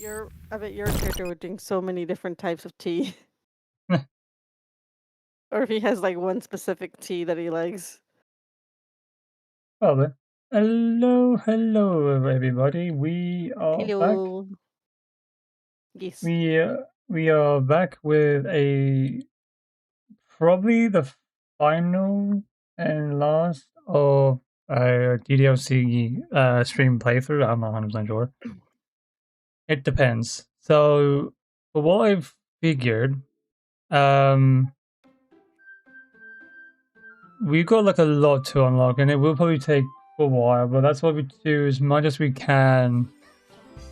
I bet your character would drink so many different types of tea. Or if he has like one specific tea that he likes. Well, hello, everybody. We are back. Hello. Yes. We are back with probably the final and last of DDLC stream playthrough. I'm not 100% sure. It depends. So, for what I've figured, we've got like a lot to unlock, and it will probably take a while. But that's what we do as much as we can,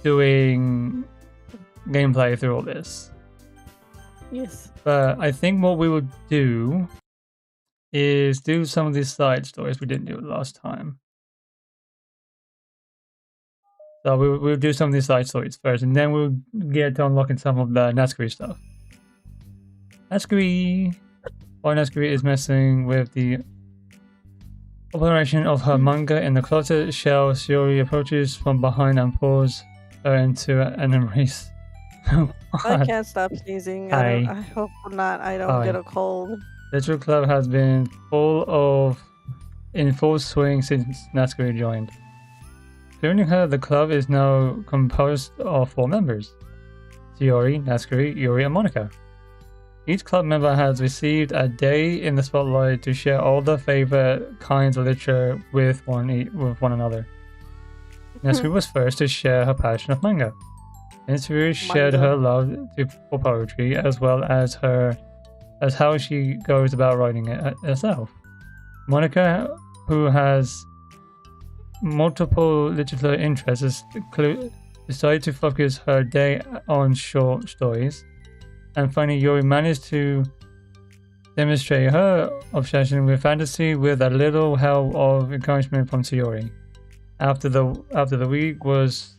doing gameplay through all this. Yes. But I think what we would do is do some of these side stories we didn't do last time. So we'll do some of these side stories first, and then we'll get to unlocking some of the Natsuki stuff. Natsuki! While Natsuki is messing with the operation of her manga in the closet shell, Shiori approaches from behind and pulls her into an embrace. I can't stop sneezing. I hope not. I don't get a cold. Literature Club has been in full swing since Natsuki joined. Joining her, the club is now composed of 4 members: Shiori, Natsuki, Yuri, and Monica. Each club member has received a day in the spotlight to share all their favorite kinds of literature with one another. Natsuki was first to share her passion of manga. Natsuki shared her love for poetry, as well as how she goes about writing it herself. Monica, who has multiple literary interests, decided to focus her day on short stories. And finally, Yuri managed to demonstrate her obsession with fantasy with a little help of encouragement from Shiori. After the week was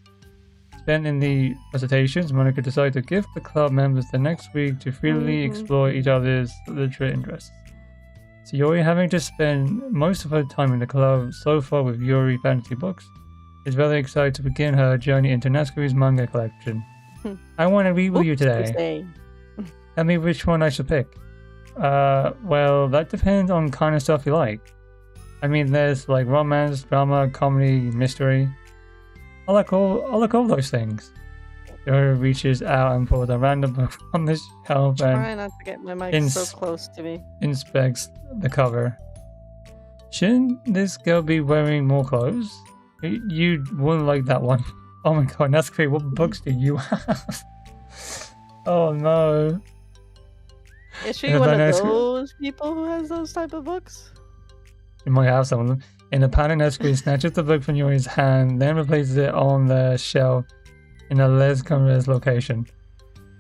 spent in the recitations, Monica decided to give the club members the next week to freely explore each other's literary interests. Shiori, having to spend most of her time in the club so far with Yuri fantasy books, is very excited to begin her journey into Natsuki's manga collection. I want to read with you today. Tell me which one I should pick. Well, that depends on kind of stuff you like. I mean, there's like romance, drama, comedy, mystery. I like all those things. Yuri reaches out and pulls a random book on the shelf and try not to get my mic so close to me. Inspects the cover. Shouldn't this girl be wearing more clothes? You wouldn't like that one. Oh my god, that's great. What books do you have? Oh no. Is she one of those people who has those type of books? You might have some of them. In a panic, Natsuki snatches the book from Yuri's hand, then replaces it on the shelf in a less convenient location.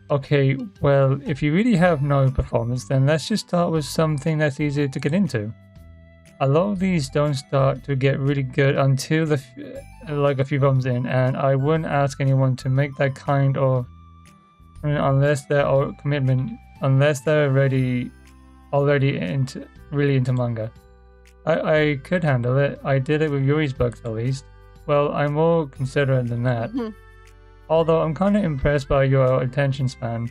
Okay, well, if you really have no performance, then let's just start with something that's easier to get into. A lot of these don't start to get really good until a few bumps in, and I wouldn't ask anyone to make that kind of unless they're already really into manga. I could handle it. I did it with Yuri's books at least. Well, I'm more considerate than that. Although I'm kind of impressed by your attention span.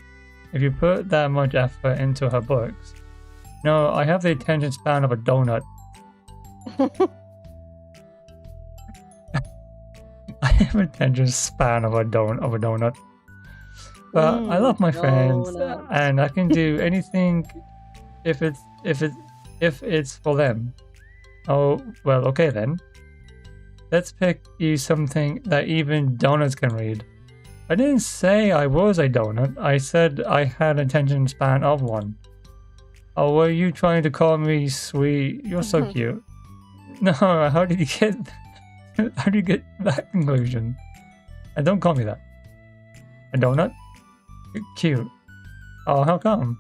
If you put that much effort into her books. No, I have the attention span of a donut. I have attention span of a donut. But I love my friends, and I can do anything if it's for them. Oh, well, okay then. Let's pick you something that even donuts can read. I didn't say I was a donut. I said I had an attention span of one. Oh, were you trying to call me sweet? You're so cute. No, how did you get that conclusion? And don't call me that. A donut? You're cute. Oh, how come?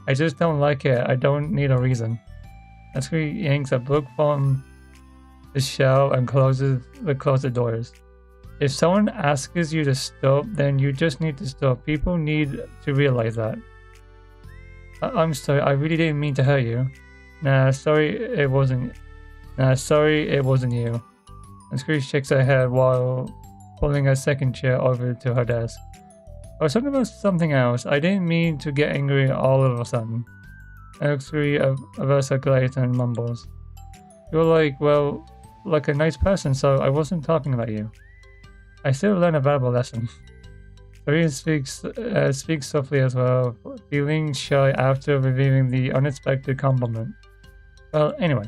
I just don't like it. I don't need a reason. Natsuki yanks a book from the shelf and closes the closet doors. If someone asks you to stop, then you just need to stop. People need to realize that. I'm sorry, I really didn't mean to hurt you. Nah, sorry it wasn't you. Natsuki shakes her head while pulling a second chair over to her desk. I was talking about something else. I didn't mean to get angry all of a sudden. X3 articulates and mumbles. You're like, well, like a nice person, so I wasn't talking about you. I still learned a valuable lesson. Korean speaks softly as well, feeling shy after revealing the unexpected compliment. Well, anyway,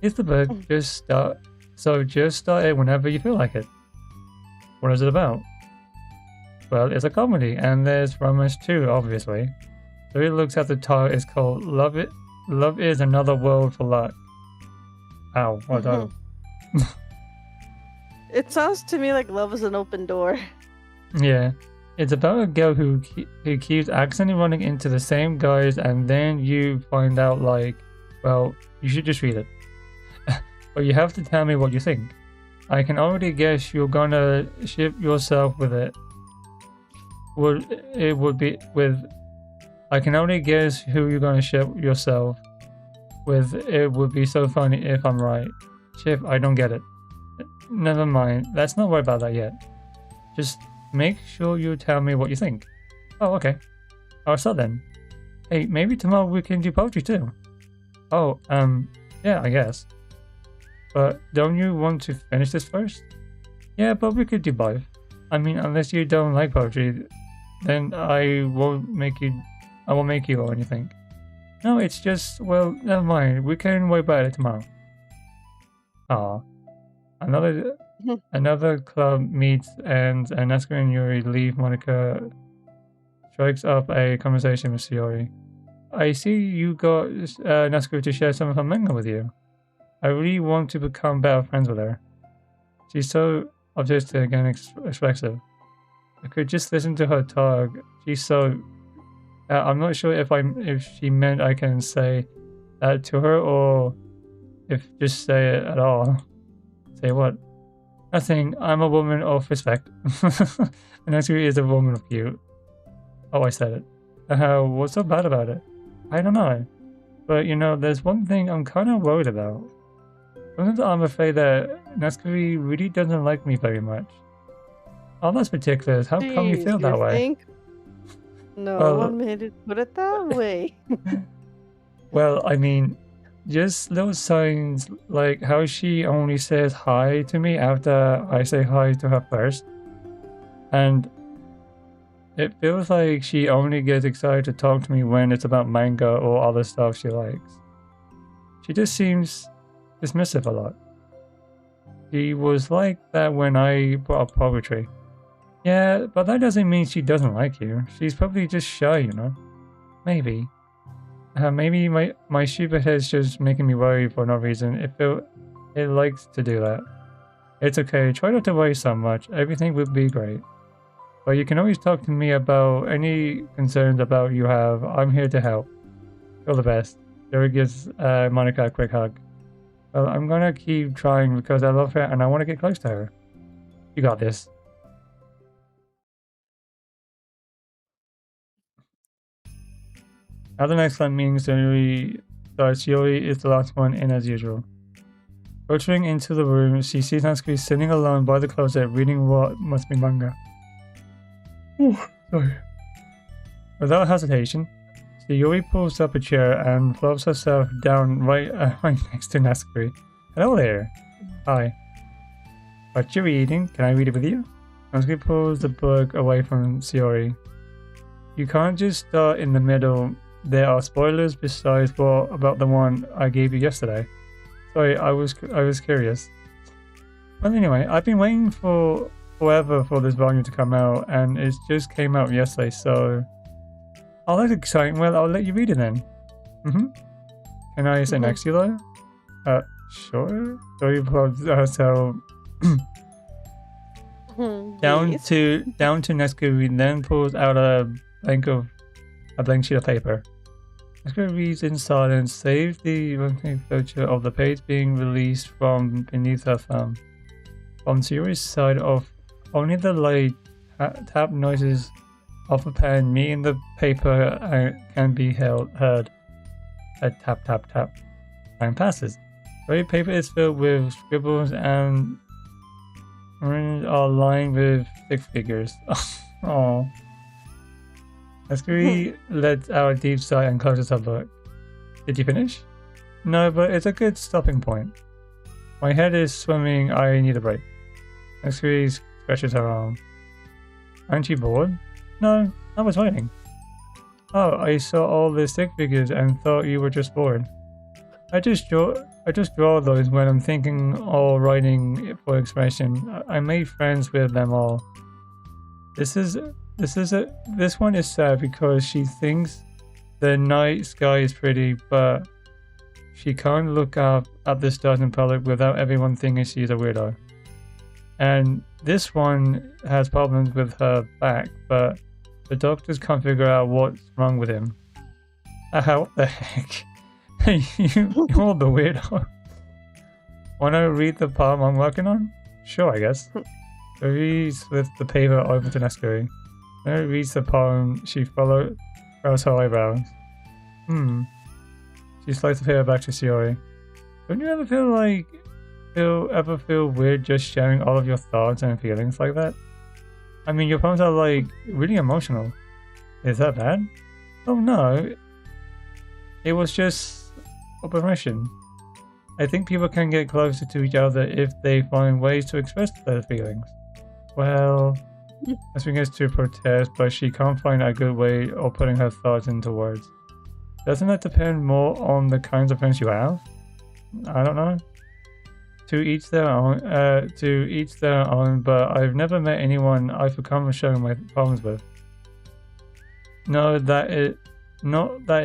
here's the book. Just start it whenever you feel like it. What is it about? Well, it's a comedy, and there's romance too, obviously. So he looks at the title. It's called Love is Another World for Luck. Ow, what title? It sounds to me like love is an open door. Yeah. It's about a girl who keeps accidentally running into the same guys, and then you find out, like, well, you should just read it. But you have to tell me what you think. I can already guess you're gonna ship yourself with it. I can already guess who you're gonna ship yourself with. It would be so funny if I'm right. Chip, I don't get it. Never mind. Let's not worry about that yet. Just make sure you tell me what you think. Oh, okay. I'll start then. Hey, maybe tomorrow we can do poetry too. Oh, yeah, I guess. But don't you want to finish this first? Yeah, but we could do both. I mean, unless you don't like poetry, then I won't make you or anything. No, it's just, well, never mind. We can worry about it tomorrow. Ah, another club meets and Nesca and Yuri leave. Monica strikes up a conversation with Shiori. I see you got Nesca to share some of her manga with you. I really want to become better friends with her. She's so autistic and expressive. I could just listen to her talk. She's so... I'm not sure if she meant I can say that to her or if just say it at all. Say what? Nothing. I'm a woman of respect. And actually is a woman of cute. Oh, I said it. What's so bad about it? I don't know. But you know, there's one thing I'm kind of worried about. Sometimes I'm afraid that Natsuki really doesn't like me very much. Oh, that's ridiculous. How come you feel that way? No one made it put it that way. Well, I mean, just little signs like how she only says hi to me after I say hi to her first. And it feels like she only gets excited to talk to me when it's about manga or other stuff she likes. She just seems dismissive a lot. She was like that when I brought up poetry. Yeah, but that doesn't mean she doesn't like you. She's probably just shy, you know? Maybe. Maybe my stupid head's just making me worry for no reason. It likes to do that. It's okay, try not to worry so much. Everything will be great. But you can always talk to me about any concerns about you have. I'm here to help. All the best. Jerry gives Monica a quick hug. Well, I'm gonna keep trying because I love her and I want to get close to her. You got this. Now the next club meeting Yuri starts. Yuri is the last one in as usual. Filtering into the room, she sees Natsuki sitting alone by the closet reading what must be manga. Sorry. Without hesitation, Yuri pulls up a chair and flops herself down right next to Natsuki. Hello there. Hi. What you reading? Can I read it with you? Natsuki pulls the book away from Shiori. You can't just start in the middle. There are spoilers besides what about the one I gave you yesterday. Sorry, I was curious. Well, anyway, I've been waiting for forever for this volume to come out, and it just came out yesterday, so... Oh, that's exciting. Well, I'll let you read it then. Can I sit next to you though? Sure. So you plug herself down to Natsuki, then pulls out a blank sheet of paper. Natsuki reads in silence, save the picture of the page being released from beneath her thumb. From Shiori's side of only the light tap noises of a pen meeting the paper can be heard. A tap tap tap. Time passes. The paper is filled with scribbles and are lined with stick figures. Oh. Naskuri lets out a deep sigh and closes her book. Did you finish? No, but it's a good stopping point. My head is swimming, I need a break. Naskuri scratches her arm. Aren't you bored? No, I was writing. Oh, I saw all the stick figures and thought you were just bored. I just draw those when I'm thinking or writing for expression. I made friends with them all. This one is sad because she thinks the night sky is pretty, but she can't look up at the stars in public without everyone thinking she's a weirdo. And this one has problems with her back, but the doctors can't figure out what's wrong with him. What the heck? You're the weirdo. Wanna read the poem I'm working on? Sure, I guess. So he flips the paper over to Naskuri. When he reads the poem, she furrows her eyebrows. She slides the paper back to Shiori. Don't you ever feel weird just sharing all of your thoughts and feelings like that? I mean, your poems are like really emotional. Is that bad? Oh no. It was just a permission. I think people can get closer to each other if they find ways to express their feelings. Well, Aspen gets to protest, but she can't find a good way of putting her thoughts into words. Doesn't that depend more on the kinds of friends you have? I don't know. To each their own, but I've never met anyone I feel comfortable sharing my problems with. Not that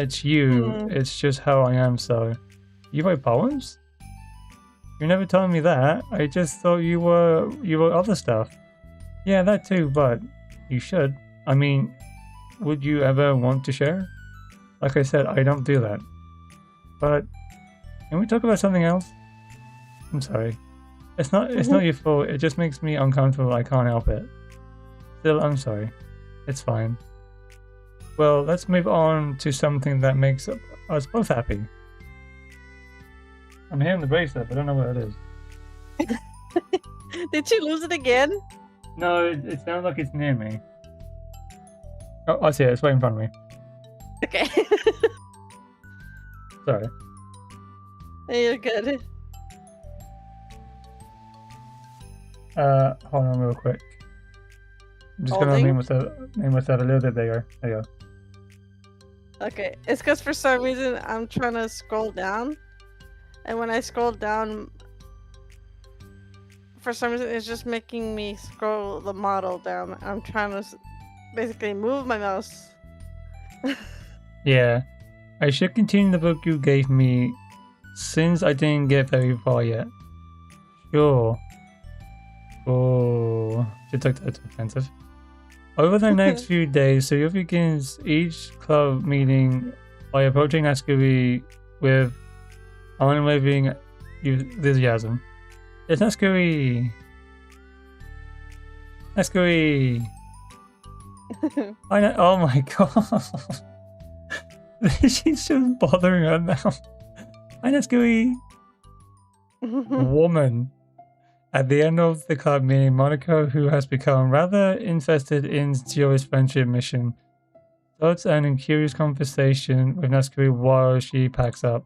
it's you, it's just how I am, so. You write poems? You never told me that. I just thought you wrote other stuff. Yeah, that too, but you should. I mean, would you ever want to share? Like I said, I don't do that. But can we talk about something else? I'm sorry. It's not your fault. It just makes me uncomfortable. I can't help it. Still, I'm sorry. It's fine. Well, let's move on to something that makes us both happy. I'm hearing the bracelet, but I don't know what it is. Did she lose it again? No, it sounds like it's near me. Oh, I see it. It's right in front of me. Okay. Sorry. You're good. Hold on real quick. I'm just gonna name with that a little bit bigger. There you go. Okay, it's because for some reason I'm trying to scroll down, and when I scroll down, for some reason it's just making me scroll the model down. I'm trying to basically move my mouse. Yeah, I should continue the book you gave me since I didn't get very far yet. Sure. Oh, she took that too offensive. Over the next few days, Suyo begins each club meeting by approaching Naskuri with unwavering enthusiasm. It's Naskuri! Naskuri! Oh my god! She's just bothering her now. Hi Naskuri! Woman. At the end of the club meeting, Monaco, who has become rather invested in Shiori's friendship mission, starts an curious conversation with Naskuri while she packs up.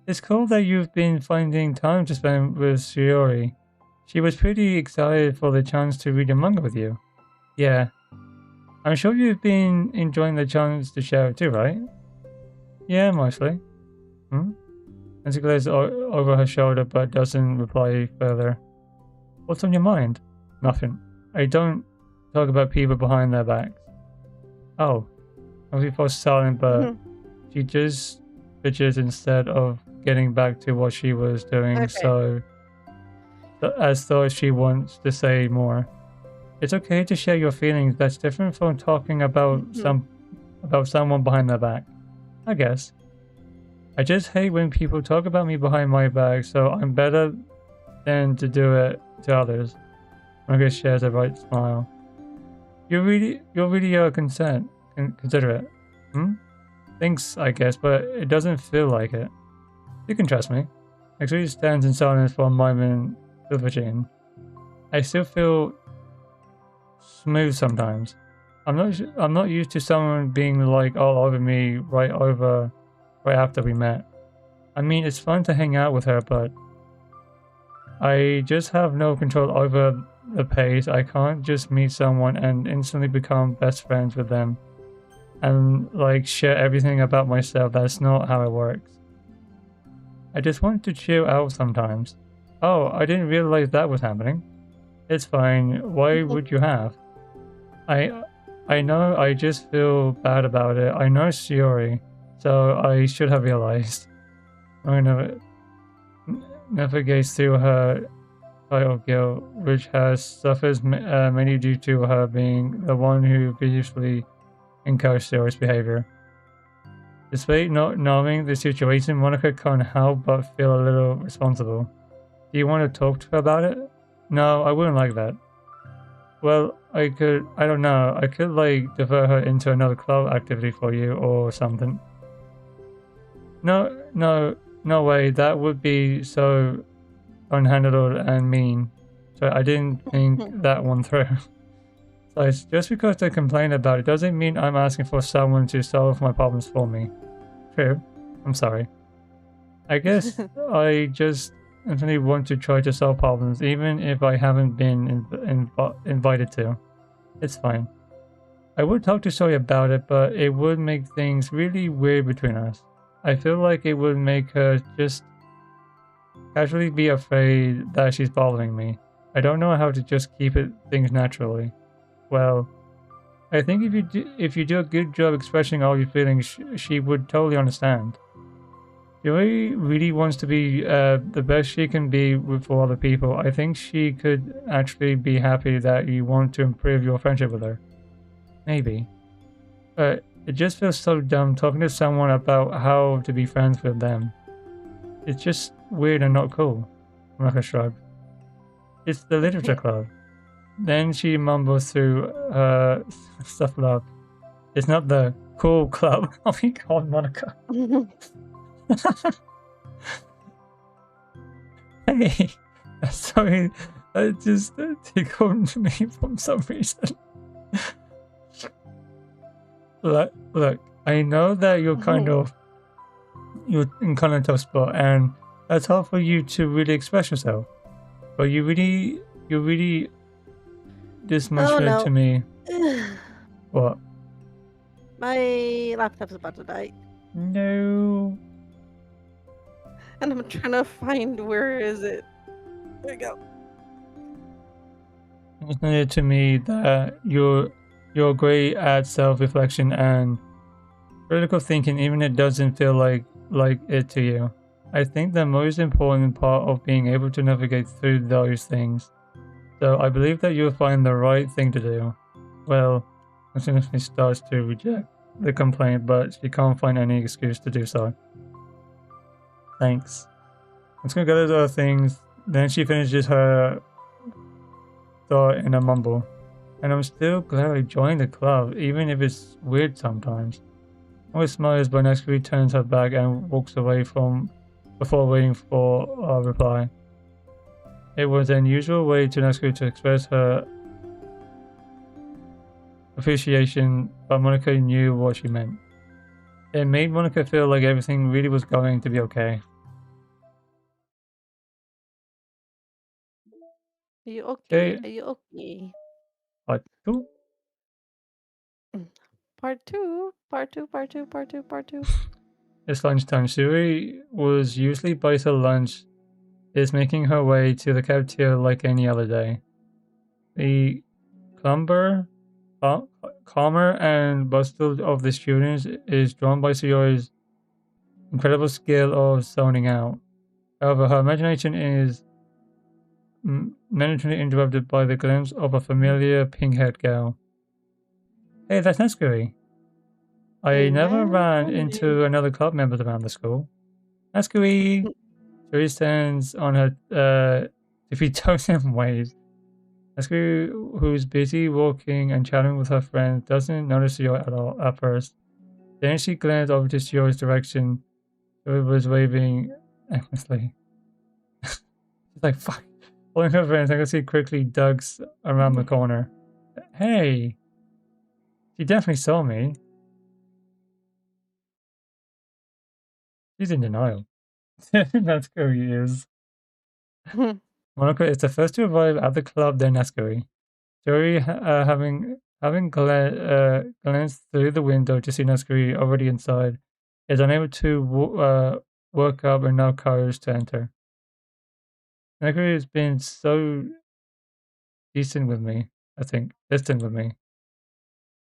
It's cool that you've been finding time to spend with Shiori. She was pretty excited for the chance to read a manga with you. Yeah. I'm sure you've been enjoying the chance to share it too, right? Yeah, mostly. Nancy glances over her shoulder but doesn't reply further. What's on your mind? Nothing. I don't talk about people behind their backs. Oh. Nancy falls silent, but she just bitches instead of getting back to what she was doing, so as though she wants to say more. It's okay to share your feelings. That's different from talking about someone behind their back. I guess. I just hate when people talk about me behind my back, so I'm better than to do it to others. Margaret shares a bright smile. You're really considerate. Thanks, I guess, but it doesn't feel like it. You can trust me. Actually stands in silence for a moment, Silverchain. I still feel smooth sometimes. I'm not used to someone being like all over me right after we met. I mean, it's fun to hang out with her, but I just have no control over the pace. I can't just meet someone and instantly become best friends with them and like share everything about myself. That's not how it works. I just want to chill out sometimes. Oh, I didn't realize that was happening. It's fine. Why would you have? I I know I just feel bad about it. I know Shiori, so I should have realized. I'm gonna navigate through her title guilt, which has suffered mainly due to her being the one who previously encouraged Shiori's behavior. Despite not knowing the situation, Monica can't help but feel a little responsible. Do you want to talk to her about it? No, I wouldn't like that. Well, I don't know, I could like divert her into another club activity for you or something. No way, that would be so unhandled and mean. So I didn't think that one through. So it's just because I complain about it doesn't mean I'm asking for someone to solve my problems for me. True. I'm sorry. I guess I just instantly want to try to solve problems, even if I haven't been invited to. It's fine. I would talk to Soy about it, but it would make things really weird between us. I feel like it would make her just casually be afraid that she's bothering me. I don't know how to just keep things naturally. Well, I think if you do a good job expressing all your feelings, she would totally understand. Joey really wants to be the best she can be for other people. I think she could actually be happy that you want to improve your friendship with her. Maybe. But it just feels so dumb talking to someone about how to be friends with them. It's just weird and not cool. Monica shrugged. It's the literature club. Then she mumbles through her stuff love. It's not the cool club. Oh my god, Monica. Hey, sorry, that just tickled me from some reason. Look, I know that you're in kind of tough spot, and that's hard for you to really express yourself. But you really this much to me. What? My laptop's about to die. No. And I'm trying to find where is it. There we go. It's clear to me that you're great at self-reflection and critical thinking, even if it doesn't feel like it to you. I think the most important part of being able to navigate through those things. So I believe that you'll find the right thing to do. Well, as soon as she starts to reject the complaint, but she can't find any excuse to do so. Thanks. I'm just gonna go to the other things. Then she finishes her thought in a mumble. And I'm still glad I joined the club, even if it's weird sometimes. Always smiles, but next week turns her back and walks away before waiting for a reply. It was an unusual way to Natsuko to express her appreciation, but Monica knew what she meant. It made Monica feel like everything really was going to be okay. Are you okay? Are you okay? Part 2? Part two. It's lunchtime. Suri was usually by her lunch, is making her way to the cafeteria like any other day. The calmer and bustle of the students is drawn by Suri's incredible skill of zoning out. However, her imagination is momentarily interrupted by the glimpse of a familiar pink-haired girl. Hey, that's Natsuko. I never ran into another club member around the school. Natsuko! Suri stands on her tippy toes and waves. Natsuko, who's busy walking and chatting with her friends, doesn't notice Suri at all at first. Then she glances over to Suri's direction. Suri was waving aimlessly. She's like, fuck. Following her friends, I can see quickly ducks around the corner. Hey! She definitely saw me. She's in denial. Natsuki is. Monaco is the first to arrive at the club, then Natsuki. Joey, having glanced through the window to see Natsuki already inside, is unable to work up enough courage to enter. Natsuki has been so distant with me.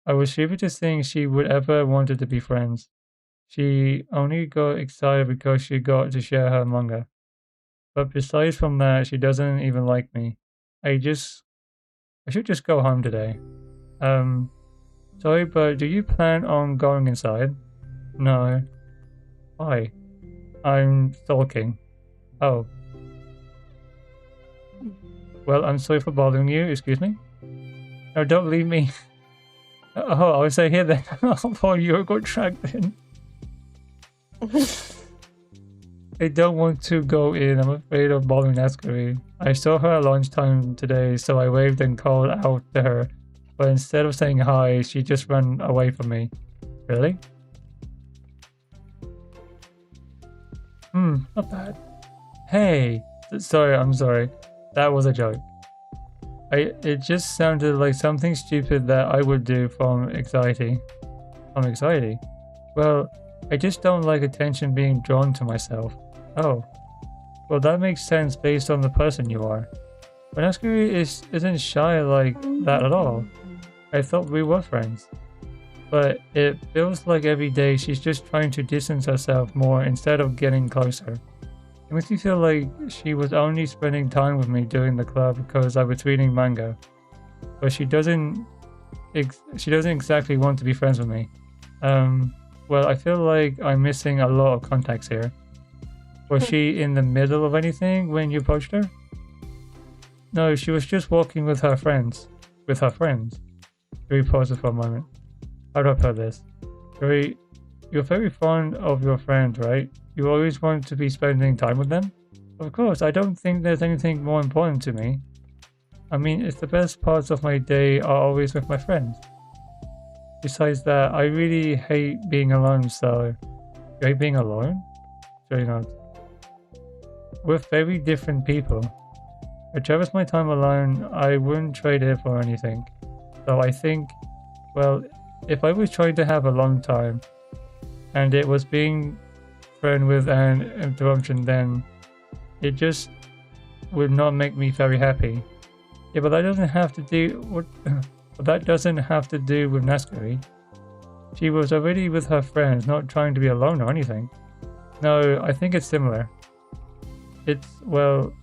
I was stupid to think she would ever wanted to be friends. She only got excited because she got to share her manga. But besides from that, she doesn't even like me. I should just go home today. Sorry, but do you plan on going inside? No. Why? I'm stalking. Oh. Well, I'm sorry for bothering you. Excuse me? No, don't leave me. Oh, I was say here then. Oh, you got tracked in. I don't want to go in. I'm afraid of bothering Natsuki. I saw her at lunchtime today, so I waved and called out to her. But instead of saying hi, she just ran away from me. Really? Not bad. Hey! I'm sorry. That was a joke. It just sounded like something stupid that I would do from anxiety. From anxiety? Well, I just don't like attention being drawn to myself. Oh. Well, that makes sense based on the person you are. But Natsuki isn't shy like that at all. I thought we were friends. But it feels like every day she's just trying to distance herself more instead of getting closer. It makes me feel like she was only spending time with me during the club because I was reading manga. But she doesn't exactly want to be friends with me. Well, I feel like I'm missing a lot of contacts here. Was she in the middle of anything when you approached her? No, she was just walking with her friends. Yuri pauses for a moment. How do I put this? Yuri, you're very fond of your friends, right? You always want to be spending time with them? Of course, I don't think there's anything more important to me. I mean, it's the best parts of my day are always with my friends. Besides that, I really hate being alone, so... You hate being alone? Sure not. We're very different people. I cherish my time alone, I wouldn't trade it for anything. So I think, well, if I was trying to have a long time, and it was being friend with an interruption, then it just would not make me very happy. Yeah, but that doesn't have to do with Natsuki. She was already with her friends, not trying to be alone or anything. No, I think it's similar. Well,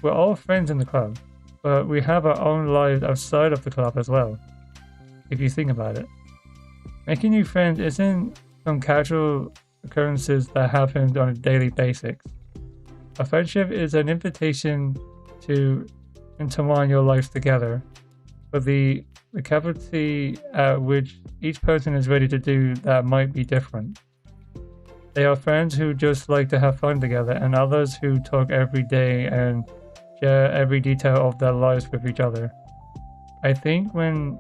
we're all friends in the club, but we have our own lives outside of the club as well, if you think about it. Making new friends isn't some casual occurrences that happen on a daily basis. A friendship is an invitation to intertwine your lives together, but the capacity at which each person is ready to do that might be different. They are friends who just like to have fun together, and others who talk every day and share every detail of their lives with each other. I think when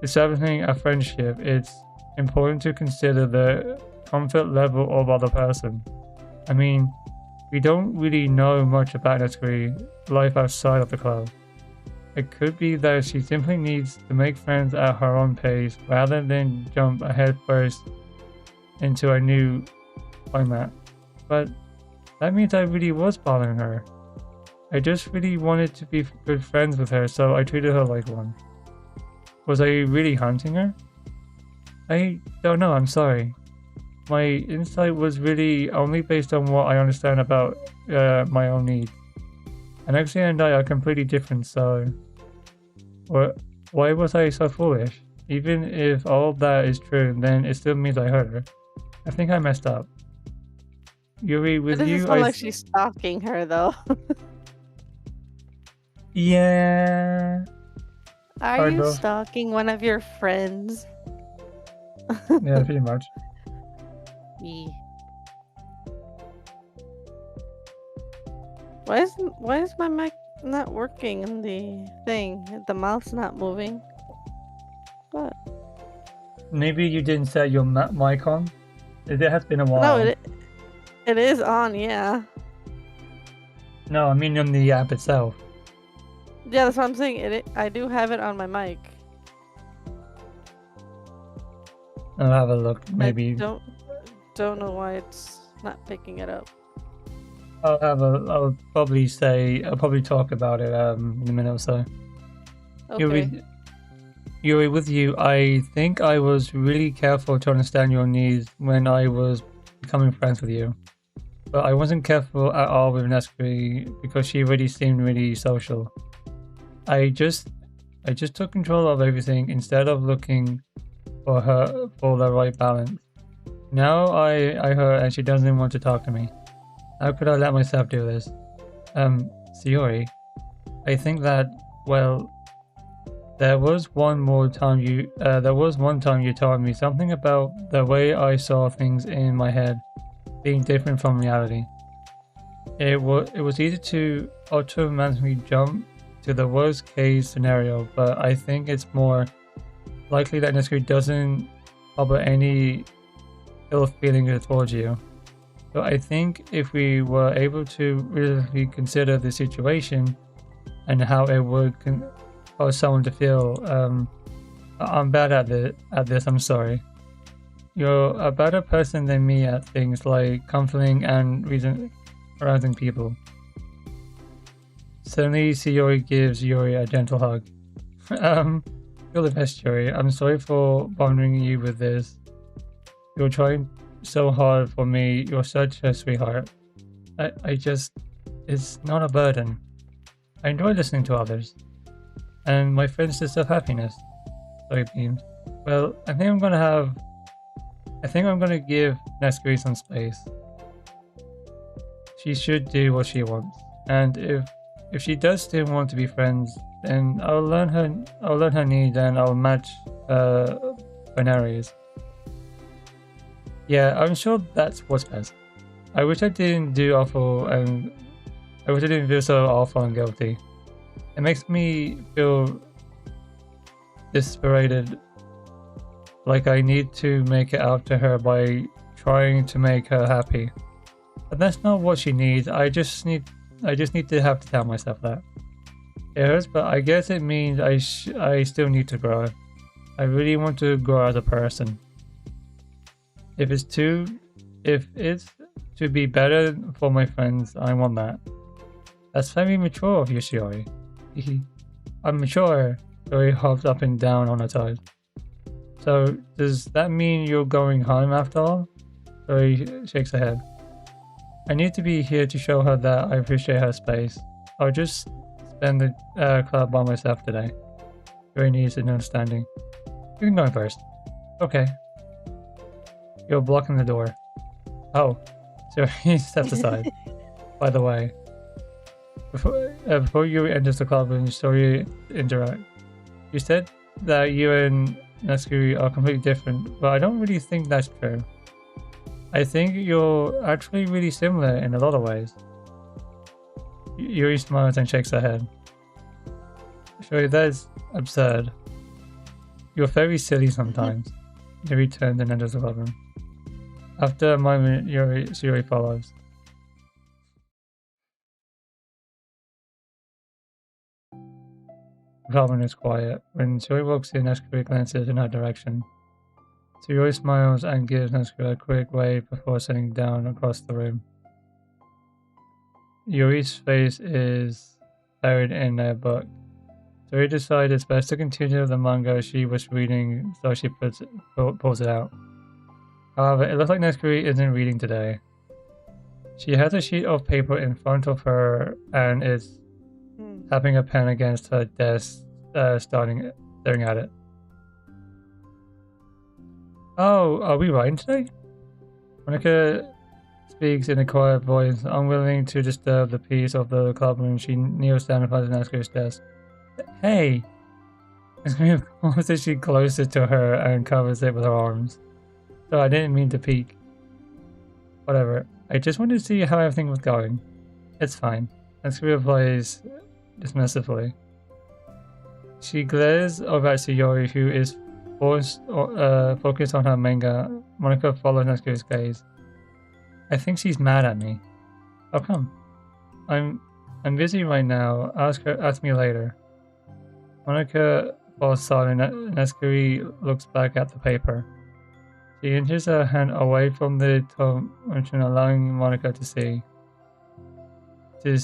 establishing a friendship, it's important to consider the comfort level of other person. I mean, we don't really know much about Natsuki's life outside of the club. It could be that she simply needs to make friends at her own pace rather than jump ahead first into a new format. But that means I really was bothering her. I just really wanted to be good friends with her, so I treated her like one. Was I really hunting her? I don't know, I'm sorry. My insight was really only based on what I understand about my own needs. And Alexia and I are completely different, so... Why was I so foolish? Even if all that is true, then it still means I hurt her. I think I messed up. Yuri, with It you, doesn't sound like she's stalking her, though. Yeah. Are you stalking one of your friends? Yeah, pretty much. Yeah. Why is my mic not working in the thing? The mouth's not moving. What? Maybe you didn't set your mic on? It has been a while. No, it is on, yeah. No, I mean on the app itself. Yeah, that's what I'm saying. I do have it on my mic. I'll have a look, maybe. I don't know why it's not picking it up. I'll probably talk about it in a minute or so. Okay. Yuri, with you, I think I was really careful to understand your needs when I was becoming friends with you. But I wasn't careful at all with Nescri because she really seemed really social. I just took control of everything instead of looking for the right balance. Now I hurt and she doesn't want to talk to me. How could I let myself do this? Sayori, I think that, well, there was one time you told me something about the way I saw things in my head being different from reality. It was easy to automatically jump to the worst case scenario, but I think it's more likely that Nescri doesn't harbor any ill feeling towards you. So I think if we were able to really consider the situation and how it would cause someone to feel, I'm bad at this, I'm sorry. You're a better person than me at things like comforting and arousing people. Suddenly, Sayori gives Yuri a gentle hug. You're the best, Yuri. I'm sorry for bothering you with this. You're trying so hard for me. You're such a sweetheart. It's not a burden. I enjoy listening to others. And my friends deserve happiness. Sorry, beams. Well, I think I'm gonna give Nescri some space. She should do what she wants. And if she does still want to be friends, then I'll learn her needs and I'll match binaries. Yeah, I'm sure that's what's best. I wish I didn't do awful and I wish I didn't feel so awful and guilty. It makes me feel desperated, like I need to make it out to her by trying to make her happy. But that's not what she needs. I just need to have to tell myself that. It hurts, but I guess it means I still need to grow. I really want to grow as a person. If it's to be better for my friends, I want that. That's very mature of you, Shiori. I'm mature. Shiori hops up and down on her toes. So, does that mean you're going home after all? Shiori shakes her head. I need to be here to show her that I appreciate her space. I'll just spend the club by myself today. Shiori needs an understanding. You can go first. Okay. You're blocking the door. Oh. Shiori steps aside. By the way, before you enter the club and Shiori interact, you said that you and Nescri are completely different, but I don't really think that's true. I think you're actually really similar in a lot of ways. Yuri smiles and shakes her head. Shiori, that is absurd. You're very silly sometimes. Yuri turns and enters the club room. After a moment, Yuri follows. The club room is quiet. When Shiori walks in, Nescri glances in her direction. Sayori smiles and gives Nescri a quick wave before sitting down across the room. Yuri's face is buried in a book. Sayori decides it's best to continue the manga she was reading, so she pulls it out. However, it looks like Nescri isn't reading today. She has a sheet of paper in front of her and is tapping a pen against her desk, staring at it. Oh, are we writing today? Monica speaks in a quiet voice, unwilling to disturb the peace of the clubroom. She kneels down in front of Nescri's desk. Hey! Nescri pulls the sheet closer to her and covers it with her arms. So I didn't mean to peek. Whatever. I just wanted to see how everything was going. It's fine. Nescri replies dismissively. She glares over at Sayori, who is focused on her manga, Monica follows Natsuki's gaze. I think she's mad at me. How come? I'm busy right now. Ask me later. Monica falls silent. Natsuki looks back at the paper. She inches her hand away from the tome, allowing Monica to see. It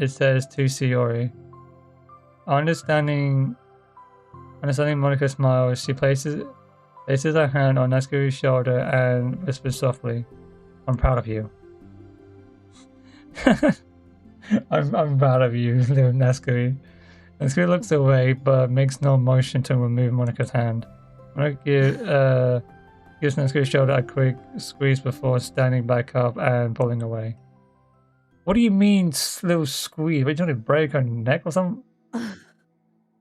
says to Sayori. Understanding Monica smiles, she places her hand on Natsuki's shoulder and whispers softly, "I'm proud of you." I'm proud of you, little Natsuki. Natsuki looks away, but makes no motion to remove Monica's hand. Monica gives Natsuki's shoulder a quick squeeze before standing back up and pulling away. What do you mean, little squeeze? Are you trying to break her neck or something?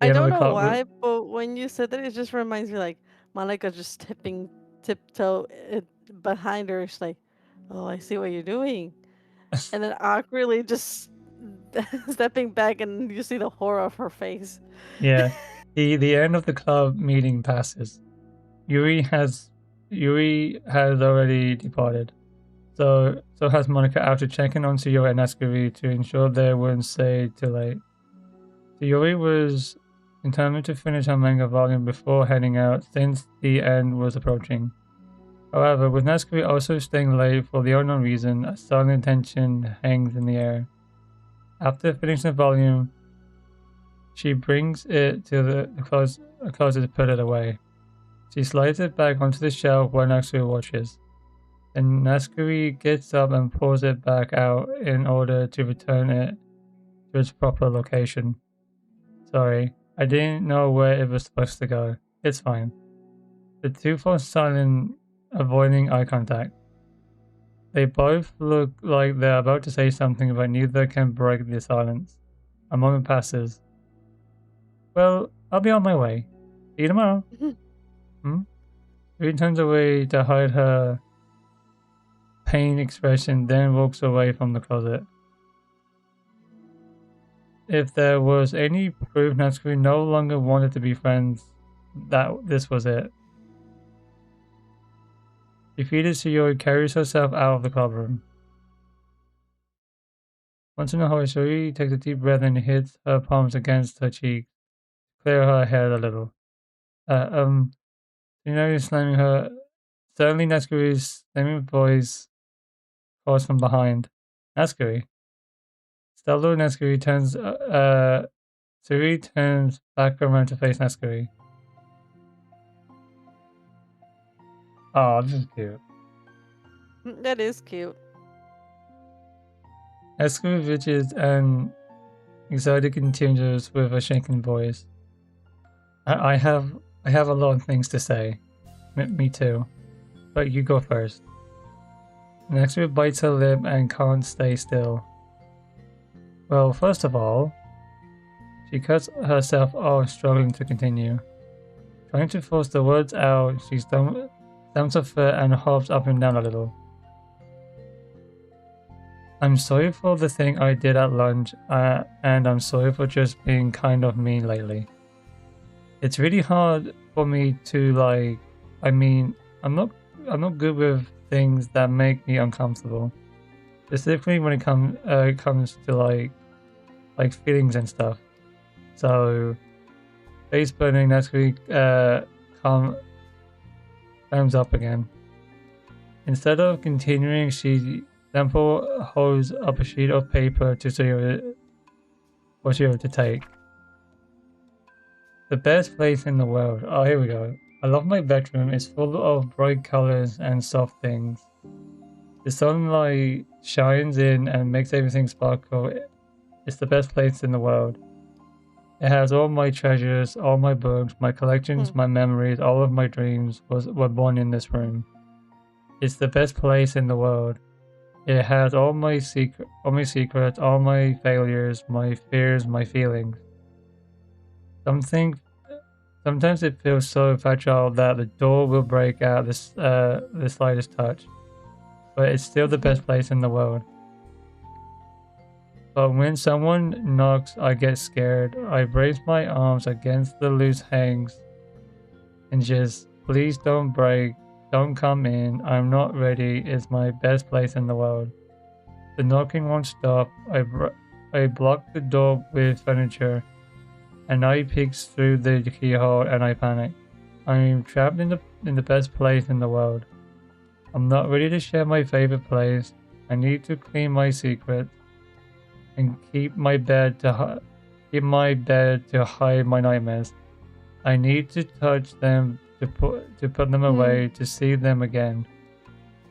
I don't know why, but when you said that, it just reminds me like Monica just tiptoe behind her. She's like, "Oh, I see what you're doing," and then awkwardly just stepping back, and you see the horror of her face. Yeah, the end of the club meeting passes. Yuri has already departed. So has Monica after checking on Sayori and Natsuki to ensure they wouldn't stay too late. Sayori was determined to finish her manga volume before heading out since the end was approaching. However, with Natsuki also staying late for the unknown reason, a silent tension hangs in the air. After finishing the volume, she brings it to the closet to put it away. She slides it back onto the shelf where Natsuki watches. Then Natsuki gets up and pulls it back out in order to return it to its proper location. Sorry, I didn't know where it was supposed to go. It's fine. The two fall silent, avoiding eye contact. They both look like they're about to say something, but neither can break the silence. A moment passes. Well, I'll be on my way. See you tomorrow. She turns away to hide her pain expression, then walks away from the closet. If there was any proof Natsuki no longer wanted to be friends, this was it. Defeated, Sayori carries herself out of the clubroom. Once in a hurry, Sayori takes a deep breath and hits her palms against her cheeks, clear her head a little. Slamming her. Suddenly, Natsuki's slamming voice calls from behind. Natsuki. Startled, Natsuki turns. Sayori turns back around to face Natsuki. Oh, this is cute. That is cute. Natsuki reaches and excited continues with a shaking voice. I have a lot of things to say. Me too. But you go first. Natsuki bites her lip and can't stay still. Well, first of all, she cuts herself off, struggling to continue. Trying to force the words out, she stamps her foot and hops up and down a little. I'm sorry for the thing I did at lunch, and I'm sorry for just being kind of mean lately. It's really hard for me to I'm not good with things that make me uncomfortable. Specifically when it comes to like feelings and stuff. So face burning, Natsuki comes up again. Instead of continuing, she Temple holds up a sheet of paper to Sayori for Sayori to take. The best place in the world. Oh, here we go. I love my bedroom. It's full of bright colors and soft things. The sunlight shines in and makes everything sparkle. It's the best place in the world. It has all my treasures, all my books, my collections, my memories, all of my dreams were born in this room. It's the best place in the world. It has all my secrets, all my failures, my fears, my feelings. Sometimes it feels so fragile that the door will break at the slightest touch. But it's still the best place in the world. But when someone knocks, I get scared. I brace my arms against the loose hangs and just, please don't break, don't come in, I'm not ready, it's my best place in the world. The knocking won't stop, I block the door with furniture, and I peeks through the keyhole and I panic. I'm trapped in the best place in the world. I'm not ready to share my favorite place. I need to clean my secret and keep my bed to hide my nightmares. I need to touch them to put them away, to see them again.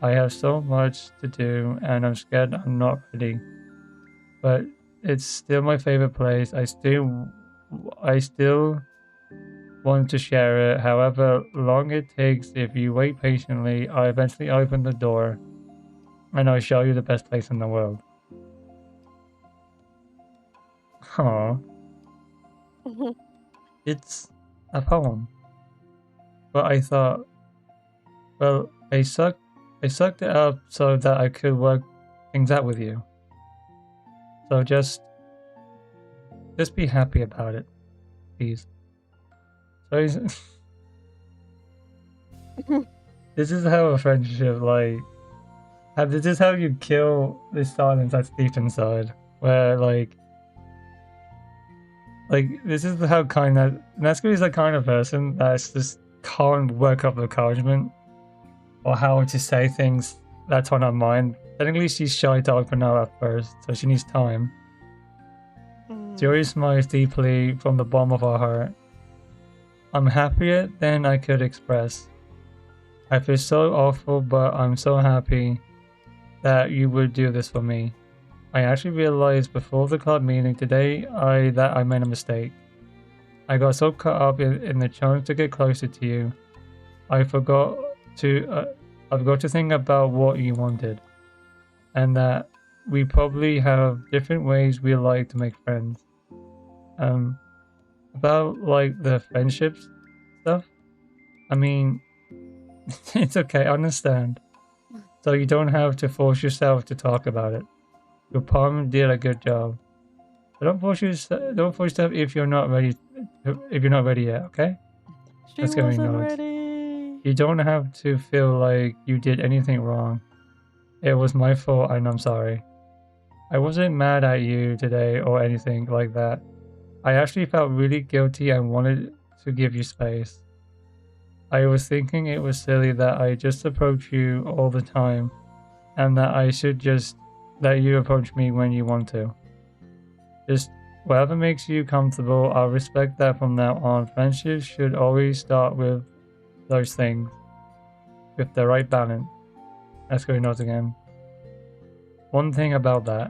I have so much to do and I'm scared I'm not ready. But it's still my favorite place. I still want to share it, however long it takes. If you wait patiently, I eventually open the door and I show you the best place in the world. Aww. It's a poem. But I thought, well, I sucked it up so that I could work things out with you. So just be happy about it, please. So this is how a friendship, like, this is how you kill this silence that's deep inside, where like this is how kind that Natsuko is the kind of person that's just can't work up encouragement or how to say things that's on her mind. Technically, she's shy to open up at first, so she needs time. Jori smiles deeply from the bottom of her heart. I'm happier than I could express. I feel so awful, but I'm so happy that you would do this for me. I actually realized before the club meeting today that I made a mistake. I got so caught up in the chance to get closer to you. I forgot to think about what you wanted, and that we probably have different ways we like to make friends. About like the friendships stuff. I mean, it's okay, I understand. So you don't have to force yourself to talk about it. Your partner did a good job. So don't force yourself if you're not ready. If you're not ready yet, okay? She wasn't ready. You don't have to feel like you did anything wrong. It was my fault and I'm sorry. I wasn't mad at you today or anything like that. I actually felt really guilty and wanted to give you space. I was thinking it was silly that I just approach you all the time and that I should just let you approach me when you want to. Just whatever makes you comfortable, I'll respect that from now on. Friendships should always start with those things, with the right balance. Let's go notes again. One thing about that.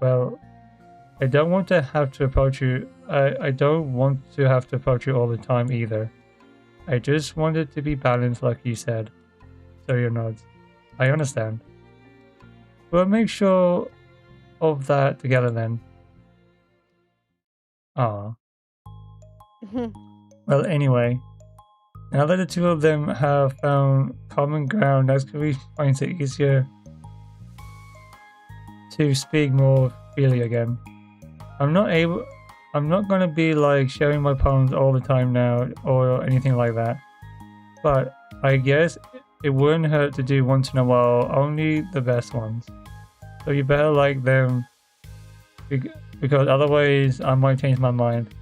Well, I don't want to have to approach you. I don't want to have to approach you all the time either. I just want it to be balanced like you said. So your nods. I understand. We'll make sure of that together then. Ah. Well, anyway, now that the two of them have found common ground, Natsuko finds it easier to speak more freely again. I'm not gonna be like sharing my poems all the time now or anything like that. But I guess it wouldn't hurt to do once in a while, only the best ones. So you better like them because otherwise I might change my mind.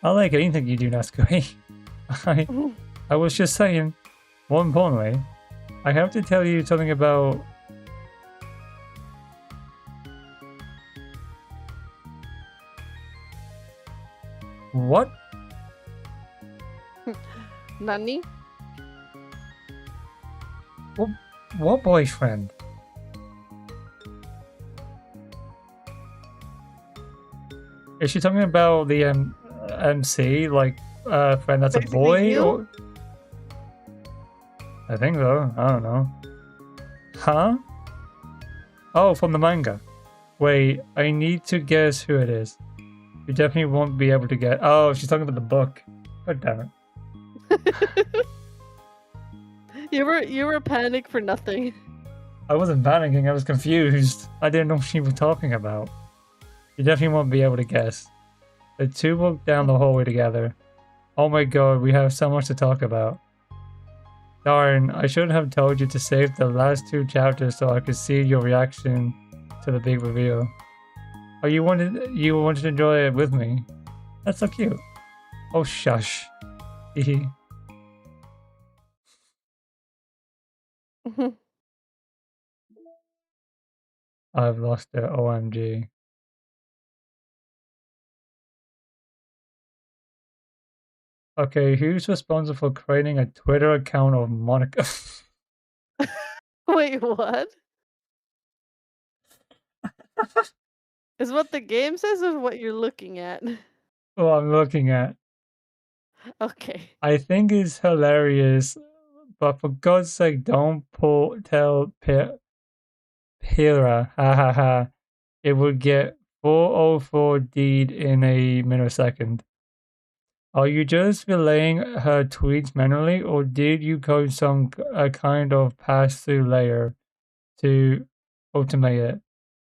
I like anything you do, Natsuko. I was just saying, more importantly, I have to tell you something about... What? Nani? What boyfriend? Is she talking about the MC, like friend that's Basically a boy? you? Or... I think so. I don't know. Huh? Oh, from the manga. Wait, I need to guess who it is. You definitely won't be able to get... Oh, she's talking about the book. God damn it. You were panicked for nothing. I wasn't panicking, I was confused. I didn't know what she was talking about. You definitely won't be able to guess. The two walk down the hallway together. Oh my god, we have so much to talk about. Darn, I should have told you to save the last 2 chapters so I could see your reaction to the big reveal. Oh, you wanted to enjoy it with me? That's so cute. Oh, shush. Hehe. I've lost it. OMG. Okay, who's responsible for creating a Twitter account of Monica? Wait, what? Is what the game says or what you're looking at? Oh, I'm looking at. Okay. I think it's hilarious, but for God's sake, don't tell Pira, ha ha ha. It would get 404 deed in a millisecond. Are you just relaying her tweets manually, or did you code some a kind of pass-through layer to automate it?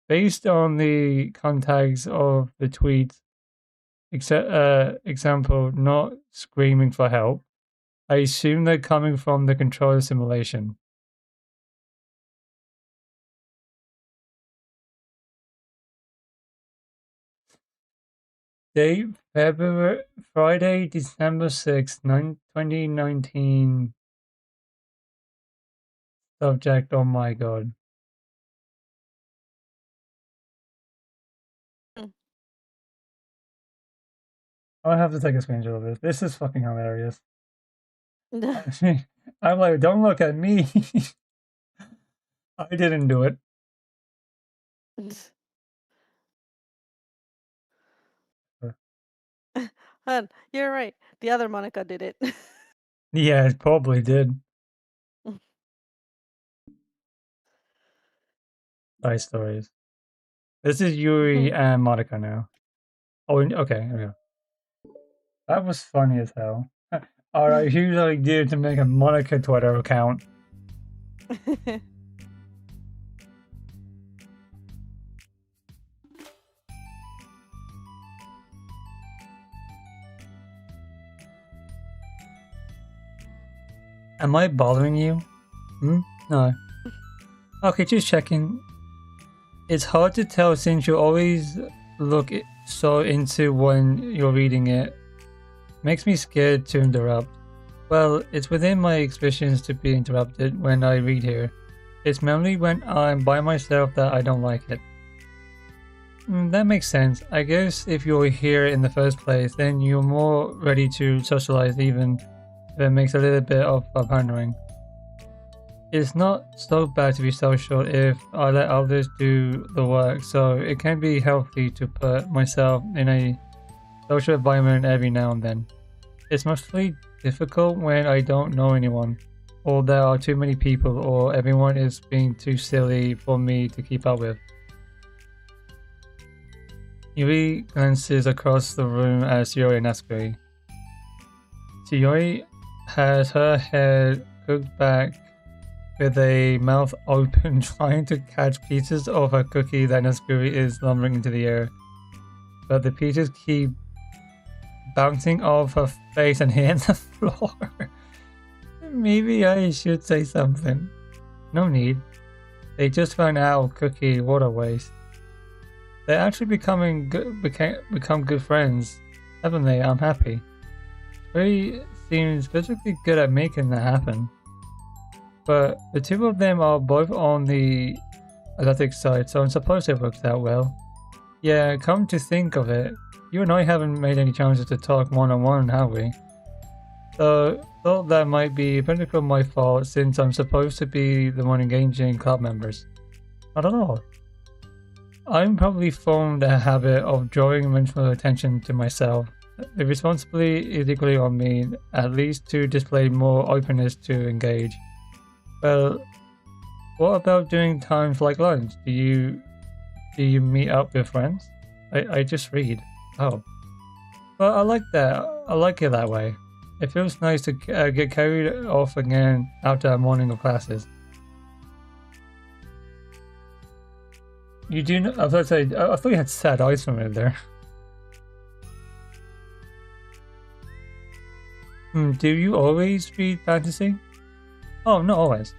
Based on the context of the tweets, example, not screaming for help, I assume they're coming from the controller simulation. Date Friday, December 6th, 2019. Subject, oh my god. Mm. I have to take a screenshot of this. This is fucking hilarious. I'm like, don't look at me. I didn't do it. You're right. The other Monica did it. Yeah, it probably did. Side stories. This is Yuri and Monica now. Oh, okay, okay. That was funny as hell. Alright, huge idea to make a Monica Twitter account. Am I bothering you? No. Okay, just checking. It's hard to tell since you always look so into when you're reading it. Makes me scared to interrupt. Well, it's within my expressions to be interrupted when I read here. It's mainly when I'm by myself that I don't like it. That makes sense. I guess if you're here in the first place, then you're more ready to socialize even if it makes a little bit of pondering. It's not so bad to be social if I let others do the work, so it can be healthy to put myself in a social environment every now and then. It's mostly difficult when I don't know anyone, or there are too many people, or everyone is being too silly for me to keep up with. Yuri glances across the room at Sayori and Asbury. Sayori has her head cooked back with a mouth open, trying to catch pieces of a cookie that Natsuguri is lumbering into the air. But the pieces keep bouncing off her face and hitting the floor. Maybe I should say something. No need. They just ran out of cookie. What a waste. They're actually become good friends, haven't they? I'm happy. Ray seems physically good at making that happen. But the two of them are both on the athletic side, so I'm supposed it works out well. Yeah, come to think of it, you and I haven't made any chances to talk one-on-one, have we? So, thought that might be particularly my fault since I'm supposed to be the one engaging club members. Not at all. I'm probably formed a habit of drawing mental attention to myself. The responsibility is equally on me, at least to display more openness to engage. Well, what about during times like lunch? Do you meet up with friends? I just read. Oh. Well, I like that. I like it that way. It feels nice to get carried off again after a morning of classes. You do know, I thought you had sad eyes from it there. Do you always read fantasy? Oh, not always.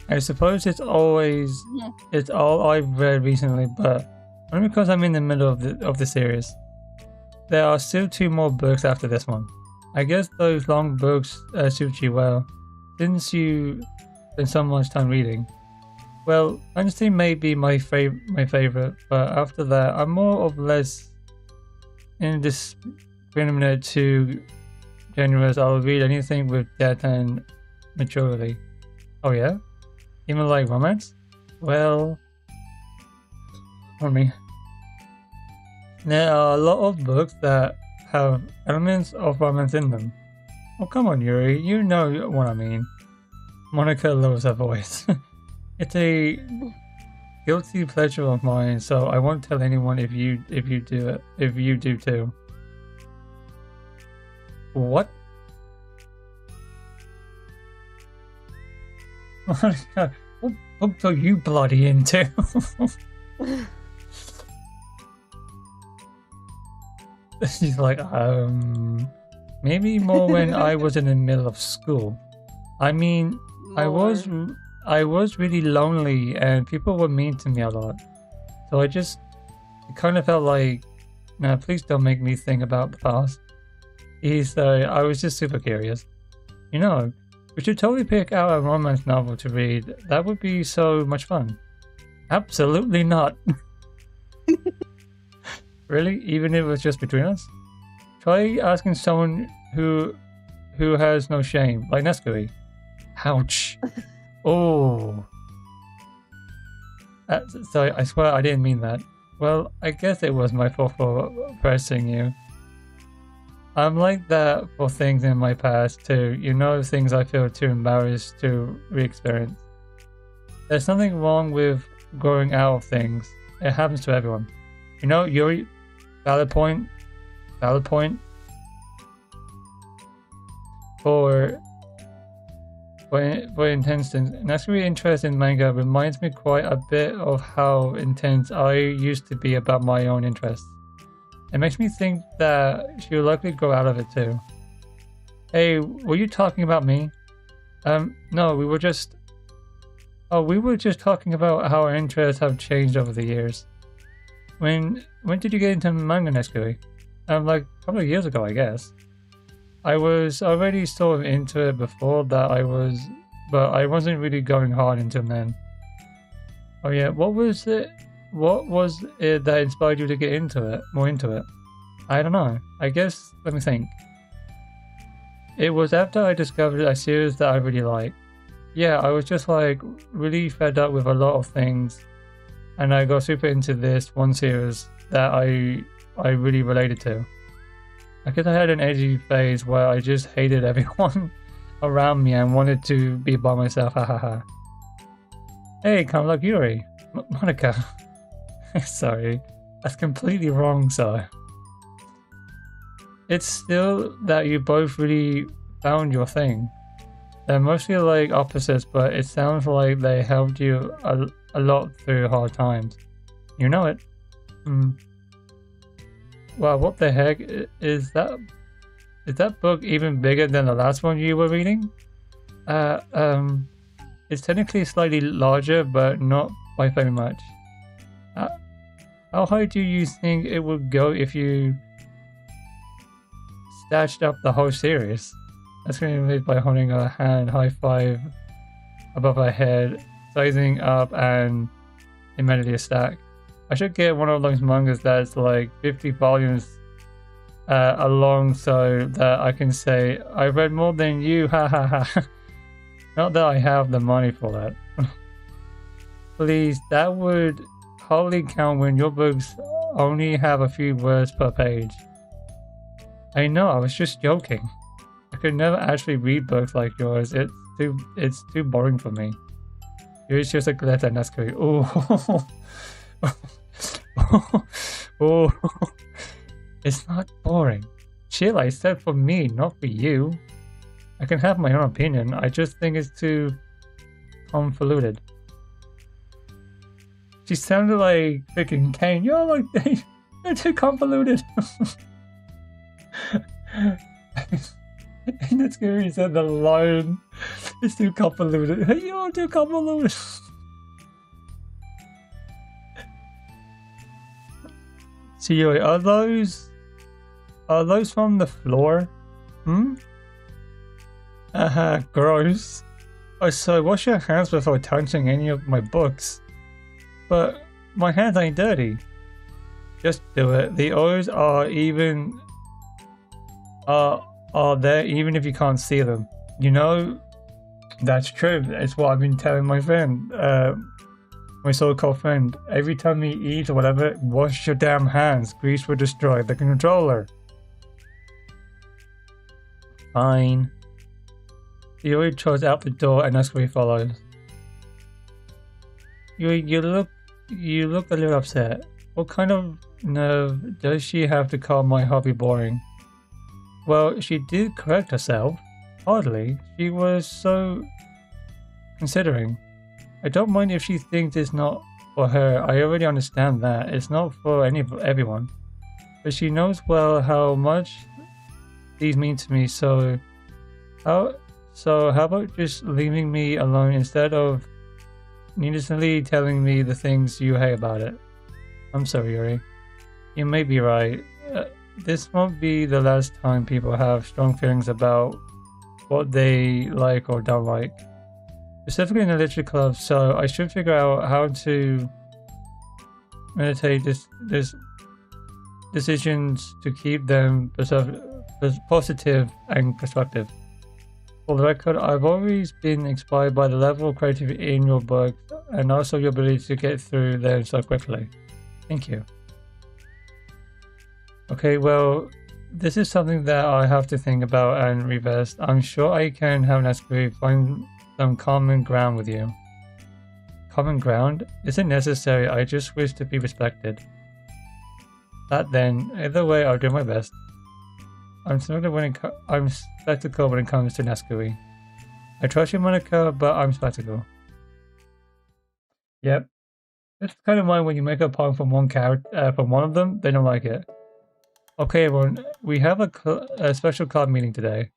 I suppose it's all I've read recently, but only because I'm in the middle of the series. There are still 2 more books after this one. I guess those long books suit you well, since you spend so much time reading. Well, fantasy may be my favorite, but after that, I'm more or less indiscriminate to genres. I'll read anything with depth and maturity. Oh yeah? Even like romance? Well, for me. There are a lot of books that have elements of romance in them. Oh come on Yuri, you know what I mean. Monica loves her voice. It's a guilty pleasure of mine, so I won't tell anyone if you do too. What? What book are you bloody into? She's like, maybe more when I was in the middle of school. I mean, I was really lonely and people were mean to me a lot. So it kind of felt like, no, please don't make me think about the past. I was just super curious. You know, we should totally pick out a romance novel to read. That would be so much fun. Absolutely not. Really? Even if it was just between us? Try asking someone who has no shame, like Nescui. Ouch. Oh. Sorry, I swear I didn't mean that. Well, I guess it was my fault for pressing you. I'm like that for things in my past too. You know, things I feel too embarrassed to re-experience. There's nothing wrong with growing out of things. It happens to everyone. You know, Yuri, valid point. Valid point. For intense, naturally interest in manga reminds me quite a bit of how intense I used to be about my own interests. It makes me think that she'll likely grow out of it too. Hey, were you talking about me? No, we were just talking about how our interests have changed over the years. When did you get into manga, Nescui? Like a couple of years ago, I guess. I was already sort of into it before that but I wasn't really going hard into it then. Oh yeah, what was it that inspired you to get more into it? I don't know. I guess, let me think. It was after I discovered a series that I really like. Yeah, I was just like really fed up with a lot of things, and I got super into this one series that I really related to. I guess I had an edgy phase where I just hated everyone around me and wanted to be by myself, hahaha. Hey, kind of like Yuri. Monica. Sorry, that's completely wrong, sir. It's still that you both really found your thing. They're mostly like opposites, but it sounds like they helped you a lot through hard times. You know it. Wow, what the heck is that? Is that book even bigger than the last one you were reading? It's technically slightly larger, but not by very much. How high do you think it would go if you stashed up the whole series? That's going to be made by holding a hand high five above her head, sizing up, and immediately a stack. I should get one of those mangas that's like 50 volumes along so that I can say, I read more than you, ha ha ha. Not that I have the money for that. Please, that would hardly count when your books only have a few words per page. I know, I was just joking. I could never actually read books like yours. It's too boring for me. Yours just a glitter and that's great. Oh. Oh, it's not boring. Chill, I said for me, not for you. I can have my own opinion. I just think it's too convoluted. She sounded like freaking Kane. You're too convoluted. And it's scary said the lion is too convoluted. Hey, you're too convoluted. Seriously, are those from the floor? Hmm? Gross. Oh, so wash your hands before touching any of my books. But my hands ain't dirty. Just do it. The O's are there even if you can't see them. You know, that's true. It's what I've been telling my friend, my so-called friend. Every time you eat or whatever, wash your damn hands. Grease will destroy the controller. Fine. Yuri trots out the door and Nesquik follows. You look a little upset. What kind of nerve does she have to call my hobby boring? Well, she did correct herself. Hardly. She was so considering. I don't mind if she thinks it's not for her. I already understand that. It's not for everyone. But she knows well how much these mean to me, so how about just leaving me alone instead of needlessly telling me the things you hate about it? I'm sorry, Yuri. You may be right. This won't be the last time people have strong feelings about what they like or don't like. Specifically in the literature club, so I should figure out how to meditate this decisions to keep them positive and constructive. For the record, I've always been inspired by the level of creativity in your book and also your ability to get through them so quickly. Thank you. Okay, well, this is something that I have to think about and reverse. I'm sure I can have Nesquik find some common ground with you. Common ground? Isn't necessary, I just wish to be respected. That then, either way, I'll do my best. I'm skeptical when it comes to Nesquik. I trust you, Monica, but I'm skeptical. Yep. It's kind of mine when you make a poem from one character, from one of them, they don't like it. Okay, everyone, we have a special club meeting today.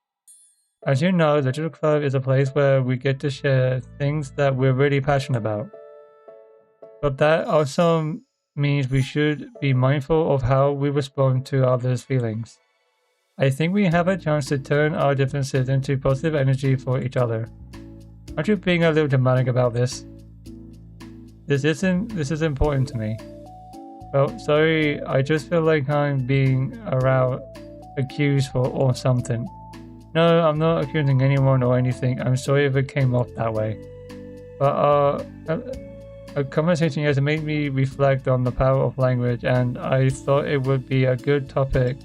As you know, the Literature Club is a place where we get to share things that we're really passionate about. But that also means we should be mindful of how we respond to others' feelings. I think we have a chance to turn our differences into positive energy for each other. Aren't you being a little dramatic about this? This is important to me. Well, sorry, I just feel like I'm being accused for something. No, I'm not accusing anyone or anything. I'm sorry if it came off that way. But a conversation has made me reflect on the power of language, and I thought it would be a good topic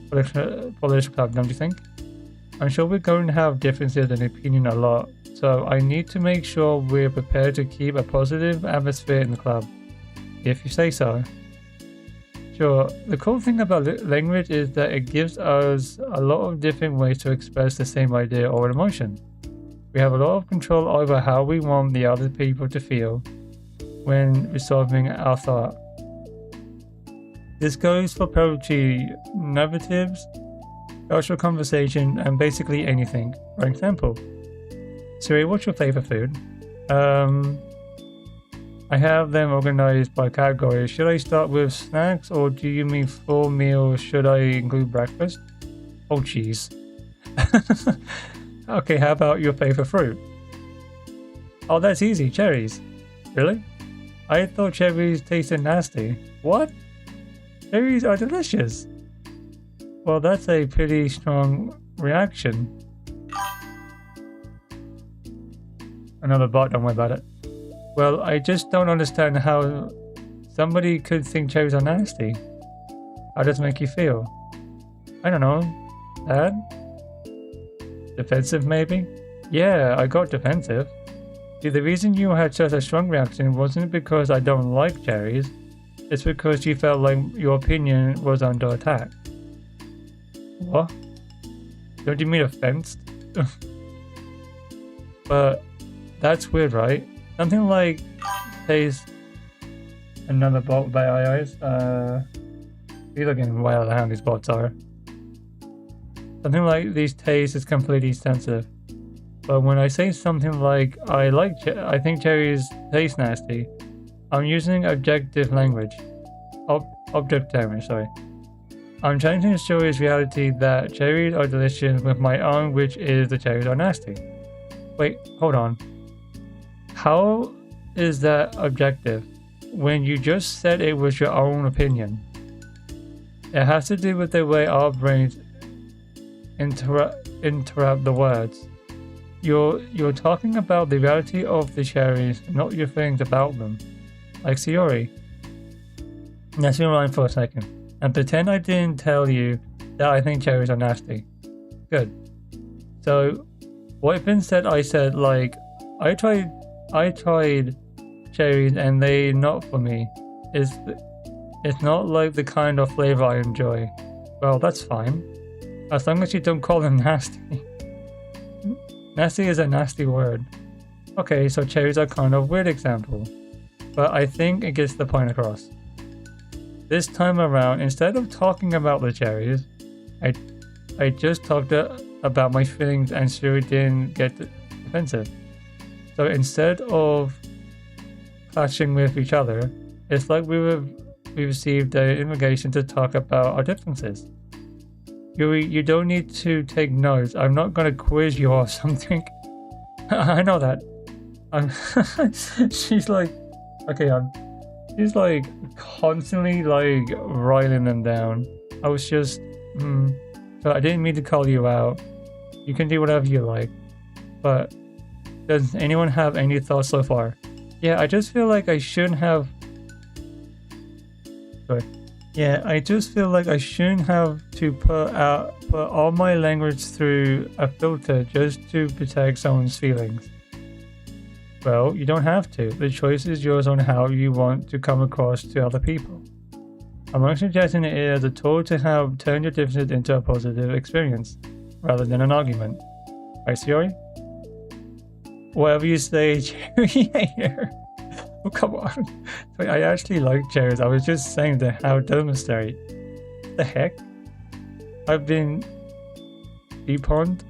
for the political club, don't you think? I'm sure we're going to have differences in opinion a lot, so I need to make sure we're prepared to keep a positive atmosphere in the club, if you say so. Sure, the cool thing about language is that it gives us a lot of different ways to express the same idea or emotion. We have a lot of control over how we want the other people to feel when resolving our thought. This goes for poetry, narratives, social conversation, and basically anything. For example, Siri, what's your favorite food? I have them organized by category. Should I start with snacks, or do you mean full meals? Should I include breakfast? Oh, jeez. Okay, how about your favorite fruit? Oh, that's easy. Cherries. Really? I thought cherries tasted nasty. What? Cherries are delicious. Well, that's a pretty strong reaction. Another bot, don't worry about it. Well, I just don't understand how somebody could think cherries are nasty. How does it make you feel? I don't know. Sad? Defensive, maybe? Yeah, I got defensive. See, the reason you had such a strong reaction wasn't because I don't like cherries. It's because you felt like your opinion was under attack. What? Don't you mean offensed? But that's weird, right? Something like taste. Another bot by eyes. You're looking way out of hand, these bots are. Something like these tastes is completely sensitive. But when I say something like I think cherries taste nasty, I'm using objective language. Object language, sorry. I'm trying to ensure his reality that cherries are delicious with my own, which is the cherries are nasty. Wait, hold on. How is that objective when you just said it was your own opinion? It has to do with the way our brains interrupt the words. You're talking about the reality of the cherries, not your feelings about them. Like Sayori. Let's rewind for a second and pretend I didn't tell you that I think cherries are nasty. Good. So, what if instead I said like, I tried cherries and they not for me. It's not like the kind of flavor I enjoy. Well, that's fine. As long as you don't call them nasty. Nasty is a nasty word. Okay, so cherries are kind of weird example. But I think it gets the point across. This time around, instead of talking about the cherries, I just talked about my feelings and sure didn't get offensive. So instead of clashing with each other, it's like we received an invitation to talk about our differences. You don't need to take notes. I'm not gonna quiz you or something. I know that. She's like, okay, she's like constantly like writing them down. I was just, so I didn't mean to call you out. You can do whatever you like. But does anyone have any thoughts so far? Yeah, I just feel like I shouldn't have. Sorry. Yeah, I just feel like I shouldn't have to put all my language through a filter just to protect someone's feelings. Well, you don't have to. The choice is yours on how you want to come across to other people. I'm only suggesting it as a tool to help turn your differences into a positive experience, rather than an argument. Right, Sayori? Whatever you say, cherry hater. Oh, come on. I actually like cherries. I was just saying that how demonstrate. The heck? I've been deponed?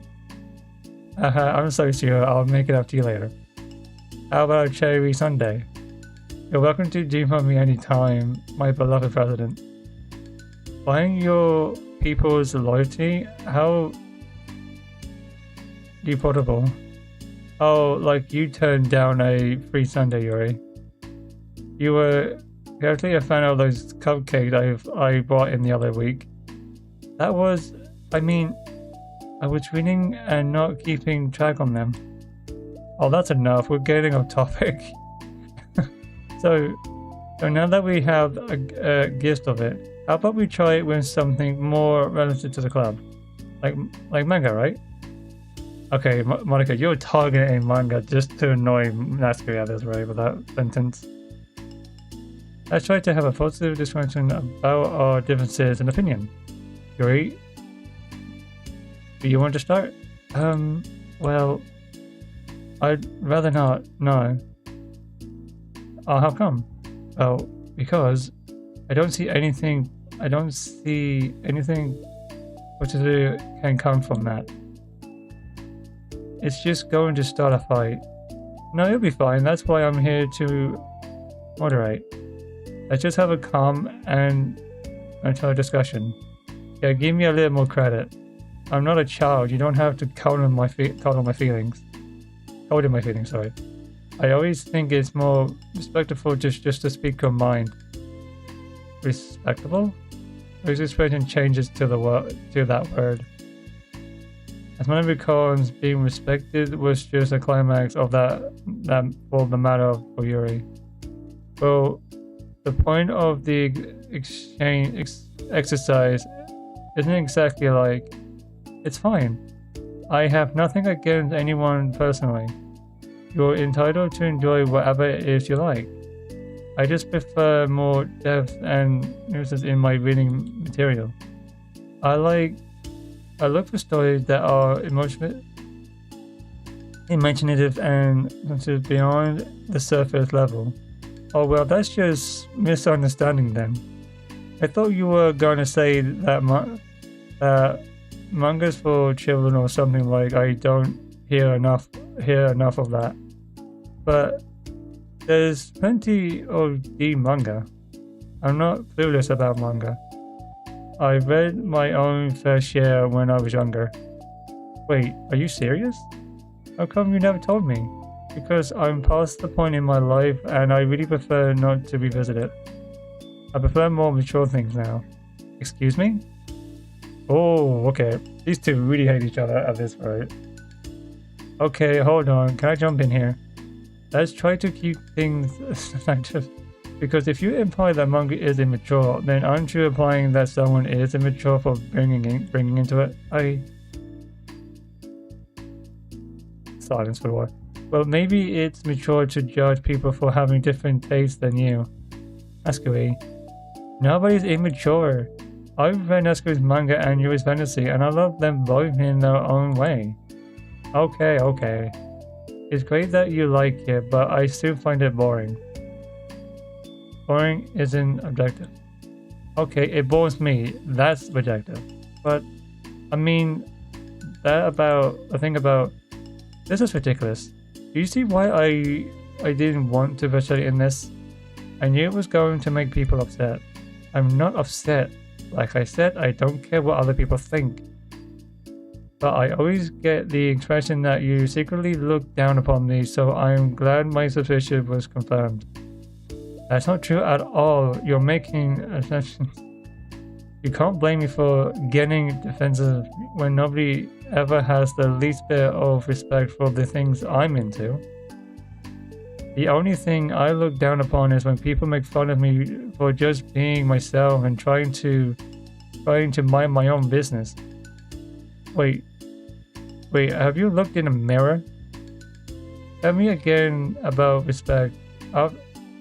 I'm sorry, Sayori. I'll make it up to you later. How about a cherry sundae? You're welcome to depon me anytime, my beloved president. Buying your people's loyalty? How deportable? Oh, like you turned down a free sundae, Yuri. You were actually a fan of those cupcakes I bought in the other week. That was, I was reading and not keeping track on them. Oh, that's enough. We're getting off topic. So now that we have a gist of it, how about we try it with something more relative to the club, like manga, right? Okay, Monica, you're targeting manga just to annoy Natsuki at this, right? With that sentence. Let's try to have a positive discussion about our differences in opinion. Yuri, do you want to start? Well, I'd rather not. No. Oh, how come? Well, because I don't see anything positive can come from that. It's just going to start a fight. No, it'll be fine. That's why I'm here to moderate. Let's just have a calm and mature discussion. Yeah, give me a little more credit. I'm not a child. You don't have to coddle my feelings. Hold my feelings, sorry. I always think it's more respectful just to speak your mind. Respectable? This expression changes to that word. As many recalls, being respected was just a climax of that for the matter for Yuri. Well, the point of the exercise isn't exactly like, it's fine. I have nothing against anyone personally. You're entitled to enjoy whatever it is you like. I just prefer more depth and nuances in my reading material. I look for stories that are imaginative and beyond the surface level. Oh well, that's just misunderstanding then. I thought you were going to say that manga's for children or something like. I don't hear enough of that. But there's plenty of the manga. I'm not clueless about manga. I read my own fair share when I was younger. Wait, are you serious? How come you never told me? Because I'm past the point in my life and I really prefer not to revisit it. I prefer more mature things now. Excuse me? Oh, okay. These two really hate each other at this rate. Okay, hold on. Can I jump in here? Let's try to keep things selective. Because if you imply that manga is immature, then aren't you implying that someone is immature for bringing into it? Silence for a while. Well, maybe it's mature to judge people for having different tastes than you. Ascui. Nobody's immature. I've read Ascui's manga and Yuri's fantasy, and I love them both in their own way. Okay. It's great that you like it, but I still find it boring. Boring isn't objective. Okay, it bores me. That's objective. But, I mean, the thing about... This is ridiculous. Do you see why I didn't want to participate in this? I knew it was going to make people upset. I'm not upset. Like I said, I don't care what other people think. But I always get the expression that you secretly look down upon me, so I'm glad my suspicion was confirmed. That's not true at all. You're making assumptions. You can't blame me for getting defensive when nobody ever has the least bit of respect for the things I'm into. The only thing I look down upon is when people make fun of me for just being myself and trying to mind my own business. Wait, have you looked in a mirror? Tell me again about respect.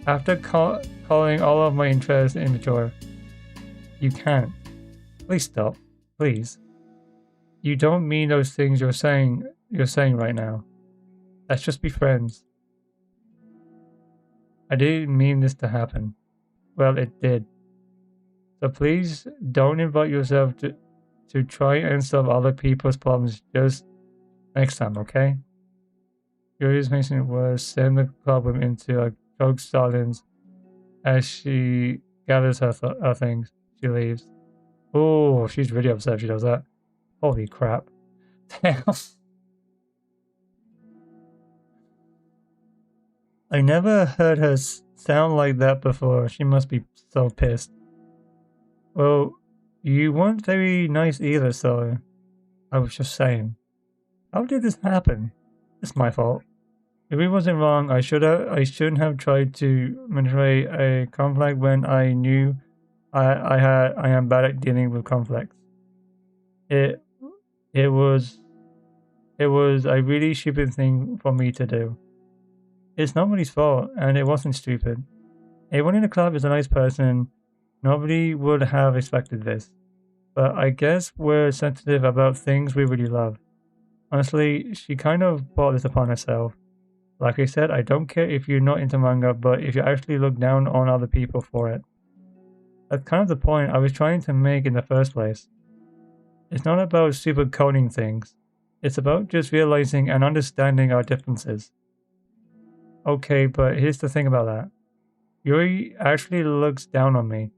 After calling all of my interests immature. You can't. Please stop. Please. You don't mean those things you're saying right now. Let's just be friends. I didn't mean this to happen. Well, it did. So please don't invite yourself to try and solve other people's problems just next time, okay? Yuri's mission was send the problem into a choked silence as she gathers her things. She leaves. Oh, she's really upset if she does that. Holy crap. Damn. I never heard her sound like that before. She must be so pissed. Well, you weren't very nice either, so I was just saying. How did this happen? It's my fault. If it wasn't wrong, I shouldn't have tried to manipulate a conflict when I knew I am bad at dealing with conflicts. It was a really stupid thing for me to do. It's nobody's fault, and it wasn't stupid. Everyone in the club is a nice person. Nobody would have expected this. But I guess we're sensitive about things we really love. Honestly, she kind of brought this upon herself. Like I said, I don't care if you're not into manga, but if you actually look down on other people for it. That's kind of the point I was trying to make in the first place. It's not about supercoding things. It's about just realizing and understanding our differences. Okay, but here's the thing about that. Yuri actually looks down on me.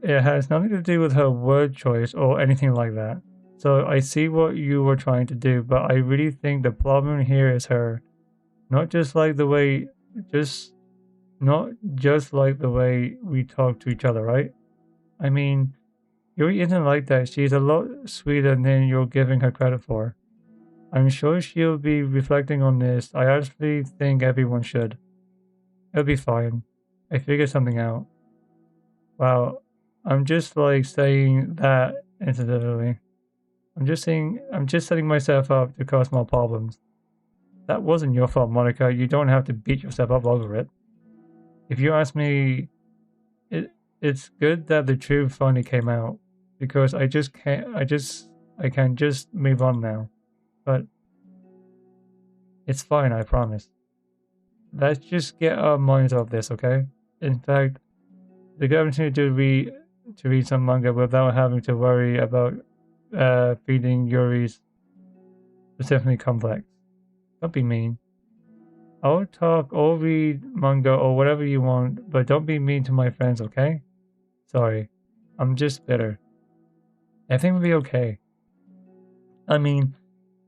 It has nothing to do with her word choice or anything like that. So I see what you were trying to do, but I really think the problem here is her. Not just like the way we talk to each other, right? I mean, Yuri isn't like that. She's a lot sweeter than you're giving her credit for. I'm sure she'll be reflecting on this. I actually think everyone should. It'll be fine. I figured something out. Wow, I'm just like saying that intuitively. I'm just setting myself up to cause more problems. That wasn't your fault, Monica. You don't have to beat yourself up over it. If you ask me, it's good that the truth finally came out, because I can just move on now. But it's fine, I promise. Let's just get our minds off this, okay? In fact, the opportunity to read some manga without having to worry about feeding Yuri's specifically complex. Don't be mean. I'll talk or read manga or whatever you want, but don't be mean to my friends, okay? Sorry. I'm just bitter. Everything will be okay. I mean,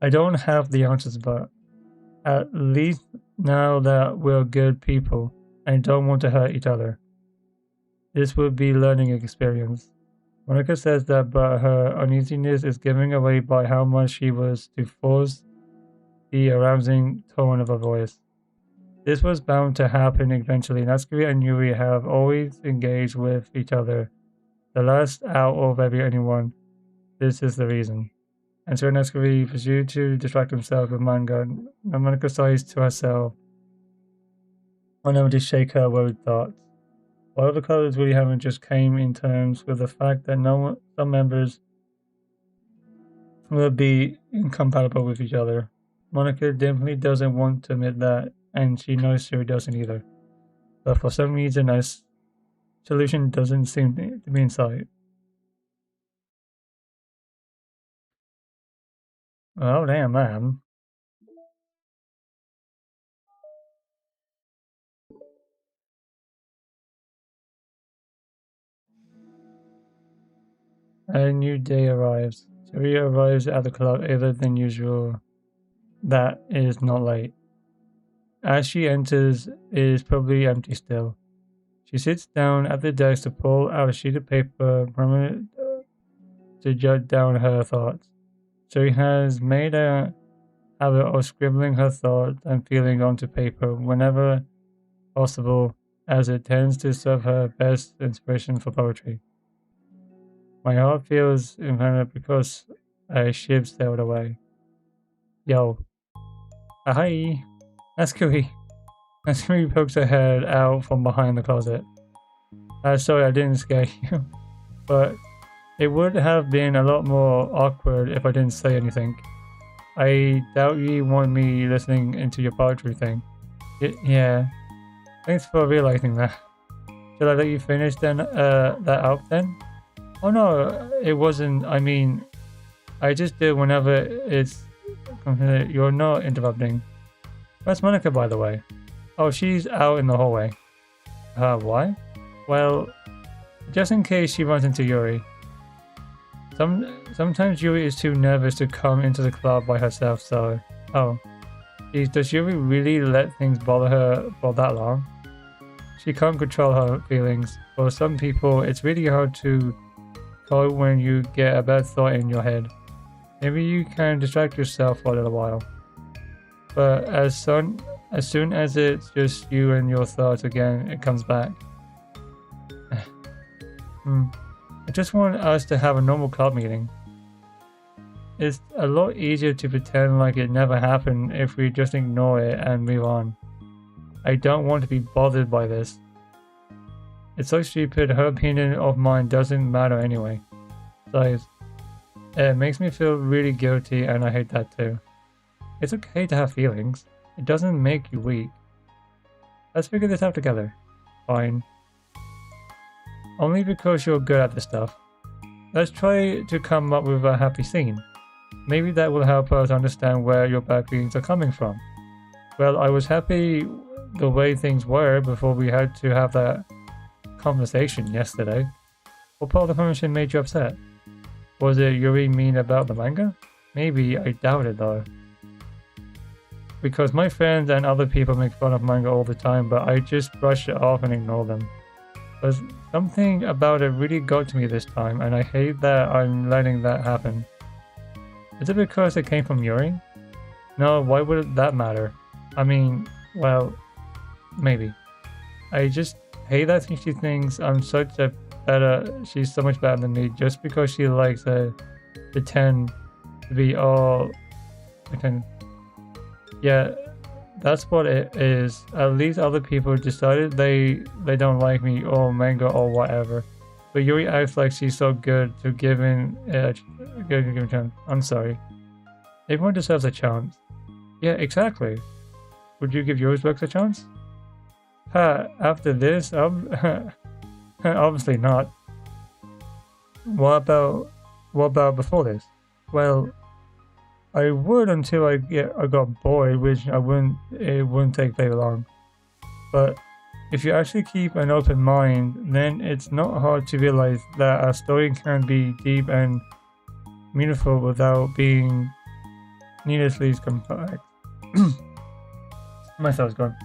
I don't have the answers, but at least now that we're good people and don't want to hurt each other, this will be learning experience. Monica says that, but her uneasiness is given away by how much she was to force the arousing tone of her voice. This was bound to happen eventually. Natsuki and Yuri have always engaged with each other. The last out of anyone. This is the reason. And so Natsuki pursued to distract himself with manga. And Monica sighs to herself, unable to shake her worried thoughts. While the colors really haven't just came in terms with the fact that some members will be incompatible with each other. Monica definitely doesn't want to admit that, and she knows Siri doesn't either. But for some reason, a solution doesn't seem to be in sight. Oh, damn, man. A new day arrives. Siri arrives at the club earlier than usual. That is not late. As she enters, it is probably empty still. She sits down at the desk to pull out a sheet of paper to jot down her thoughts. Siri has made a habit of scribbling her thoughts and feelings onto paper whenever possible, as it tends to serve her best inspiration for poetry. My heart feels infinite because a ship sailed away. Yo. Hi. Natsuki. Natsuki pokes her head out from behind the closet. Sorry, I didn't scare you. But it would have been a lot more awkward if I didn't say anything. I doubt you want me listening into your poetry thing. Yeah. Thanks for realizing that. Should I let you finish then? That out then? Oh no, it wasn't. I mean, I just do whenever it's. You're not interrupting. Where's Monica, by the way? Oh, she's out in the hallway. Why? Well, just in case she runs into Yuri. Sometimes Yuri is too nervous to come into the club by herself, so... Oh. Does Yuri really let things bother her for that long? She can't control her feelings. For some people, it's really hard to cope when you get a bad thought in your head. Maybe you can distract yourself for a little while. But as soon as it's just you and your thoughts again, it comes back. I just want us to have a normal club meeting. It's a lot easier to pretend like it never happened if we just ignore it and move on. I don't want to be bothered by this. It's so stupid, her opinion of mine doesn't matter anyway. Besides, it makes me feel really guilty and I hate that too. It's okay to have feelings. It doesn't make you weak. Let's figure this out together. Fine. Only because you're good at this stuff. Let's try to come up with a happy scene. Maybe that will help us understand where your bad feelings are coming from. Well, I was happy the way things were before we had to have that conversation yesterday. What part of the conversation made you upset? Was it Yuri mean about the manga? Maybe, I doubt it though. Because my friends and other people make fun of manga all the time, but I just brush it off and ignore them. But something about it really got to me this time, and I hate that I'm letting that happen. Is it because it came from Yuri? No, why would that matter? I mean, well, maybe. I just hate that she thinks I'm such a she's so much better than me just because she likes to pretend to be all pretend. Yeah, that's what it is. At least other people decided they don't like me or manga or whatever. But Yuri acts like she's so good to give a chance. I'm sorry. Everyone deserves a chance. Yeah, exactly. Would you give Yuri's works a chance? After this, obviously not. What about what about before this? Well, I would until I got bored, which it wouldn't take very long. But if you actually keep an open mind, then it's not hard to realize that a story can be deep and meaningful without being needlessly complex. My thoughts gone.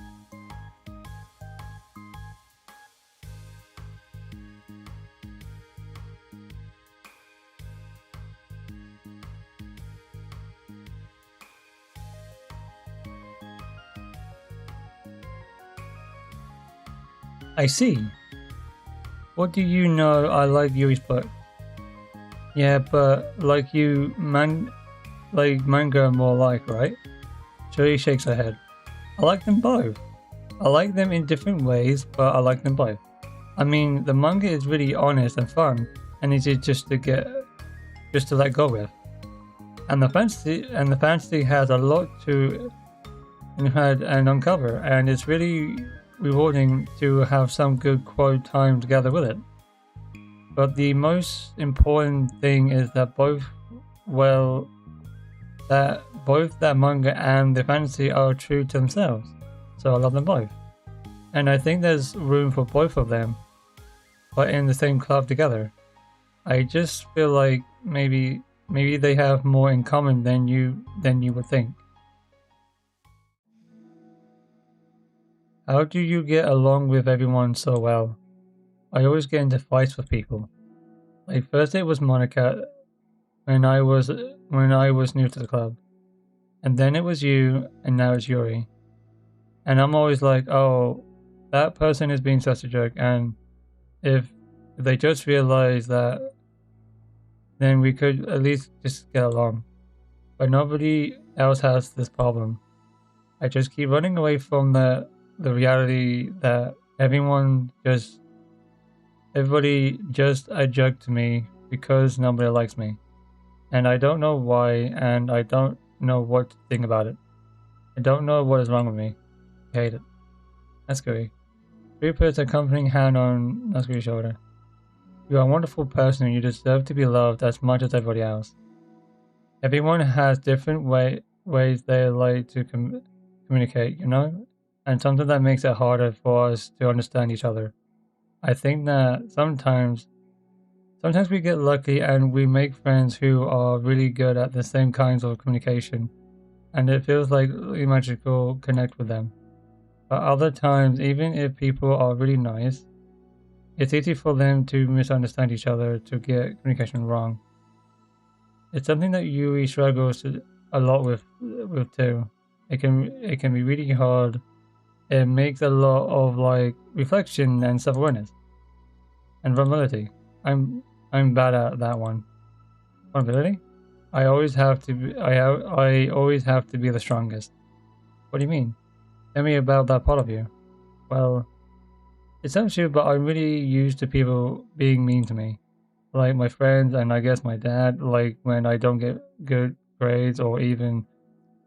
I see. What do you know? I like Yuri's book. Yeah, but like manga more like, right? Shuri shakes her head. I like them both. I like them in different ways, but I like them both. I mean, the manga is really honest and fun, and easy just to let go with. And the fantasy has a lot to inherit and uncover, and it's really rewarding to have some good quote time together with it. But the most important thing is that both that manga and the fantasy are true to themselves. So I love them both. And I think there's room for both of them, but in the same club together. I just feel like maybe they have more in common than you would think. How do you get along with everyone so well? I always get into fights with people. Like first it was Monica when I was new to the club. And then it was you, and now it's Yuri. And I'm always like, oh, that person is being such a jerk, and if they just realize that, then we could at least just get along. But nobody else has this problem. I just keep running away from the reality that everybody just a jerk to me because nobody likes me. And I don't know why, and I don't know what to think about it. I don't know what is wrong with me. I hate it. Natsukuri. Ryu puts a comforting hand on Natsukuri's shoulder. You are a wonderful person and you deserve to be loved as much as everybody else. Everyone has different ways they like to communicate, you know? And sometimes that makes it harder for us to understand each other. I think that sometimes we get lucky and we make friends who are really good at the same kinds of communication, and it feels like really magical connect with them. But other times, even if people are really nice, it's easy for them to misunderstand each other, to get communication wrong. It's something that Yui struggles a lot with too. It can be really hard. It makes a lot of like reflection and self-awareness and vulnerability. I'm bad at that one. Vulnerability? I always have to be the strongest. What do you mean? Tell me about that part of you. Well, it's not true, but I'm really used to people being mean to me. Like my friends and I guess my dad, like when I don't get good grades or even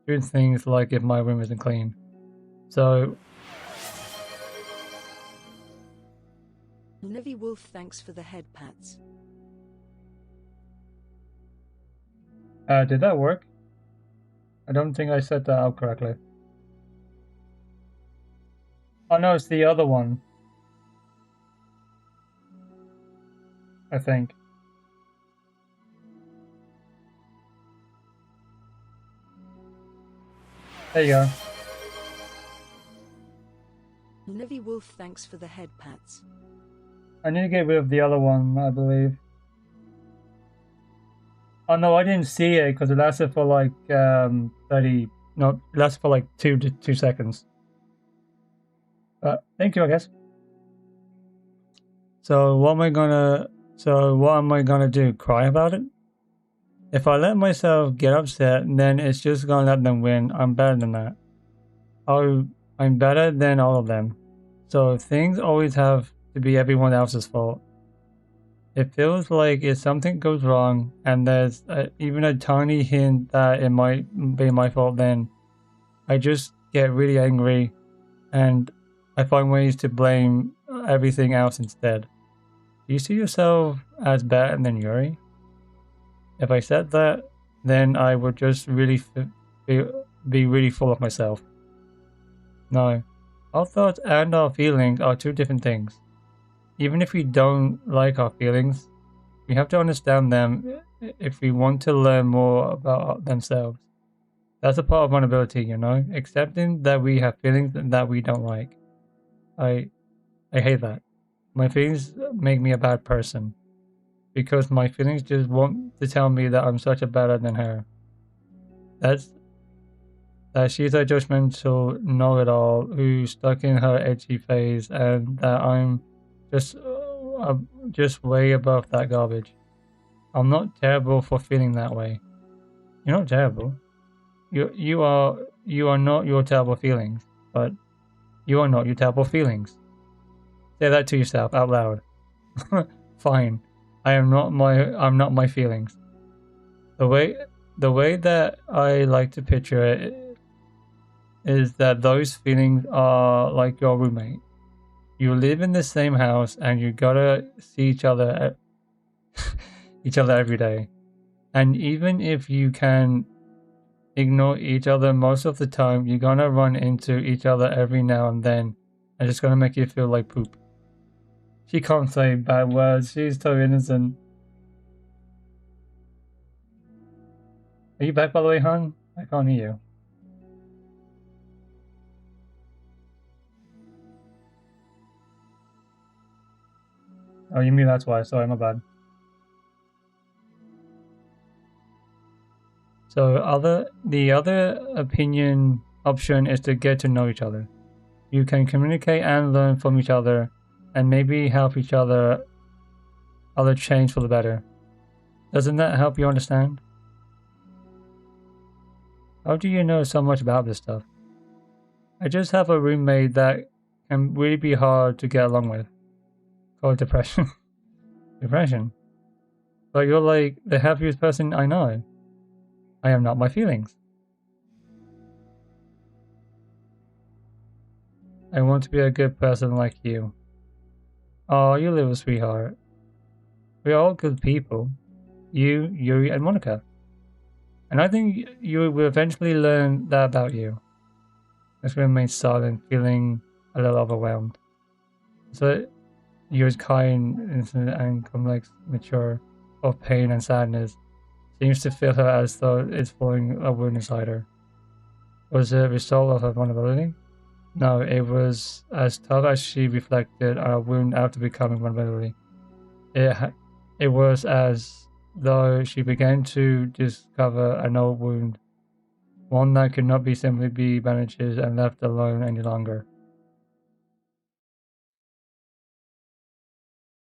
doing things like if my room isn't clean. So Livy Wolf, thanks for the head pats. Did that work? I don't think I set that up correctly. Oh no, it's the other one. I think. There you go. Livy Wolf, thanks for the head pats. I need to get rid of the other one, I believe. Oh no, I didn't see it because it lasted for like 30. No, it lasted for like 2 seconds. Thank you, I guess. So what am I gonna do? Cry about it? If I let myself get upset, then it's just gonna let them win. I'm better than that. I'm better than all of them. So things always have to be everyone else's fault. It feels like if something goes wrong and there's even a tiny hint that it might be my fault, then I just get really angry and I find ways to blame everything else instead. Do you see yourself as better than Yuri? If I said that, then I would just really be really full of myself. No, our thoughts and our feelings are two different things. Even if we don't like our feelings, we have to understand them if we want to learn more about themselves. That's a part of vulnerability, you know? Accepting that we have feelings that we don't like. I hate that. My feelings make me a bad person. Because my feelings just want to tell me that I'm such a better than her. That she's a judgmental know-it-all who's stuck in her edgy phase, and that I'm just way above that garbage. I'm not terrible for feeling that way. You're not terrible. You are not your terrible feelings, but you are not your terrible feelings. Say that to yourself out loud. Fine. I'm not my feelings. The way that I like to picture it is that those feelings are like your roommate. You live in the same house and you gotta see each other every day. And even if you can ignore each other most of the time, you're gonna run into each other every now and then, and it's gonna make you feel like poop. She can't say bad words. She's so innocent. Are you back, by the way, hon? I can't hear you. Oh, you mean that's why. Sorry, my bad. So the other opinion option is to get to know each other. You can communicate and learn from each other, and maybe help each other change for the better. Doesn't that help you understand? How do you know so much about this stuff? I just have a roommate that can really be hard to get along with. Called depression. Depression? But you're like the happiest person I know. I am not my feelings. I want to be a good person like you. Oh, you little sweetheart. We're all good people. You, Yuri, and Monica. And I think you will eventually learn that about you. Let's remain silent, feeling a little overwhelmed. So, Yuri's kind, innocent, and complex, mature, of pain and sadness, seems to feel her as though it's falling a wound inside her. Was it a result of her vulnerability? No, it was as tough as she reflected on a wound after becoming vulnerability. It was as though she began to discover an old wound, one that could not simply be bandaged and left alone any longer.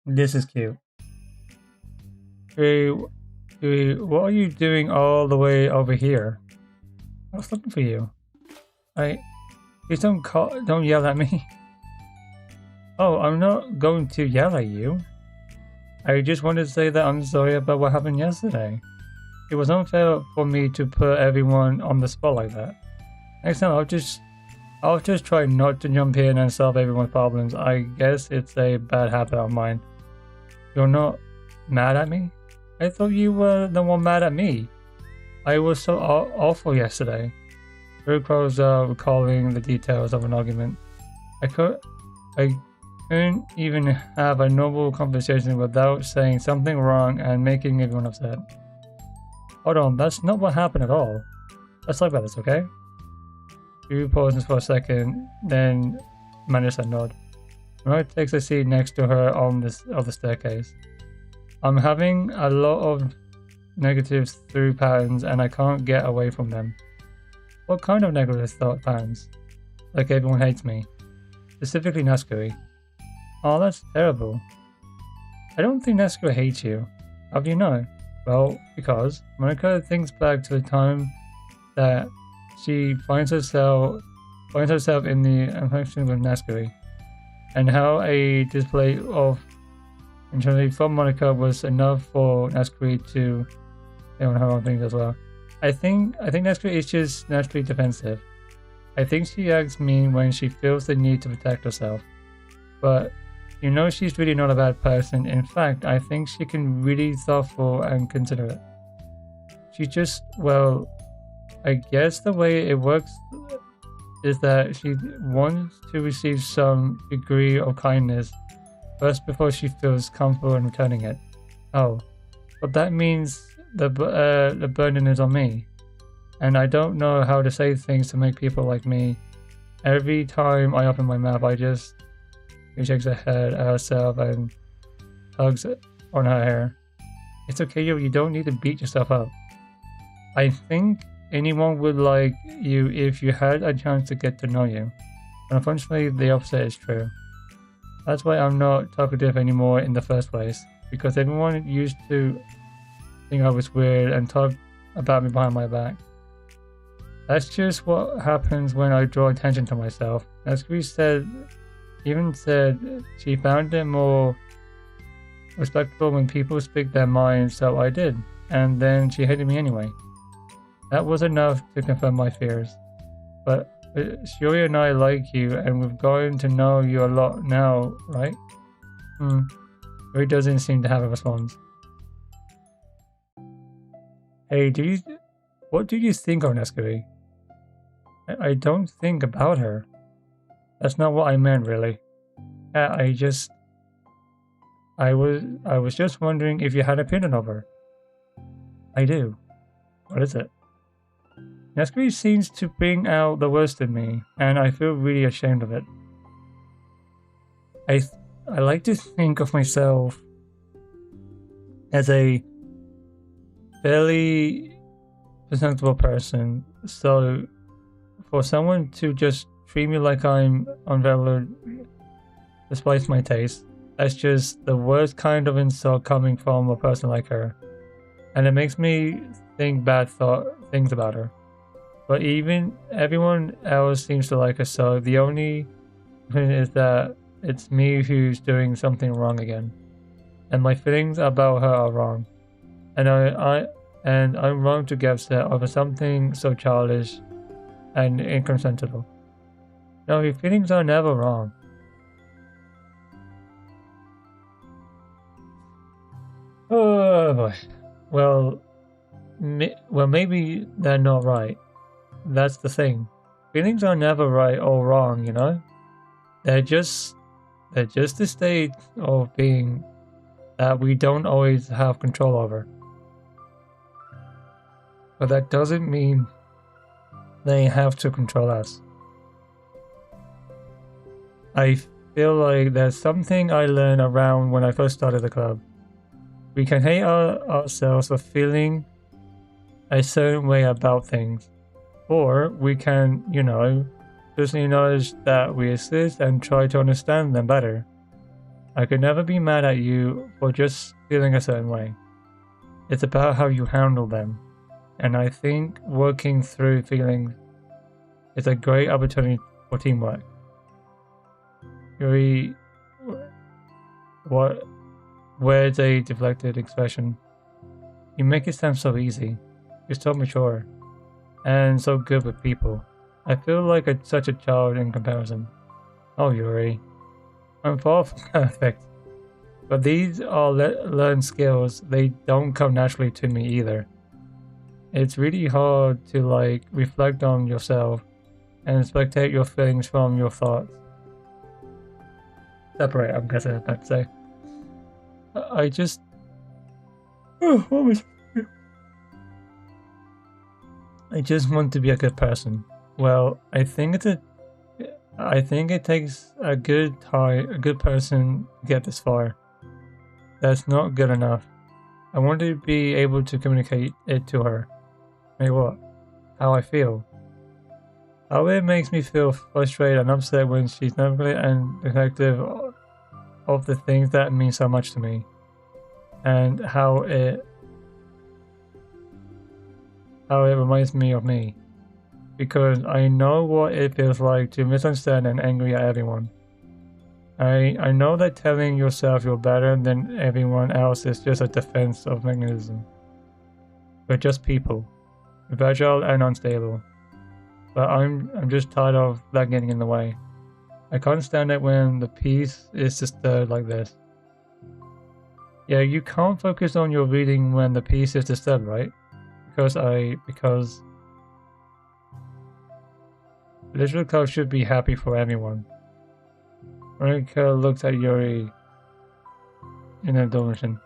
This is cute. Hey, what are you doing all the way over here? I was looking for you. Please don't yell at me. Oh, I'm not going to yell at you. I just wanted to say that I'm sorry about what happened yesterday. It was unfair for me to put everyone on the spot like that. Next time I'll just try not to jump in and solve everyone's problems. I guess it's a bad habit of mine. You're not mad at me? I thought you were the one mad at me. I was so awful yesterday. Recalls recalling the details of an argument. I couldn't even have a normal conversation without saying something wrong and making everyone upset. Hold on, that's not what happened at all. Let's talk about this, okay? She pauses for a second, then manages a nod. Mara takes a seat next to her on the staircase. I'm having a lot of negative thought patterns and I can't get away from them. What kind of negative thought patterns? Like everyone hates me. Specifically Naskuri. Oh, that's terrible. I don't think Naskuri hates you. How do you know? Well, because Monica thinks back to the time that she finds herself in the affection with Naskuri, and how a display of internally from Monica was enough for Naskuri to on her own things as well. I think Naskuri is just naturally defensive. I think she acts mean when she feels the need to protect herself. But you know she's really not a bad person. In fact, I think she can really thoughtful and considerate. she just, well, I guess the way it works is that she wants to receive some degree of kindness first before she feels comfortable in returning it. Oh, but that means the burden is on me, and I don't know how to say things to make people like me. Every time I open my mouth, she shakes her head at herself and tugs on her hair. It's okay, you don't need to beat yourself up. I think anyone would like you if you had a chance to get to know you. But unfortunately, the opposite is true. That's why I'm not talkative anymore in the first place, because everyone used to think I was weird and talk about me behind my back. That's just what happens when I draw attention to myself. As Grease even said she found it more respectable when people speak their minds, so I did, and then she hated me anyway. That was enough to confirm my fears. But Shiori and I like you, and we've gotten to know you a lot now, right? Shiori doesn't seem to have a response. Hey, what do you think of Nescuri? I don't think about her. That's not what I meant, really. I was just wondering if you had an opinion of her. I do. What is it? Nescuri seems to bring out the worst in me, and I feel really ashamed of it. I like to think of myself as a fairly presentable person, so for someone to just treat me like I'm unvalued despite my taste, that's just the worst kind of insult coming from a person like her, and it makes me think bad things about her. But everyone else seems to like her, so the only thing is that it's me who's doing something wrong again, and my feelings about her are wrong, and I'm wrong to get upset over something so childish and inconsensible. No, your feelings are never wrong. Oh boy. Well, maybe they're not right. That's the thing. Feelings are never right or wrong, you know? They're just a state of being that we don't always have control over. But that doesn't mean they have to control us. I feel like there's something I learned around when I first started the club. We can hate ourselves for feeling a certain way about things. Or we can, just acknowledge that we exist and try to understand them better. I could never be mad at you for just feeling a certain way. It's about how you handle them. And I think working through feelings is a great opportunity for teamwork. Where's a deflected expression? You make it sound so easy. You're so mature. And so good with people. I feel like such a child in comparison. Oh, Yuri. I'm far from perfect. But these are learned skills. They don't come naturally to me either. It's really hard to reflect on yourself and spectate your feelings from your thoughts. Separate, I'm guessing I'm about to say. I just... what was... I just want to be a good person. Well, I think it takes a good person to get this far. That's not good enough. I want to be able to communicate it to her. Maybe what? How I feel. How it makes me feel frustrated and upset when she's negligent and neglective of the things that mean so much to me. And how it reminds me of me, because I know what it feels like to misunderstand and angry at everyone. I know that telling yourself you're better than everyone else is just a defense of mechanism. We're just people, fragile and unstable. But I'm just tired of that getting in the way. I can't stand it when the peace is disturbed like this. Yeah, you can't focus on your reading when the peace is disturbed, right? because Literature Club should be happy for everyone. Monica looked at Yuri in adoration.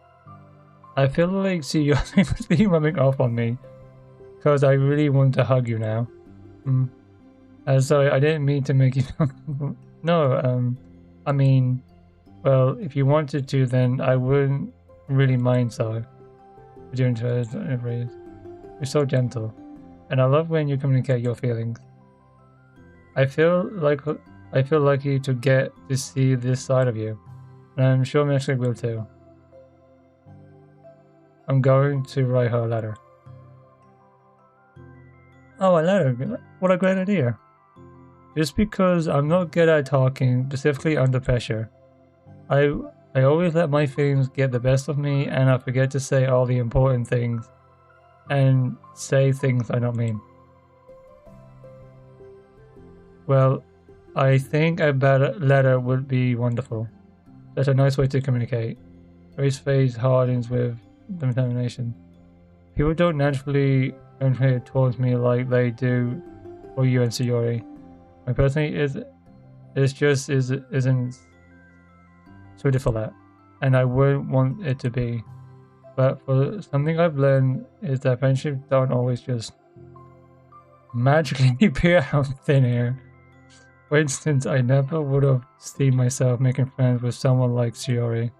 I feel like you must be rubbing off on me, because I really want to hug you now. Sorry, I didn't mean to make you No, I mean, well, if you wanted to, then I wouldn't really mind, so. Doing to phrase. You're so gentle, and I love when you communicate your feelings. I feel lucky to get to see this side of you, and I'm sure Mexico will too. I'm going to write her a letter. Oh, a letter! What a great idea! Just because I'm not good at talking, specifically under pressure, I always let my feelings get the best of me, and I forget to say all the important things and say things I don't mean. Well, I think a better letter would be wonderful. That's a nice way to communicate. Ray's face hardens with determination. People don't naturally gravitate towards me like they do for you and Sayori. My personality isn't suited for that, and I wouldn't want it to be. But for something I've learned is that friendships don't always just magically appear out of thin air. For instance, I never would have seen myself making friends with someone like Shiori.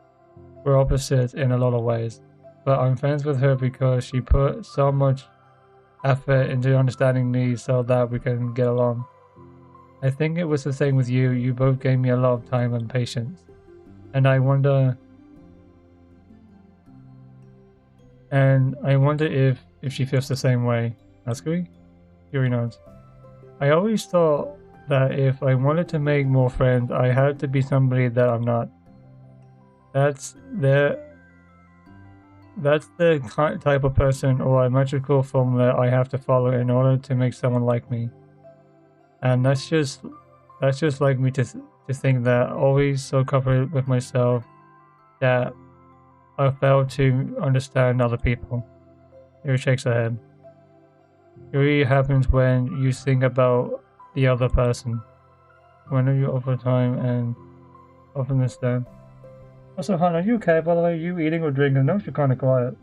We're opposites in a lot of ways, but I'm friends with her because she put so much effort into understanding me so that we can get along. I think it was the same with you. You both gave me a lot of time and patience. And I wonder if she feels the same way. Natsuki? Yuri nods. I always thought that if I wanted to make more friends, I had to be somebody that I'm not. That's the type of person or a metrical formula I have to follow in order to make someone like me. And that's just like me to think that always so covered with myself that I fail to understand other people. Yuri shakes her head. It really happens when you think about the other person. When are you over time and often understand? Also, Han, are you okay? By the way, you eating or drinking? No, you're kind of quiet.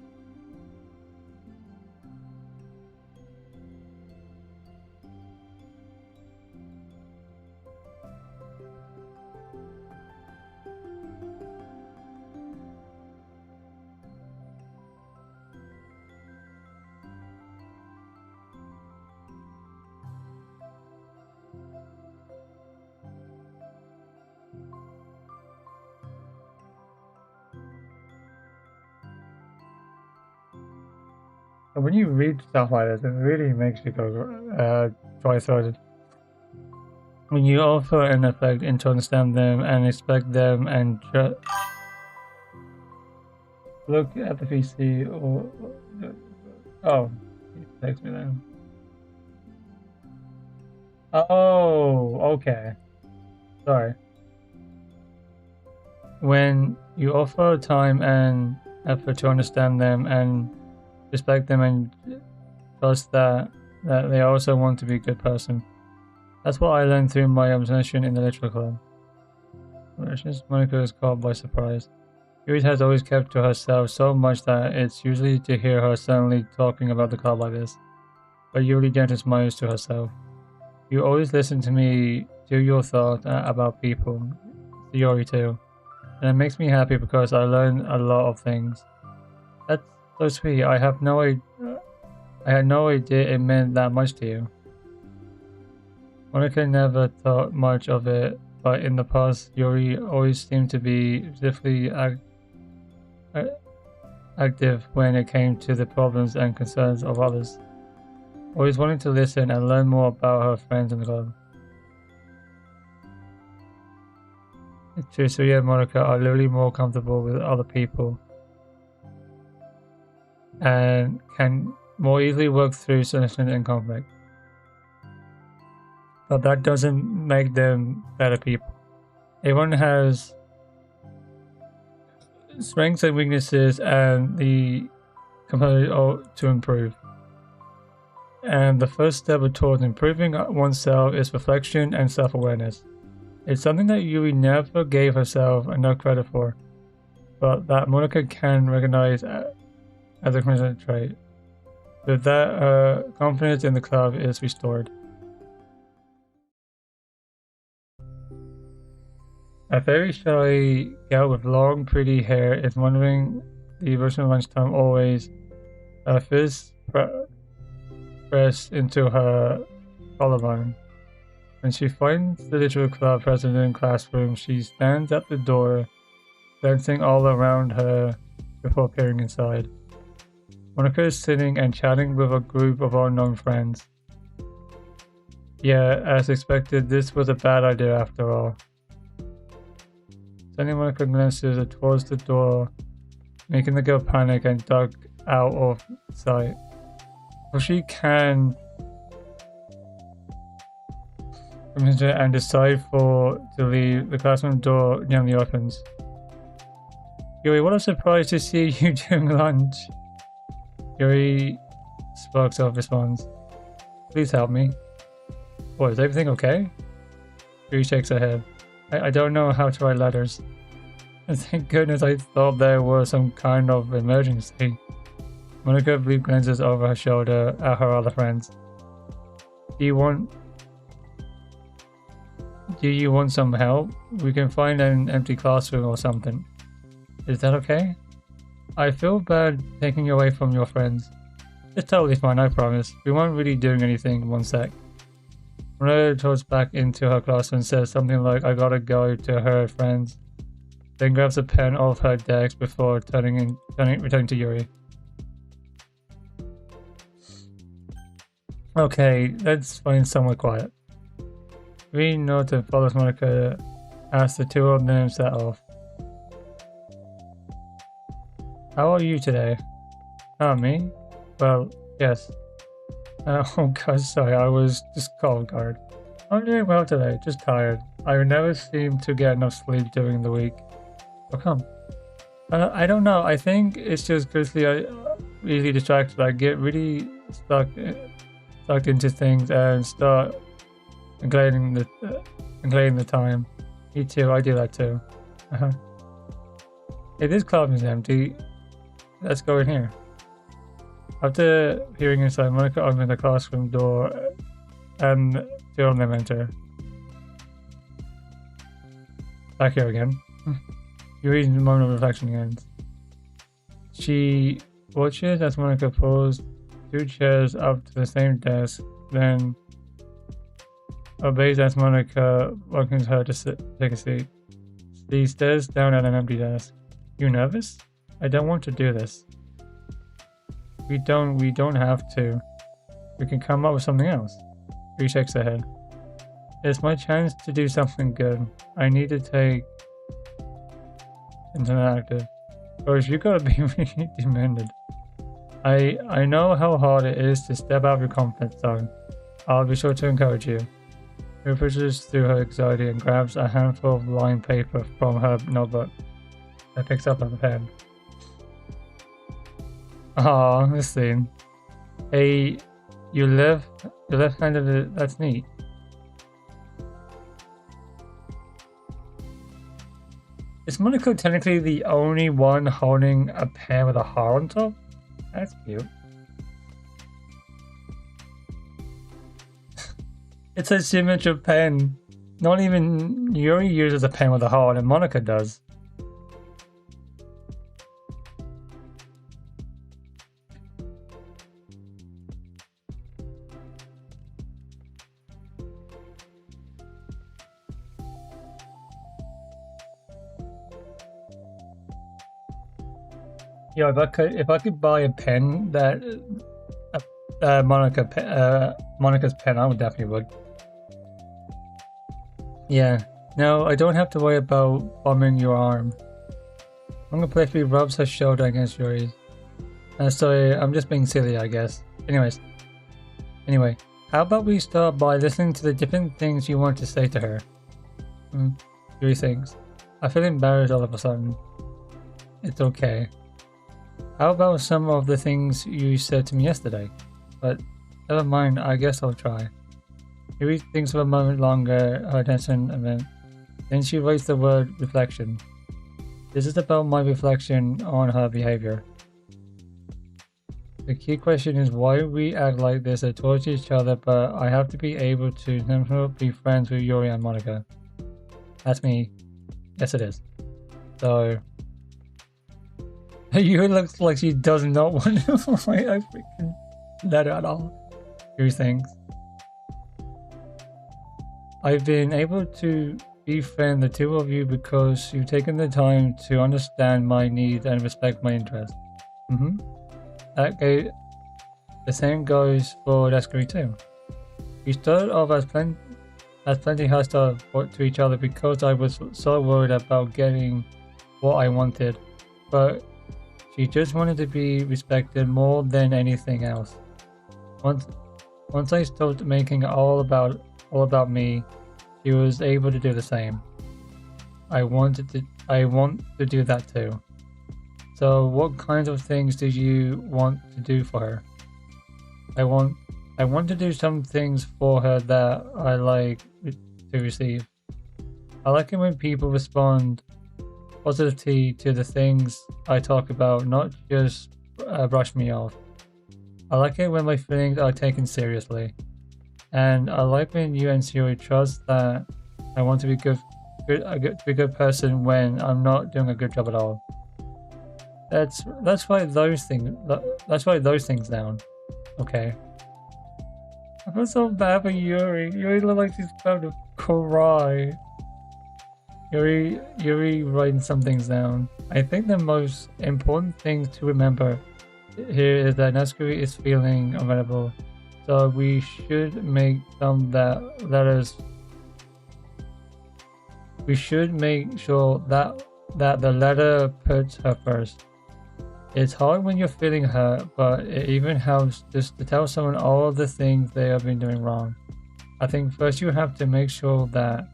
When you read stuff like this, it really makes you go dry-throated. When you offer an effect and to understand them and expect them and look at the PC or oh, he takes me then. Oh, okay. Sorry. When you offer time and effort to understand them and respect them and trust that they also want to be a good person. That's what I learned through my obsession in the literature club. Monica is caught by surprise. Yuri has always kept to herself so much that it's usually to hear her suddenly talking about the club like this. But Yuri gently smiles to herself. You always listen to me do your thoughts about people. Yuri too. And it makes me happy because I learn a lot of things. That's so sweet. I had no idea it meant that much to you. Monica never thought much of it, but in the past, Yuri always seemed to be particularly active when it came to the problems and concerns of others. Always wanting to listen and learn more about her friends in the club. Chisuya and Monica are literally more comfortable with other people and can more easily work through solutions and conflict. But that doesn't make them better people. Everyone has strengths and weaknesses and the capacity to improve. and the first step towards improving oneself is reflection and self-awareness. It's something that Yuri never gave herself enough credit for, but that Monica can recognize as a crimson trait. With that, her confidence in the club is restored. A very shy gal with long, pretty hair is wandering the version of lunchtime always, a fist pressed into her collarbone. When she finds the literature club president classroom, she stands at the door, glancing all around her before peering inside. Monica is sitting and chatting with a group of unknown friends. Yeah, as expected, this was a bad idea after all. Suddenly Monica glances towards the door, making the girl panic and duck out of sight. Before she can and decide to leave, the classroom door nearly opens. Yuri, what a surprise to see you during lunch. Yuri sparks up response. Please help me. What, is everything okay? Yuri shakes her head. I don't know how to write letters. Thank goodness, I thought there was some kind of emergency. Monica briefly glances over her shoulder at her other friends. Do you want some help? We can find an empty classroom or something. Is that okay? I feel bad taking you away from your friends. It's totally fine, I promise. We weren't really doing anything. One sec. Monica turns back into her class and says something like, I gotta go to her friends. Then grabs a pen off her desk before returning to Yuri. Okay, let's find somewhere quiet. Yuri nods and follows Monica as the two of them set off. How are you today? Me? Well, yes. Oh god, sorry, I was just caught off guard. I'm doing well today, just tired. I never seem to get enough sleep during the week. How come? I don't know, I think it's just because easily distracted. I get really sucked into things and start neglecting the time. Me too, I do that too. Hey, this club is empty. Let's go in here. After peering inside, Monica opens the classroom door and two of them enter. Back here again. Yuri's moment of reflection ends. She watches as Monica pulls two chairs up to the same desk, then obeys as Monica welcomes her to take a seat. She stares down at an empty desk. You nervous? I don't want to do this. We don't have to. We can come up with something else. She shakes her head. It's my chance to do something good. I need to take interactive. Coach, you gotta be really demanded. I know how hard it is to step out of your comfort zone. I'll be sure to encourage you. She pushes through her anxiety and grabs a handful of lined paper from her notebook and picks up a pen. Ah, this scene. Hey, you left-handed. That's neat. Is Monica technically the only one holding a pen with a heart on top? That's cute. It's a signature pen. Not even Yuri uses a pen with a heart, and Monica does. Yeah, if I could buy a pen that Monica's pen, I would definitely would. Yeah, no, I don't have to worry about bombing your arm. Monica playfully rubs her shoulder against Yuri's. Sorry, I'm just being silly, I guess. Anyway, how about we start by listening to the different things you want to say to her? Yuri thinks. I feel embarrassed all of a sudden. It's okay. How about some of the things you said to me yesterday? But Never mind, I guess I'll try. Yuri thinks for a moment longer, her attention a minute. Then she writes the word reflection. This is about my reflection on her behavior. The key question is why we act like this towards each other, but I have to be able to never be friends with Yuri and Monica. That's me. Yes, it is. So, Yuri looks like she does not want to write a freaking letter at all. Yuri thinks. I've been able to befriend the two of you because you've taken the time to understand my needs and respect my interests. Okay, the same goes for Descary too. We started off as plenty hostile to each other because I was so worried about getting what I wanted, but she just wanted to be respected more than anything else. Once I stopped making it all about me, she was able to do the same. I want to do that too. So what kinds of things do you want to do for her? I want to do some things for her that I like to receive. I like it when people respond positively to the things I talk about, not just brush me off. I like it when my feelings are taken seriously. And I like when you and Siri trust that I want to be a good person when I'm not doing a good job at all. Let's write those things down. Okay. I feel so bad for Yuri. Yuri looks like she's about to cry. Yuri writing some things down. I think the most important thing to remember here is that Nescuri is feeling unavailable. So we should make we should make sure that the letter puts her first. It's hard when you're feeling hurt, but it even helps just to tell someone all the things they have been doing wrong. I think first you have to make sure that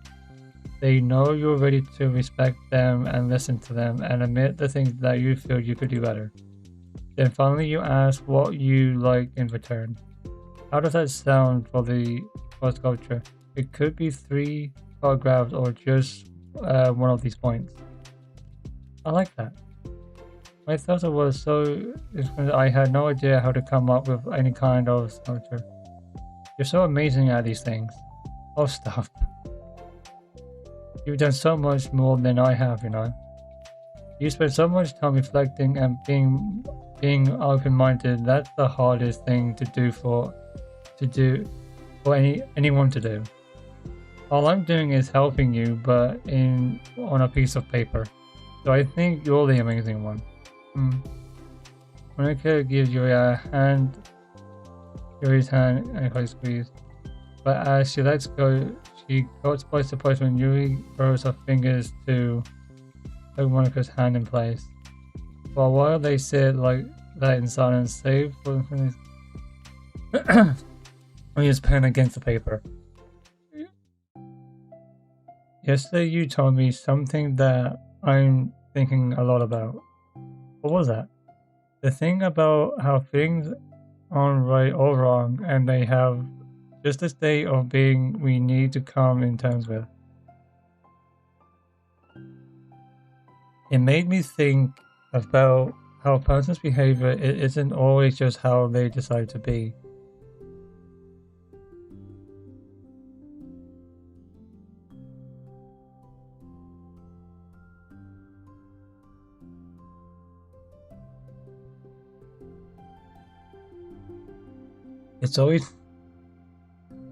they know you're ready to respect them and listen to them and admit the things that you feel you could do better. Then finally you ask what you like in return. How does that sound for the sculpture? It could be 3 paragraphs or just one of these points. I like that. My thoughts was so I had no idea how to come up with any kind of sculpture. You're so amazing at these things. Oh, stop. You've done so much more than I have, you know. You spend so much time reflecting and being open-minded. That's the hardest thing to do for anyone to do. All I'm doing is helping you, but on a piece of paper. So I think you're the amazing one. Monica gives Yuri Yuri's hand and a close squeeze. But as she lets go, she goes by surprise when Yuri throws her fingers to hold Monica's hand in place. For a while they sit like that in silence, save for his pen against the paper. Yesterday you told me something that I'm thinking a lot about. What was that? The thing about how things aren't right or wrong, and they have just a state of being we need to come in terms with. It made me think about how a person's behavior isn't always just how they decide to be.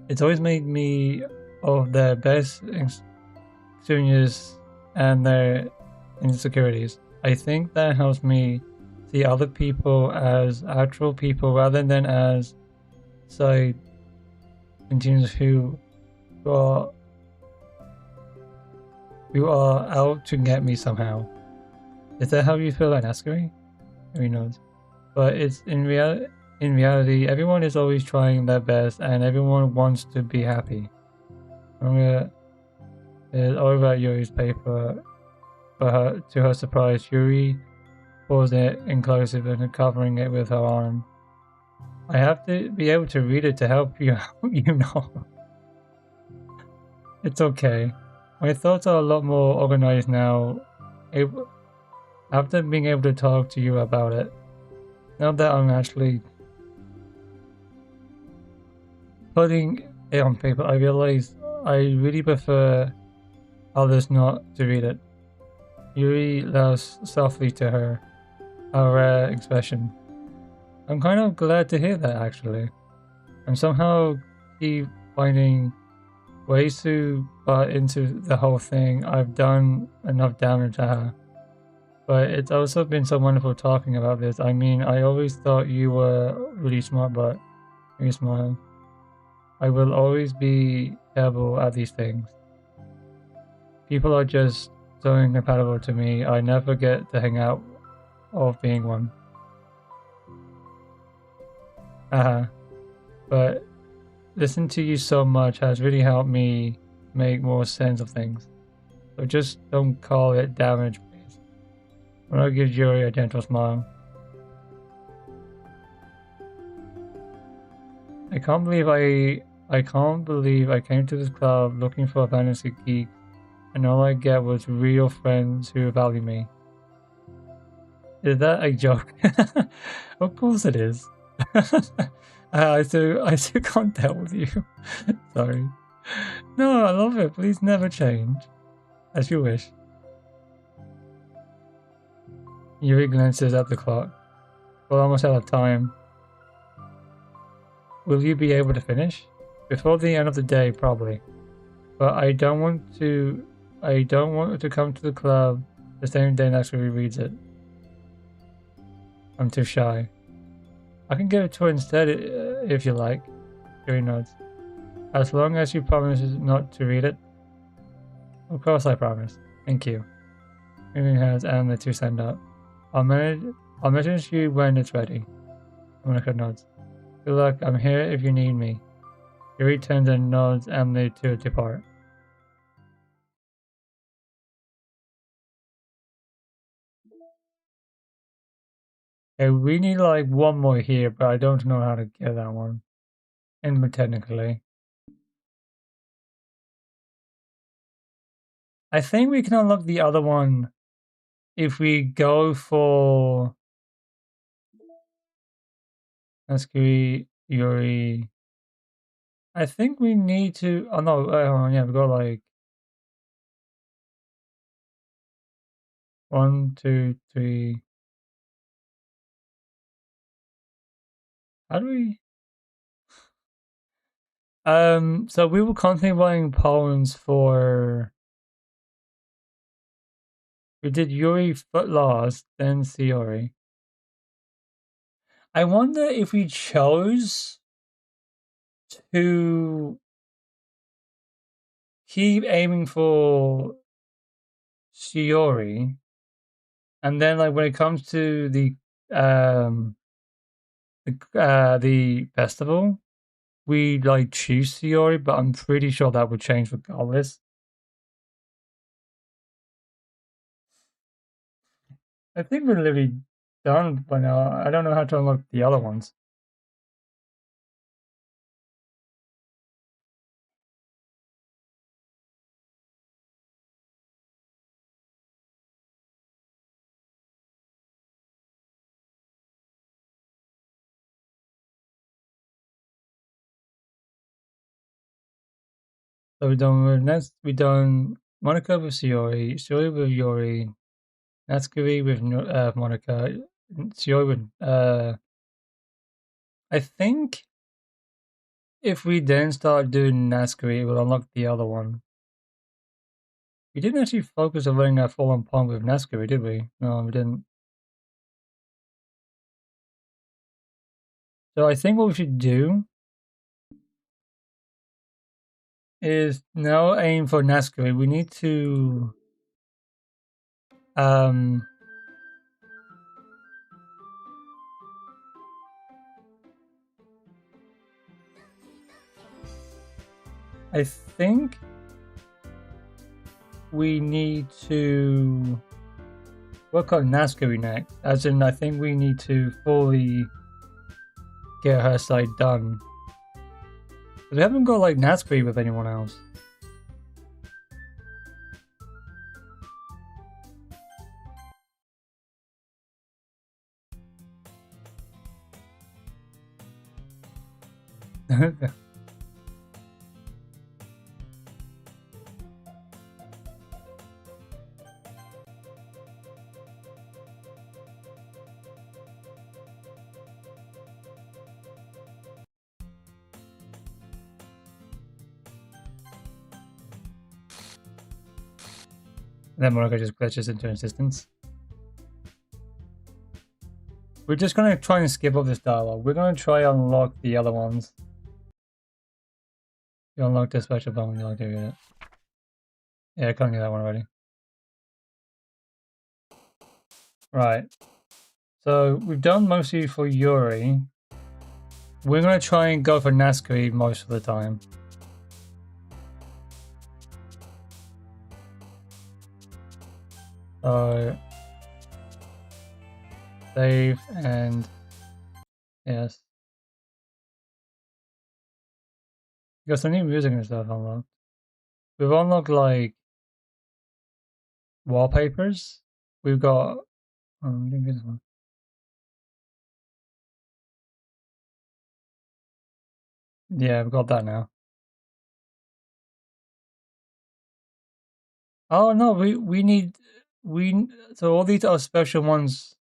It's always made me of their best experiences and their insecurities. I think that helps me see other people as actual people rather than as side continues who are out to get me somehow. Is that how you feel like Ascari? Who knows? But it's in reality, everyone is always trying their best and everyone wants to be happy. It's over at Yuri's paper, but to her surprise, Yuri pulls it in closer and covering it with her arm. I have to be able to read it to help you out, you know. It's okay. My thoughts are a lot more organized now, after being able to talk to you about it. Now that I'm actually putting it on paper, I realize I really prefer others not to read it. Yuri laughs softly to her, a rare expression. I'm kind of glad to hear that, actually. I'm somehow keep finding ways to butt into the whole thing. I've done enough damage to her. But it's also been so wonderful talking about this. I mean, I always thought you were really smart, but you smile. I will always be terrible at these things. People are just so incompatible to me. I never get to hang out of being one. But listening to you so much has really helped me make more sense of things. So just don't call it damage, please. I'll give Yuri a gentle smile. I can't believe I came to this club looking for a fantasy geek, and all I get was real friends who value me. Is that a joke? Of course it is. I still can't tell with you. Sorry. No, I love it. Please never change. As you wish. Yuri glances at the clock. We're almost out of time. Will you be able to finish? Before the end of the day, probably. But I don't want to come to the club the same day next week reads it. I'm too shy. I can give it to her instead if you like. Yuri nods. As long as you promise not to read it. Of course I promise. Thank you. Moving hands and the two stand up. I'll message you when it's ready. Monica nods. Good luck, I'm here if you need me. Yuri turns and nods and the two depart. Okay, we need like one more here, but I don't know how to get that one. And technically. I think we can unlock the other one if we go for Natsuki, Yuri. I think we need to. Oh no, yeah, we got like 1, 2, 3. How do we? So we were constantly running poems for. We did Yuri Foot Lost, then Sayori. I wonder if we chose to keep aiming for Shiori, and then like when it comes to the festival, we like choose Shiori, but I'm pretty sure that would change regardless. I think we're literally done by now. I don't know how to unlock the other ones. So we done Monica with Shiori, Shiori with Yuri, Natsuki with Monica, Shiori with I think if we then start doing Natsuki, it will unlock the other one. We didn't actually focus on running that full-on pump with Natsuki, did we? No, we didn't. So I think what we should do is now aim for Natsuki. We need to I think we need to work on Natsuki next. As in, I think we need to fully get her side done. We haven't got like Natsuki with anyone else. Then Monica just glitches into existence. We're just gonna try and skip off this dialogue. We're gonna try and unlock the other ones. You unlock the special bone, you like to get it. Yeah, I can't get that one already. Right. So we've done mostly for Yuri. We're gonna try and go for Natsuki most of the time. So save and yes. Got some new music and stuff unlocked. We've unlocked like wallpapers. We've got I think this one. Yeah, we've got that now. Oh no, we need so all these are special ones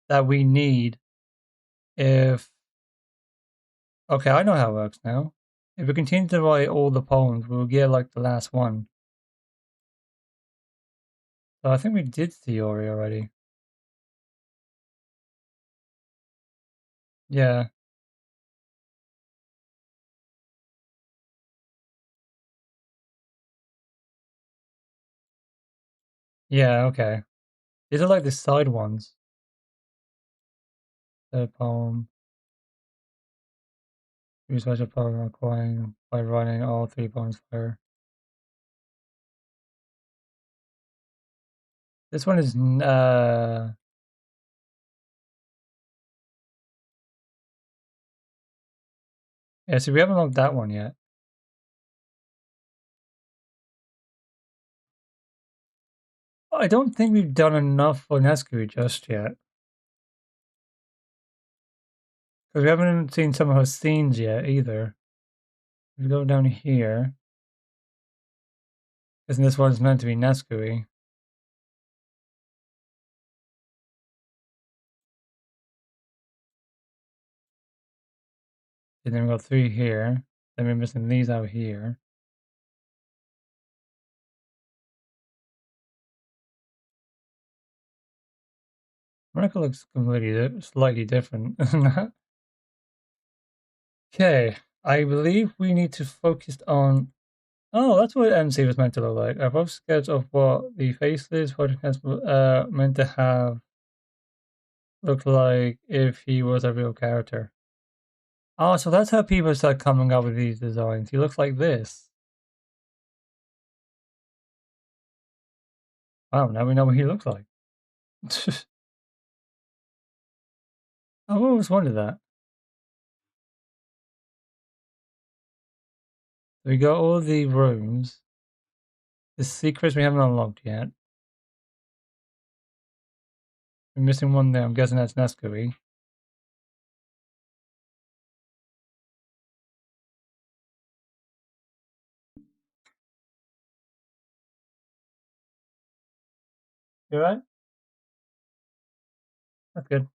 that we need if okay, I know how it works now. If we continue to write all the poems, we'll get like the last one. So I think we did Theory already. Yeah. Yeah, okay. These are like the side ones. The poem. Use special power requiring by running all 3 poems fire. This one is yeah, so we haven't looked that one yet. I don't think we've done enough for Nescu just yet. Because we haven't seen some of her scenes yet either. If we go down here, isn't this one's meant to be Nescu? And then we got 3 here. Then we're missing these out here. Monica looks completely slightly different. Okay, I believe we need to focus on. Oh, that's what MC was meant to look like. A rough sketch of what the faceless podcast meant to have looked like if he was a real character. Oh, so that's how people start coming up with these designs. He looks like this. Wow, now we know what he looks like. I've always wondered that. We got all the rooms. The secrets we haven't unlocked yet. We're missing one there. I'm guessing that's Nescui. You alright? That's good.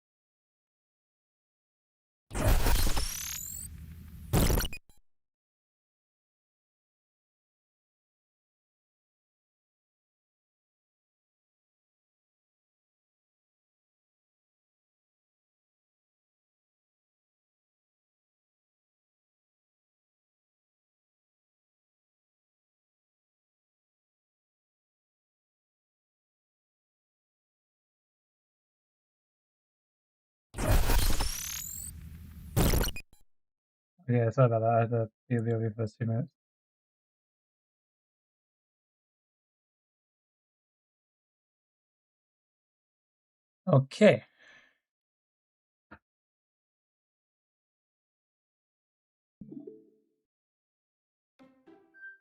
Yeah, sorry about that. I had to deal with the first 2 minutes. Okay.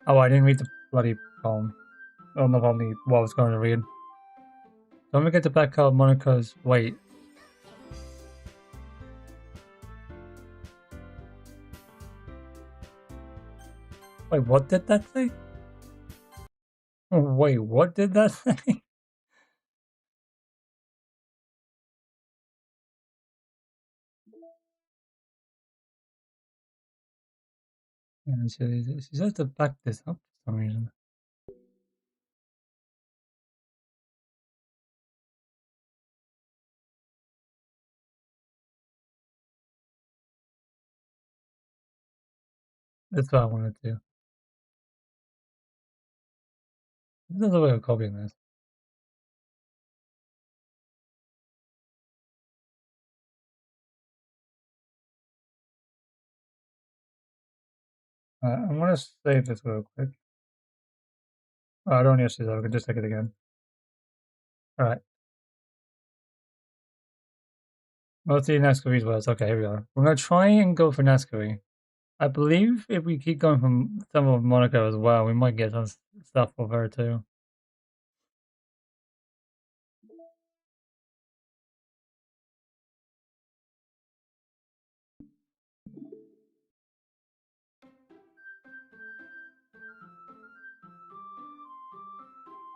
Oh, I didn't read the bloody poem. I don't know what I was going to read. Don't forget to back out Monica's weight. Wait, what did that say? Oh, wait, what did that say? And she says to back this up for some reason. That's what I wanted to do. There's a way of copying this. I'm gonna save this real quick. Oh, I don't need to see that. I can just take it again. Alright. Mostly Nascari's words. Okay, here we are. We're gonna try and go for Nascari. I believe if we keep going from some of Monica as well, we might get some stuff of her too.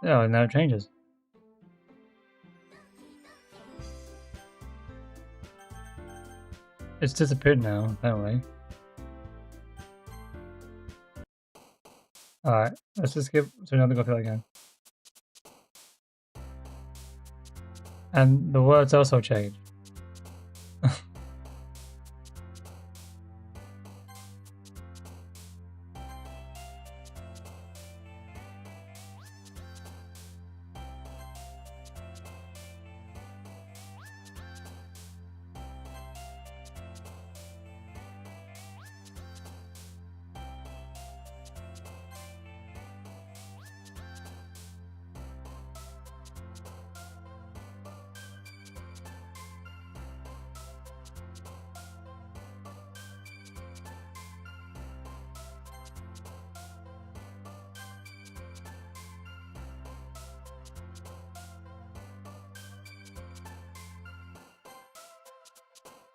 Yeah, now it changes. It's disappeared now, that way. Alright, let's just skip to another go through that again. And the words also change.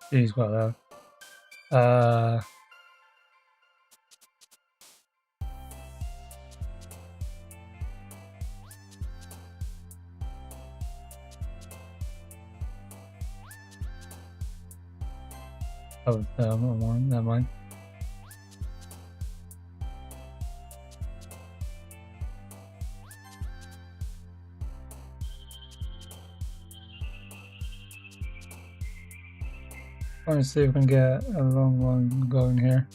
Jeez, quite loud. Oh, never mind. Trying to see if we can get a long one going here.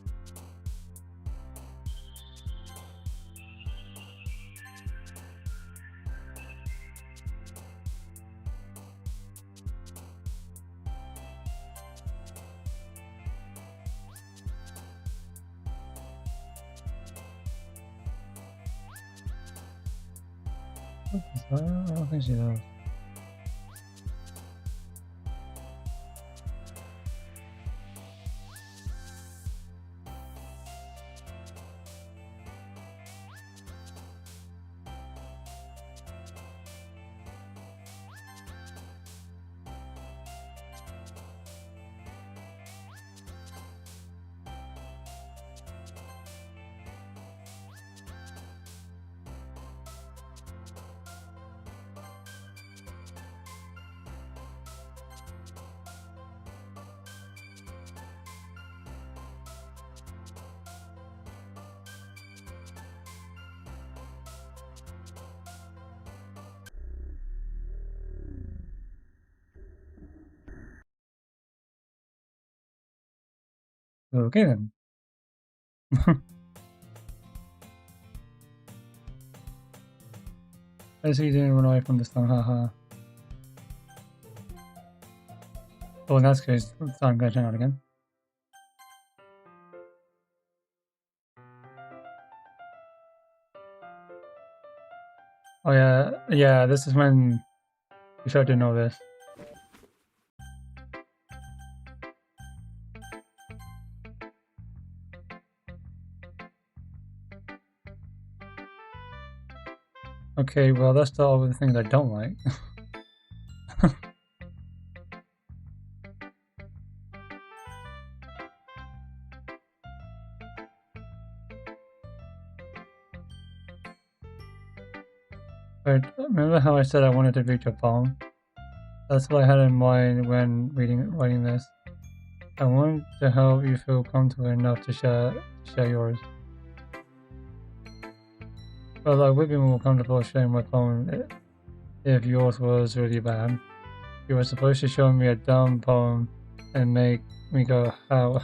I don't think she does. Okay then. I see you didn't run away from this time, haha. Oh, in that case, I'm gonna turn out again. Oh yeah, this is when you start to know this. Okay, well, let's start with the things I don't like. Right, remember how I said I wanted to read your poem? That's what I had in mind when writing this. I want to help you feel comfortable enough to share yours. Well, I would be more comfortable sharing my poem if yours was really bad. You were supposed to show me a dumb poem and make me go, how?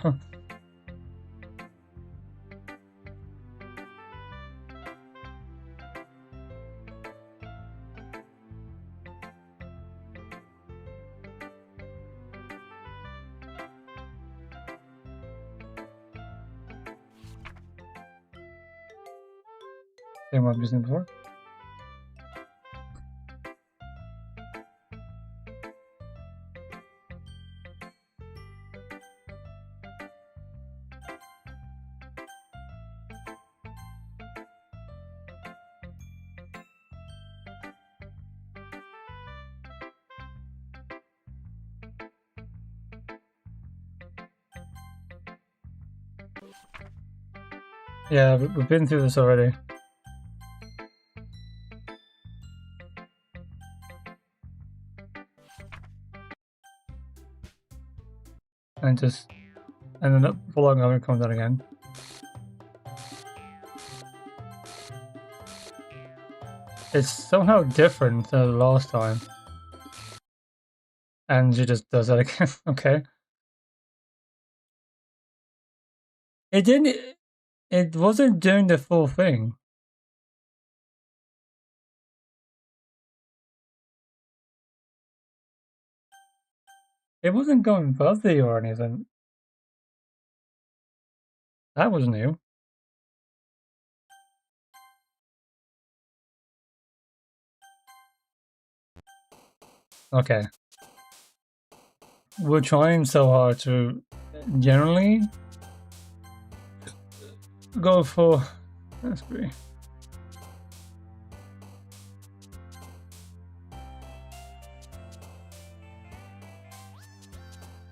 Same what I've used before. Yeah, we've been through this already. And ended up following up and comes out again. It's somehow different than the last time. And she just does that again. Okay. It wasn't doing the full thing. It wasn't going fuzzy or anything. That was new. Okay. We're trying so hard to generally go for... That's great.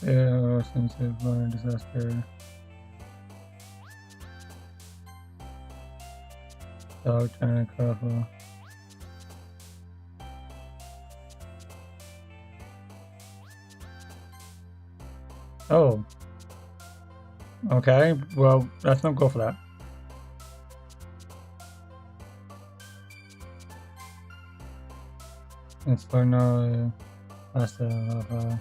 Yeah, sensitive, disaster. Dog trying to careful. Oh. Okay, well, let's not go for that. It's for no faster lava.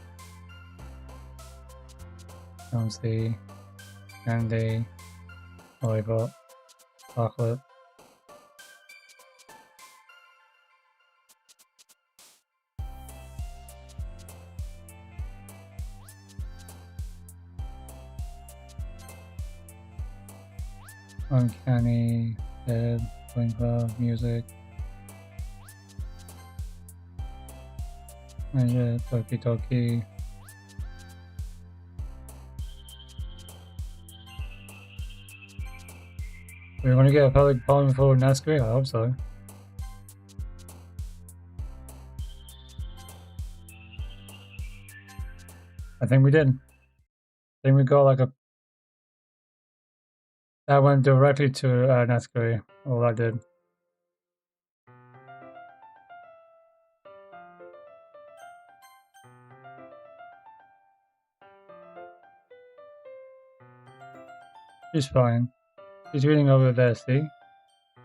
Bouncy. Candy. Lollipop. Chocolate. Uncanny, dead, Twinkle, music. Magic, Toki Toki. We're gonna get a public poem for Natsuki? I hope so. I think we did. I think we got like a... That went directly to Natsuki. All I did. She's fine. She's reading over there, see?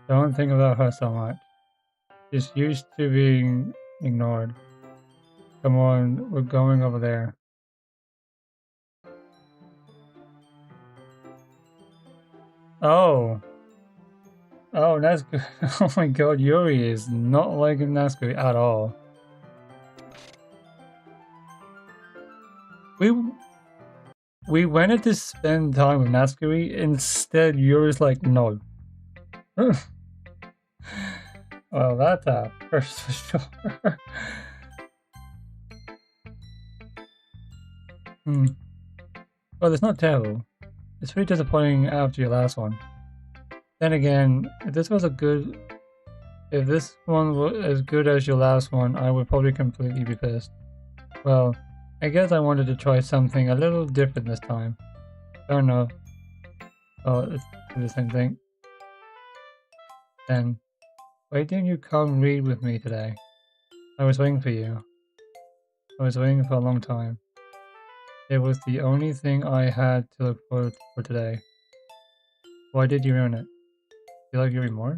Don't think about her so much. She's used to being ignored. Come on, we're going over there. Oh. Oh, Natsuki. Oh my god, Yuri is not liking Natsuki at all. We wanted to spend time with Natsuki, instead Yuri's like, no. Well, that's a first for sure. Well, it's not terrible. It's pretty disappointing after your last one. Then again, if this was a good If this one was as good as your last one, I would probably completely be pissed. Well, I guess I wanted to try something a little different this time. Fair enough. Oh, it's the same thing. Then, why didn't you come read with me today? I was waiting for you. I was waiting for a long time. It was the only thing I had to look forward for today. Why did you ruin it? Do you like Yuri more?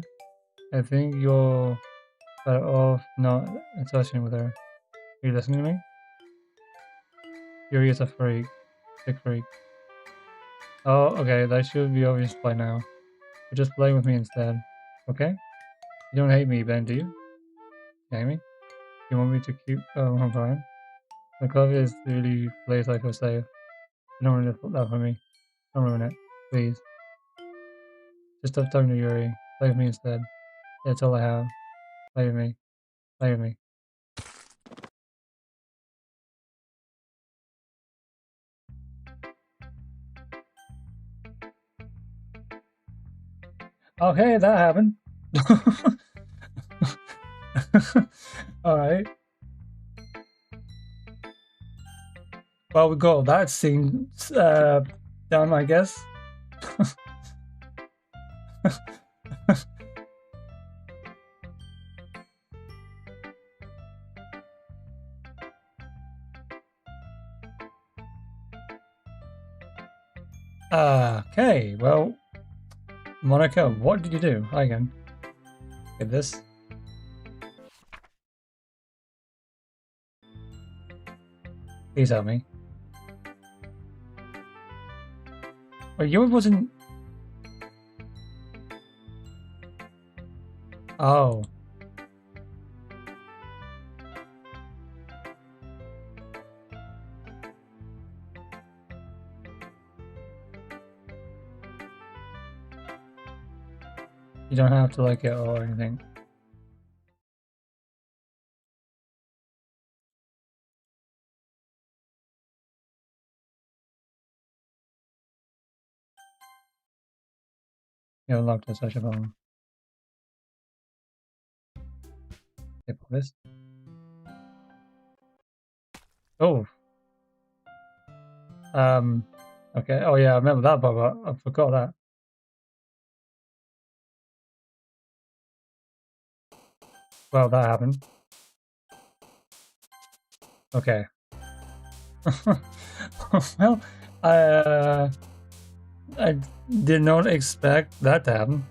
I think you're better off not touching with her. Are you listening to me? Yuri is a freak. Big freak. Oh, okay, that should be obvious by now. But just play with me instead. Okay? You don't hate me, Ben, do you? You hate me? You want me to keep on fine? The club is really a place I feel safe. Don't ruin that for me. Don't ruin it. Please. Just stop talking to Yuri. Play with me instead. That's all I have. Play with me. Play with me. Okay, that happened. Alright. Well, we got that scene done, I guess. Okay, well, Monica, what did you do? Hi again. Get this. Please help me. Wait, yours wasn't... Oh. You don't have to like it or anything. You unlocked a social phone. Tip this. Oh. Okay. Oh yeah, I remember that part, but I forgot that. Well, that happened. Okay. Well, I did not expect that to happen.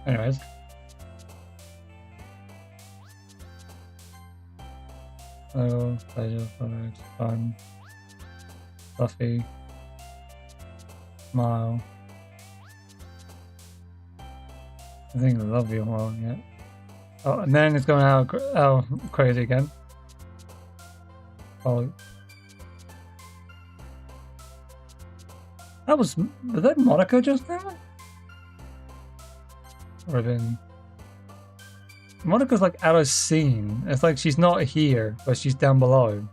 Anyways. Oh, pleasure, product, fun, fluffy, smile. I think I love you more, yeah. Oh, and then it's going out crazy again. Oh. Was that Monica just now? Or been... Monica's like out of scene. It's like she's not here, but she's down below.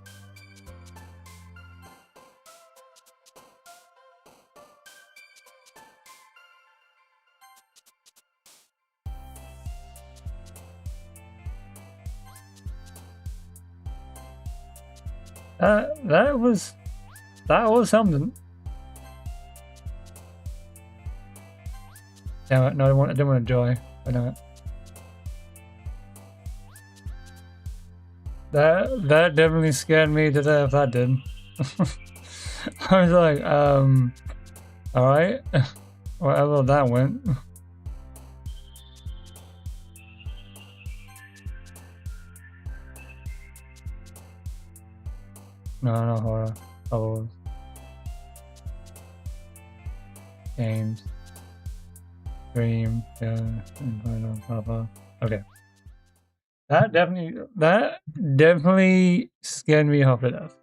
That was something. Damn it! No, I didn't want to joy. I know it. That definitely scared me to death. That did. I was like, all right, wherever that went. No horror. Bubbles. Games. Dream. Yeah. Papa. Okay. That definitely scared me half to death.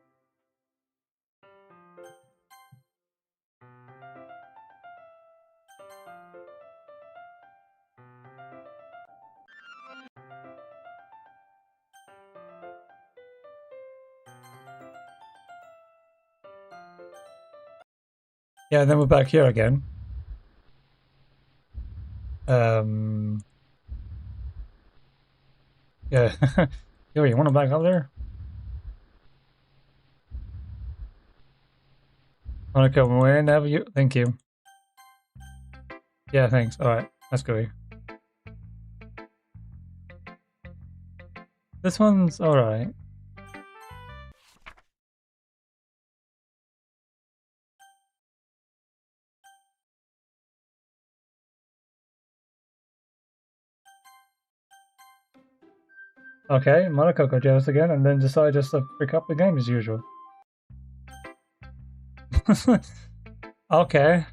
Yeah, and then we're back here again. Yo, you want to back up there? Monica, whenever you... Thank you. Yeah, thanks. Alright, let's go. This one's alright. Okay, Monaco got jealous again and then decided just to pick up the game as usual. Okay.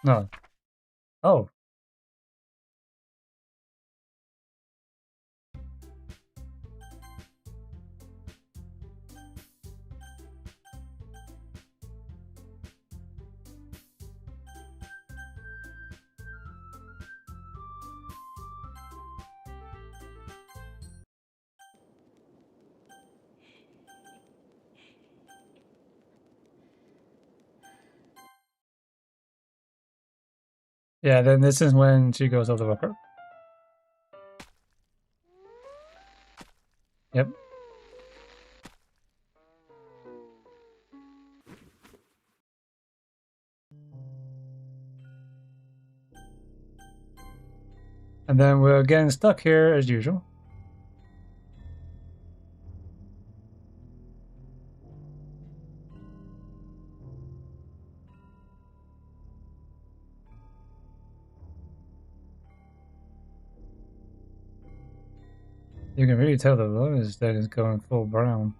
No. Oh. Yeah, then this is when she goes off the rocker. Yep. And then we're again stuck here as usual. You can really tell the lotus that is going full brown.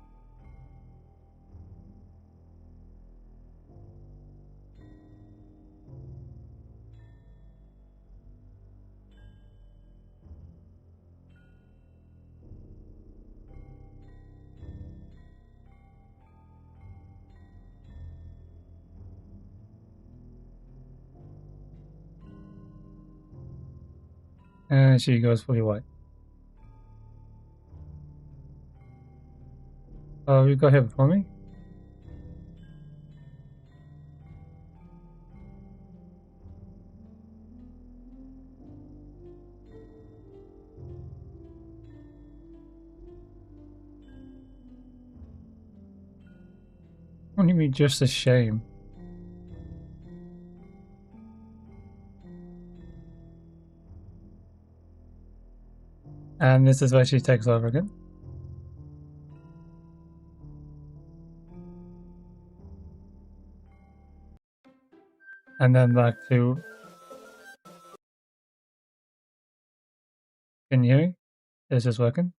And she goes fully white. Oh, you go ahead before me? Wouldn't it be just a shame? And this is where she takes over again. And then back to... Can you hear me? Is this working?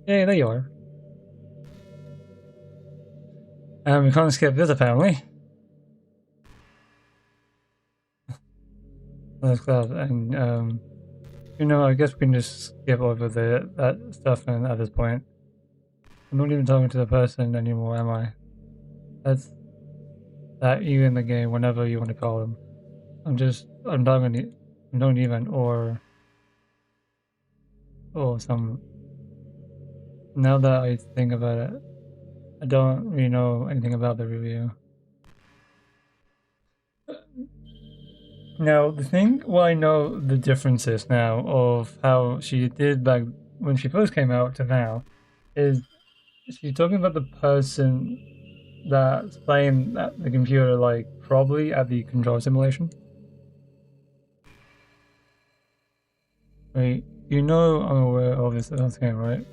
Yeah, there you are. And we can't skip this apparently. That's cloud. And you know, I guess we can just skip over that stuff and at this point. I'm not even talking to the person anymore, am I? That's that you in the game, whenever you want to call them. I'm don't even or some. Now that I think about it, I don't really know anything about the review. Now, the thing, well, I know the differences now of how she did back when she first came out to now, is she's talking about the person that's playing at the computer, like probably at the control simulation. Wait, you know I'm aware of this game, right?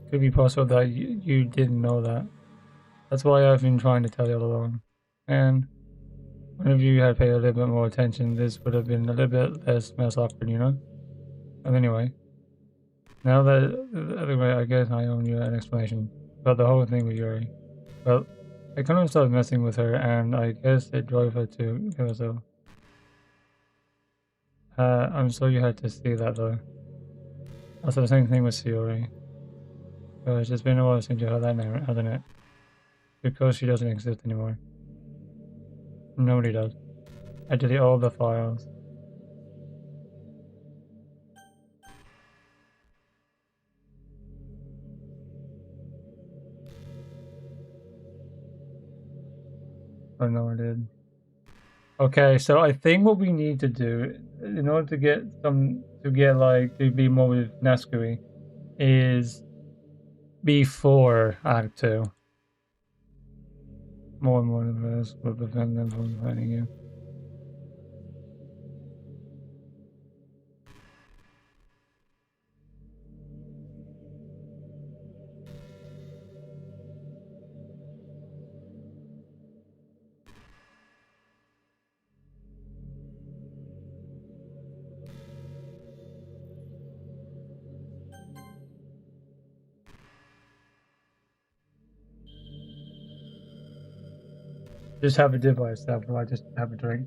Could be possible that you didn't know that. That's why I've been trying to tell you all along. And whenever you had paid a little bit more attention, this would have been a little bit less awkward, you know? And anyway, now that, anyway, I guess I owe you an explanation about the whole thing with Yuri. Well, I kind of started messing with her, and I guess it drove her to kill herself. I'm sorry you had to see that though. Also, the same thing with Shiori. Because it's been a while since you heard that name, hasn't it? Because she doesn't exist anymore. Nobody does. I delete all the files. Oh no, I did. Okay, so I think what we need to do in order to get to be more with Naskui is before Act 2. More and more of this will prevent them from finding you. Just have a dip by itself while I just have a drink.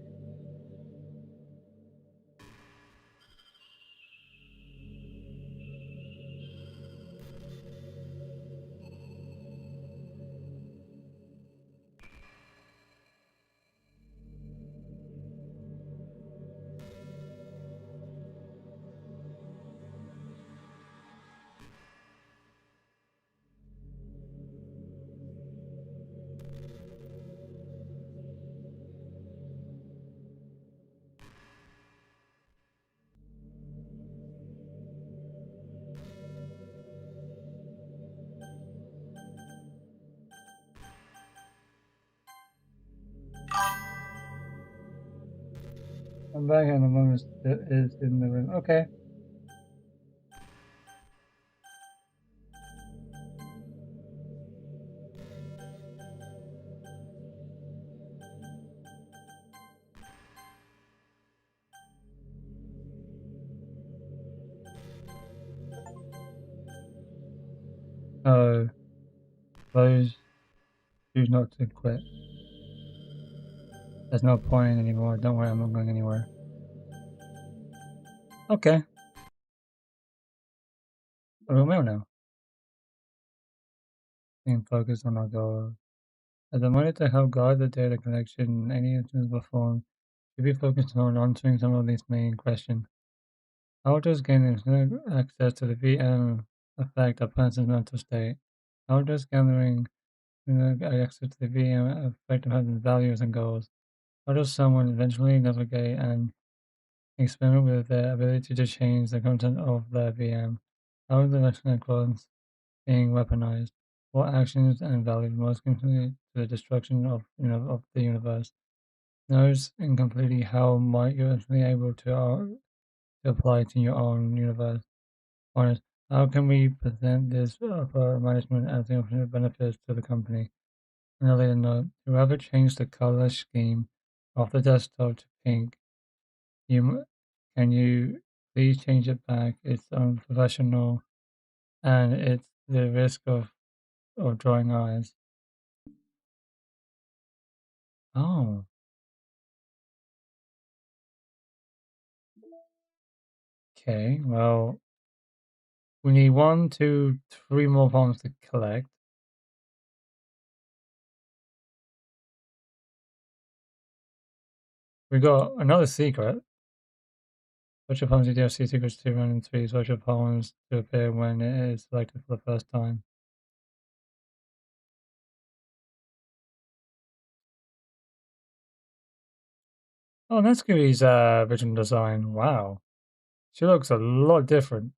I'm back and the moment is in the room. Okay. Those choose not to quit. There's no point anymore. Don't worry, I'm not going anywhere. Okay. Romeo now. Being focused on our goal. As a money to help guide the data collection in any intelligible form, should be focused on answering some of these main questions. How does gaining access to the VM affect a person's mental state? How does gathering access to the VM affect a person's values and goals? How does someone eventually navigate and experiment with their ability to change the content of their VM? How is the electronic clones being weaponized? What actions and values most contribute to the destruction of the universe? Knows incompletely how might you be able to apply to your own universe? Honest, how can we present this for management as the infinite benefits to the company? On a later note, whoever changed the color scheme of the desktop to pink, can you please change it back? It's unprofessional and it's the risk of drawing eyes. Oh, okay. Well, we need 1, 2, 3 more bombs to collect. We got another secret. Switch your poems DLC secrets to run in 3. Switch your poems to appear when it is selected for the first time. Oh, Natsuki's original design. Wow. She looks a lot different.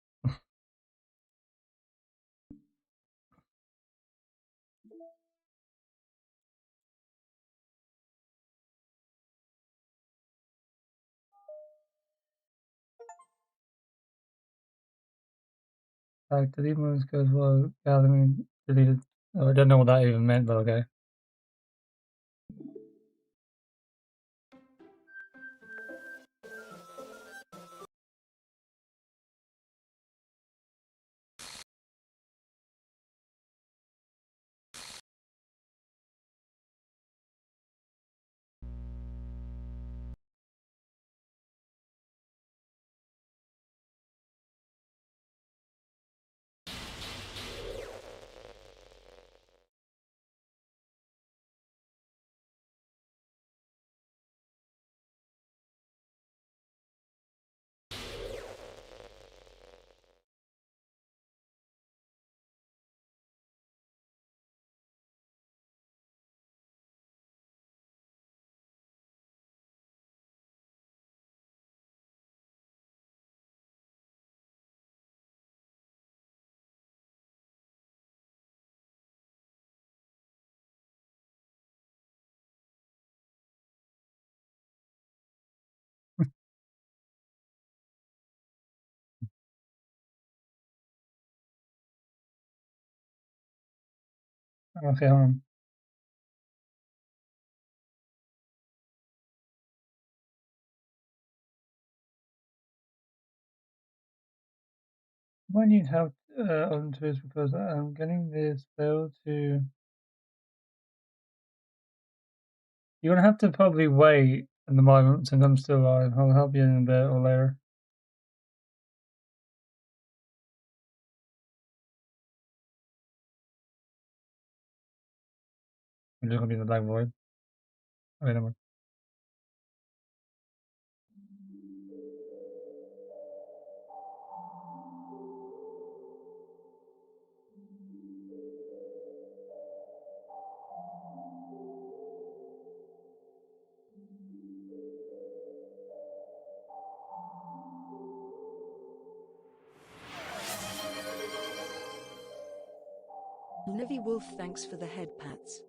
Like, delete moves goes well, gathering deleted. Oh, I don't know what that even meant, but okay. Okay, hold on. I need help on this because I'm getting this bill to. You're gonna have to probably wait at the moment since I'm still alive. I'll help you in a bit or later. I'm just gonna be in the black void. Wait a minute. Livy Wolf, thanks for the head pats.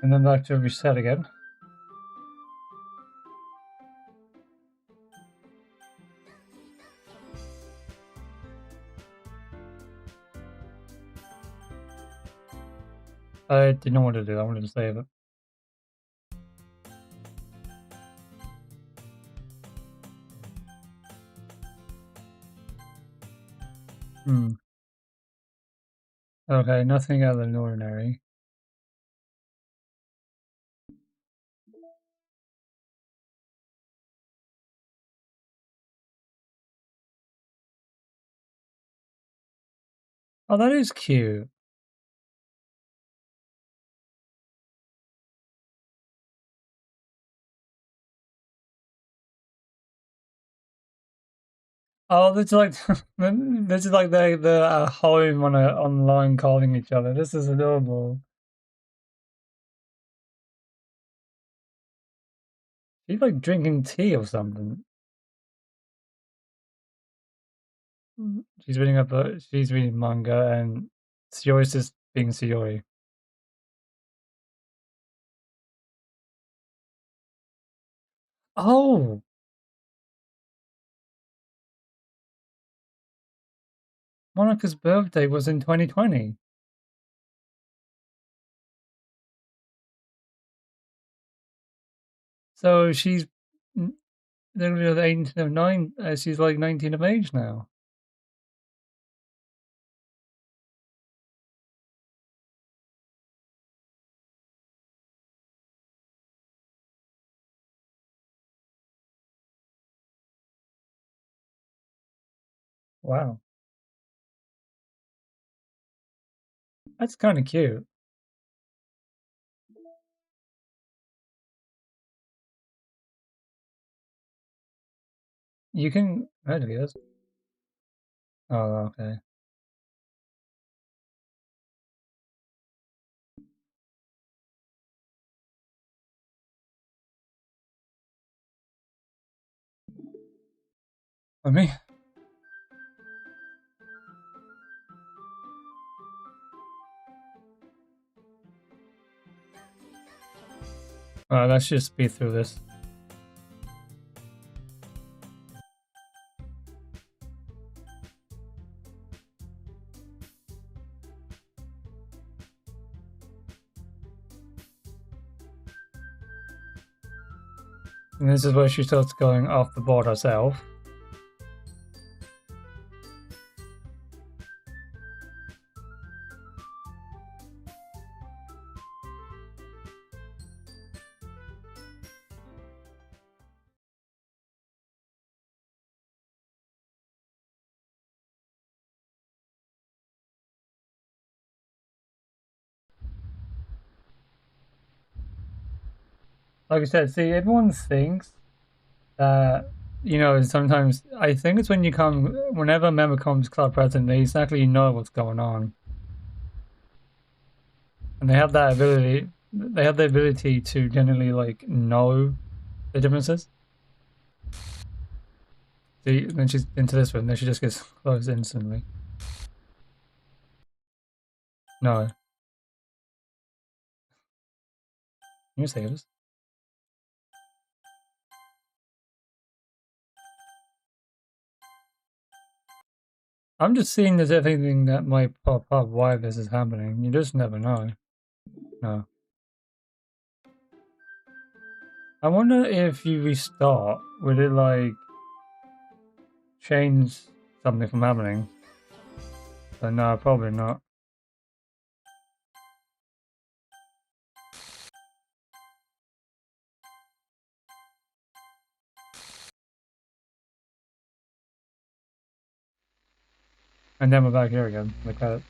And then back to reset again. I didn't know what to do. I wanted to save it. Okay, nothing out of the ordinary. Oh, that is cute. Oh, this is like this is like the home on a online calling each other. This is adorable. She's like drinking tea or something. She's reading manga and Sayori's just being Sayori. Oh, Monica's birthday was in 2020. So she's literally the 18th of 9. She's like 19 of age now. Wow, that's kind of cute. You can. There it is. Oh, okay. For me. Let's just speed through this. And this is where she starts going off the board herself. Like I said, see, everyone thinks that sometimes I think it's whenever a member becomes club president, they exactly know what's going on, and they have that ability. They have the ability to generally like know the differences. See, then she's into this one. Then she just gets closed instantly. No, you save us. I'm just seeing there's everything that might pop up why this is happening. You just never know. No. I wonder if you restart, would it like change something from happening? But no, probably not. And then we're back here again. The credits.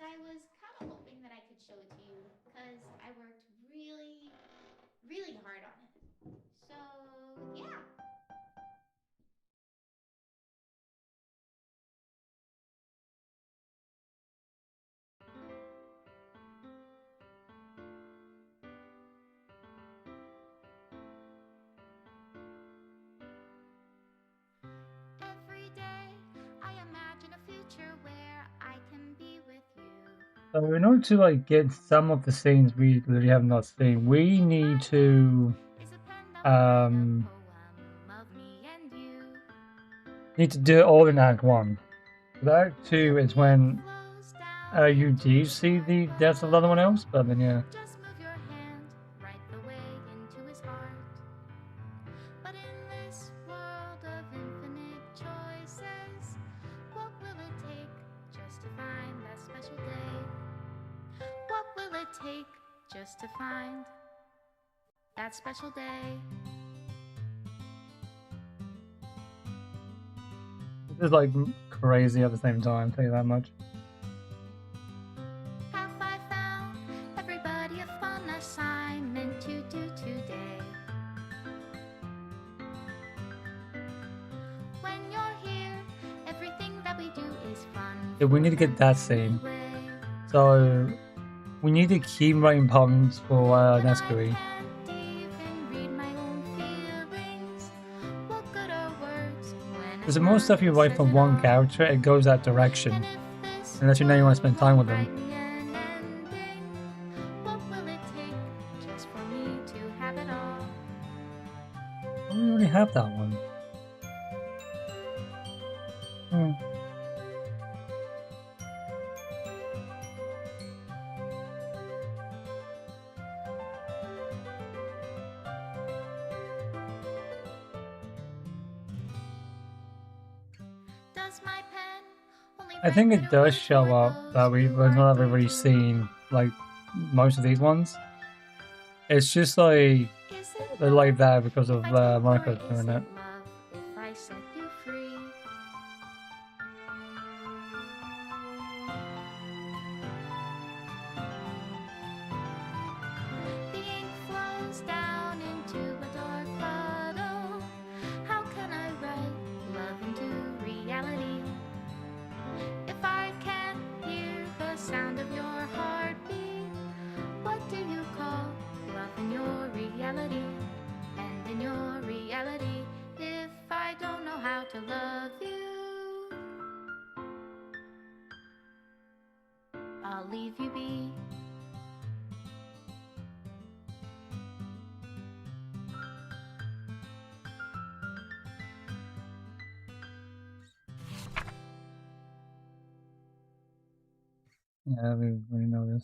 And I was kind of hoping that I could show it to you because I worked really, really hard on it. So, yeah. Every day I imagine a future where I can be with you. So in order to like get some of the scenes we literally have not seen, we need to do it all in Act 1. But Act 2 is when you do see the deaths of the other one else, but then yeah. Just move your hand right the way into his heart. But in this world of infinite choices, what will it take just to find that special day? What will it take just to find that special day? This is like crazy at the same time, I'll tell you that much. Have I found everybody a fun assignment to do today? When you're here, everything that we do is fun. Yeah, we need to get that scene. So we need to keep writing poems for Nescuri. Because the more stuff you write for one character, it goes that direction. Unless you know you want to spend time with them. We already have that one. I think it does show up that we've not really seen like most of these ones. It's just like they're like that because of Monica doing it. I'll leave you be. Yeah, we know this.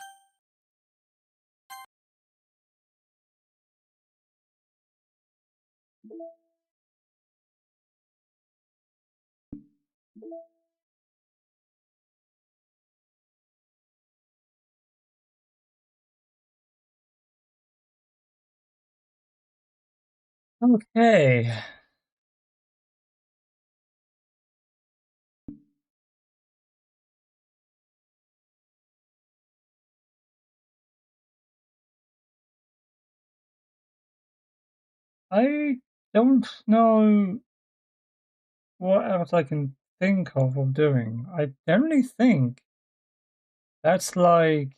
Okay. I don't know what else I can think of doing. I generally think that's like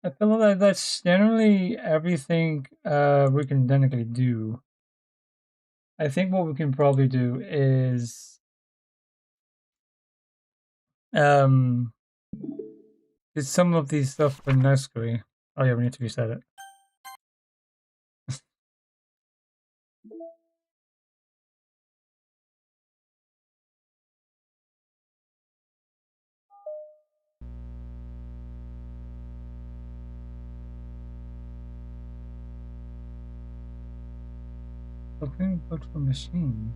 I feel like that's generally everything we can technically do. I think what we can probably do um is some of these stuff for Nesquik. Oh yeah, we need to reset it. Opening virtual machine.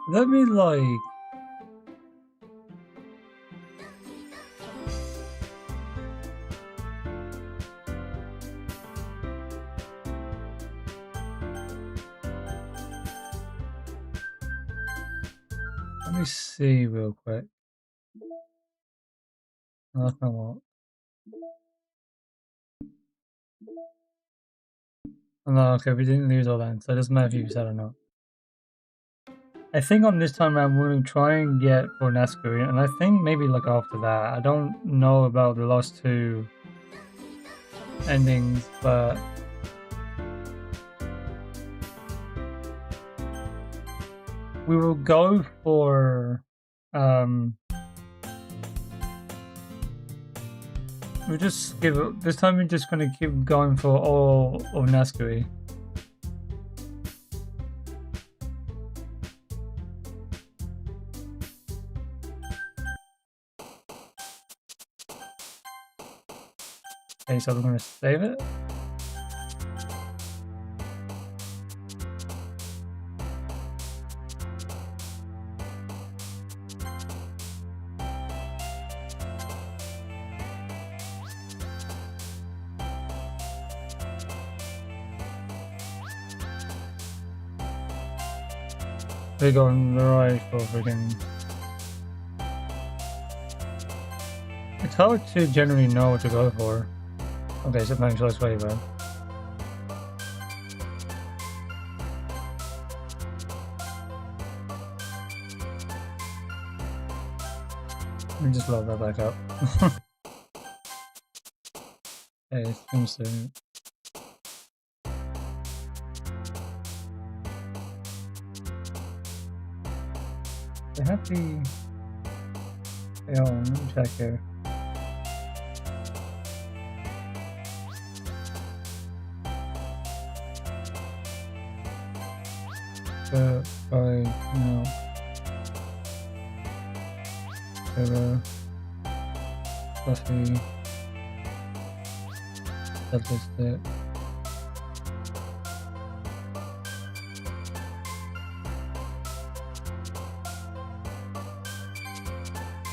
Let me like let me see real quick. No, that's not what. Oh, no, okay, we didn't lose all that, so it doesn't matter if you said or not. I think on this time I'm going to try and get for Nesquik, and I think maybe like after that. I don't know about the last two endings, but we will go for we'll just give it this time. We're just gonna keep going for all of Nesquik. Okay, so we're gonna save it. We're going right for freaking. It's hard to generally know what to go for. Okay, so thanks, let's wait, bro. Let me just load that back up. Okay, it seems to. They have the. Yeah, let me check here. By Sarah, Fluffy, that was it.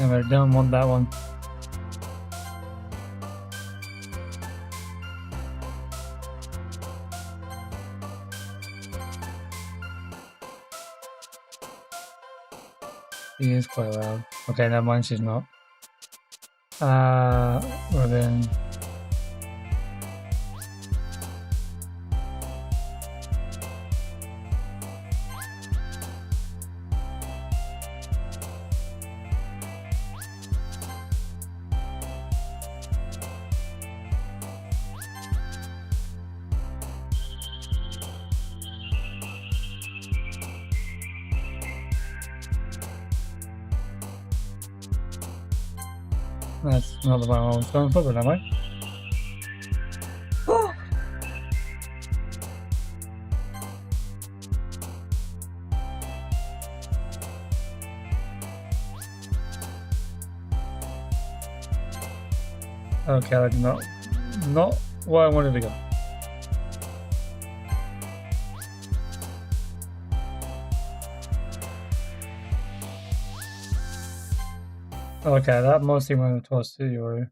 And I don't want that one. She is quite loud. Okay, never mind, she's not. Well then. That's not the one I was going for, but am I? Okay, I did not where I wanted to go. Okay, that mostly went towards the Yuri.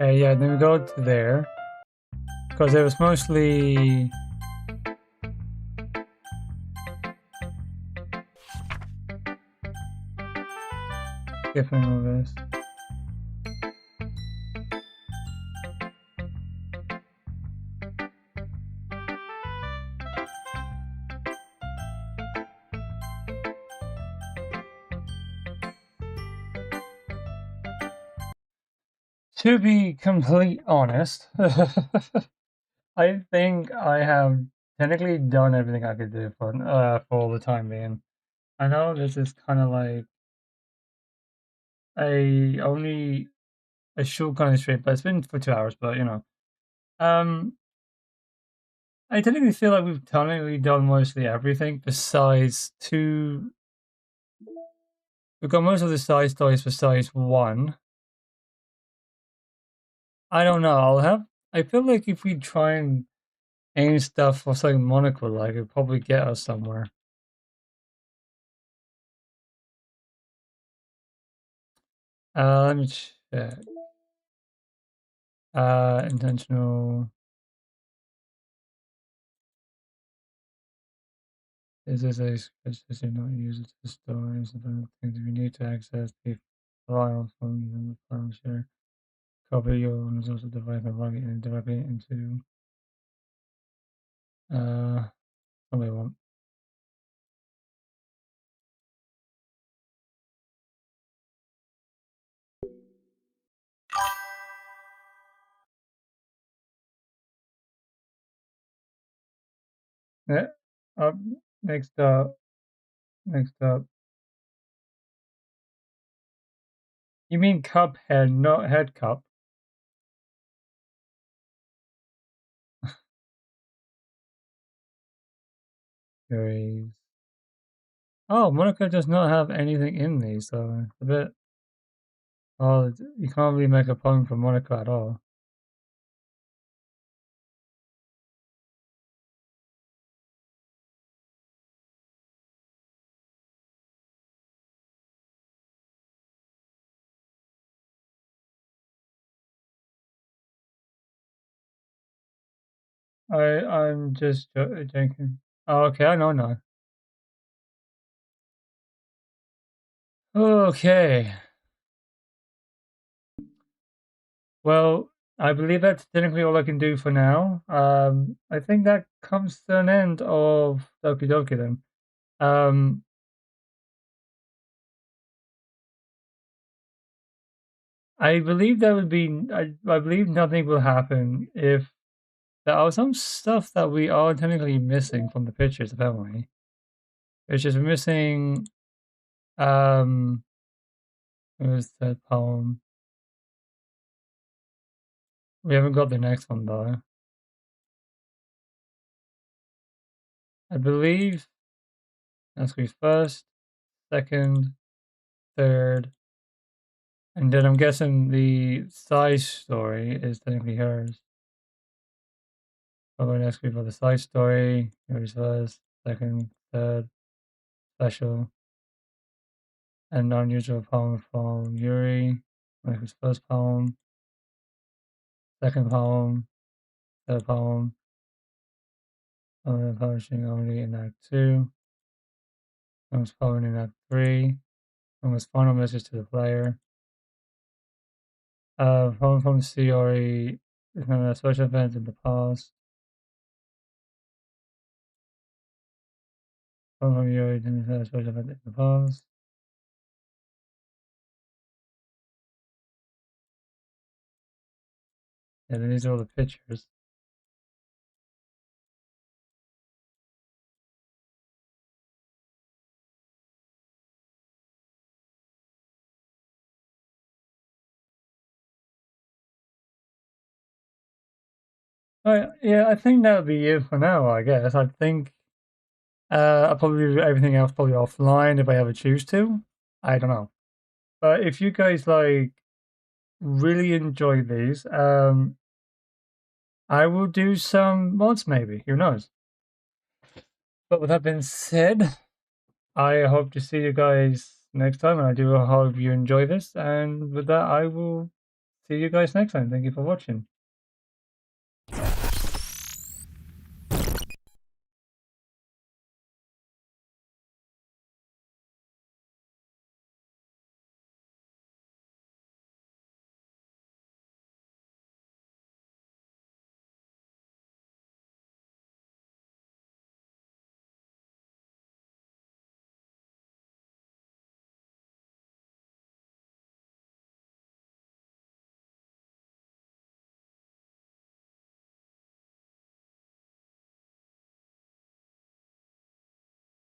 Okay, yeah, then we go to there. Because it was mostly... skipping all this. To be completely honest, I think I have technically done everything I could do for the time being. I know this is kind of like only a short kind of stream, but it's been for 2 hours. But you know, I technically feel like we've technically done mostly everything besides two. We've got most of the side stories besides one. I don't know. I feel like if we try and aim stuff for something Monaco, like it'd probably get us somewhere. Let me check. Intentional. Is this a sketch that you not use it to store? Is it the things we need to access the file from the file share? Copy your resource device and log it directly into probably won't. Yeah. Up next up. Next up. You mean cup head, not head cup? Series. Oh, Monaco does not have anything in these, so it's a bit. Oh, you can't really make a poem for Monaco at all. I'm just joking. Oh, okay, I know now. Okay. Well, I believe that's technically all I can do for now. I think that comes to an end of Doki Doki then. I believe that would be. I believe nothing will happen if there are some stuff that we are technically missing from the pictures, apparently. It's just missing. Where's that poem? We haven't got the next one though. I believe that's be first, second, third, and then I'm guessing the side story is technically hers. I'm going to ask you for the side story. Yours first, second, third, special, and unusual poem from Yuri. His first poem, second poem, third poem. Publishing only in Act 2. Poems poem in Act 3. Poem's final message to the player. Poem from Yuri is known as social events in the past. Poem from Yuri is known as social events in the past. Yeah, then these are all the pictures. Yeah, I think that would be it for now, I guess. I think I'll probably do everything else probably offline if I ever choose to. I don't know. But if you guys like really enjoy these, I will do some mods maybe. Who knows? But with that being said, I hope to see you guys next time, and I do hope you enjoy this. And with that, I will see you guys next time. Thank you for watching.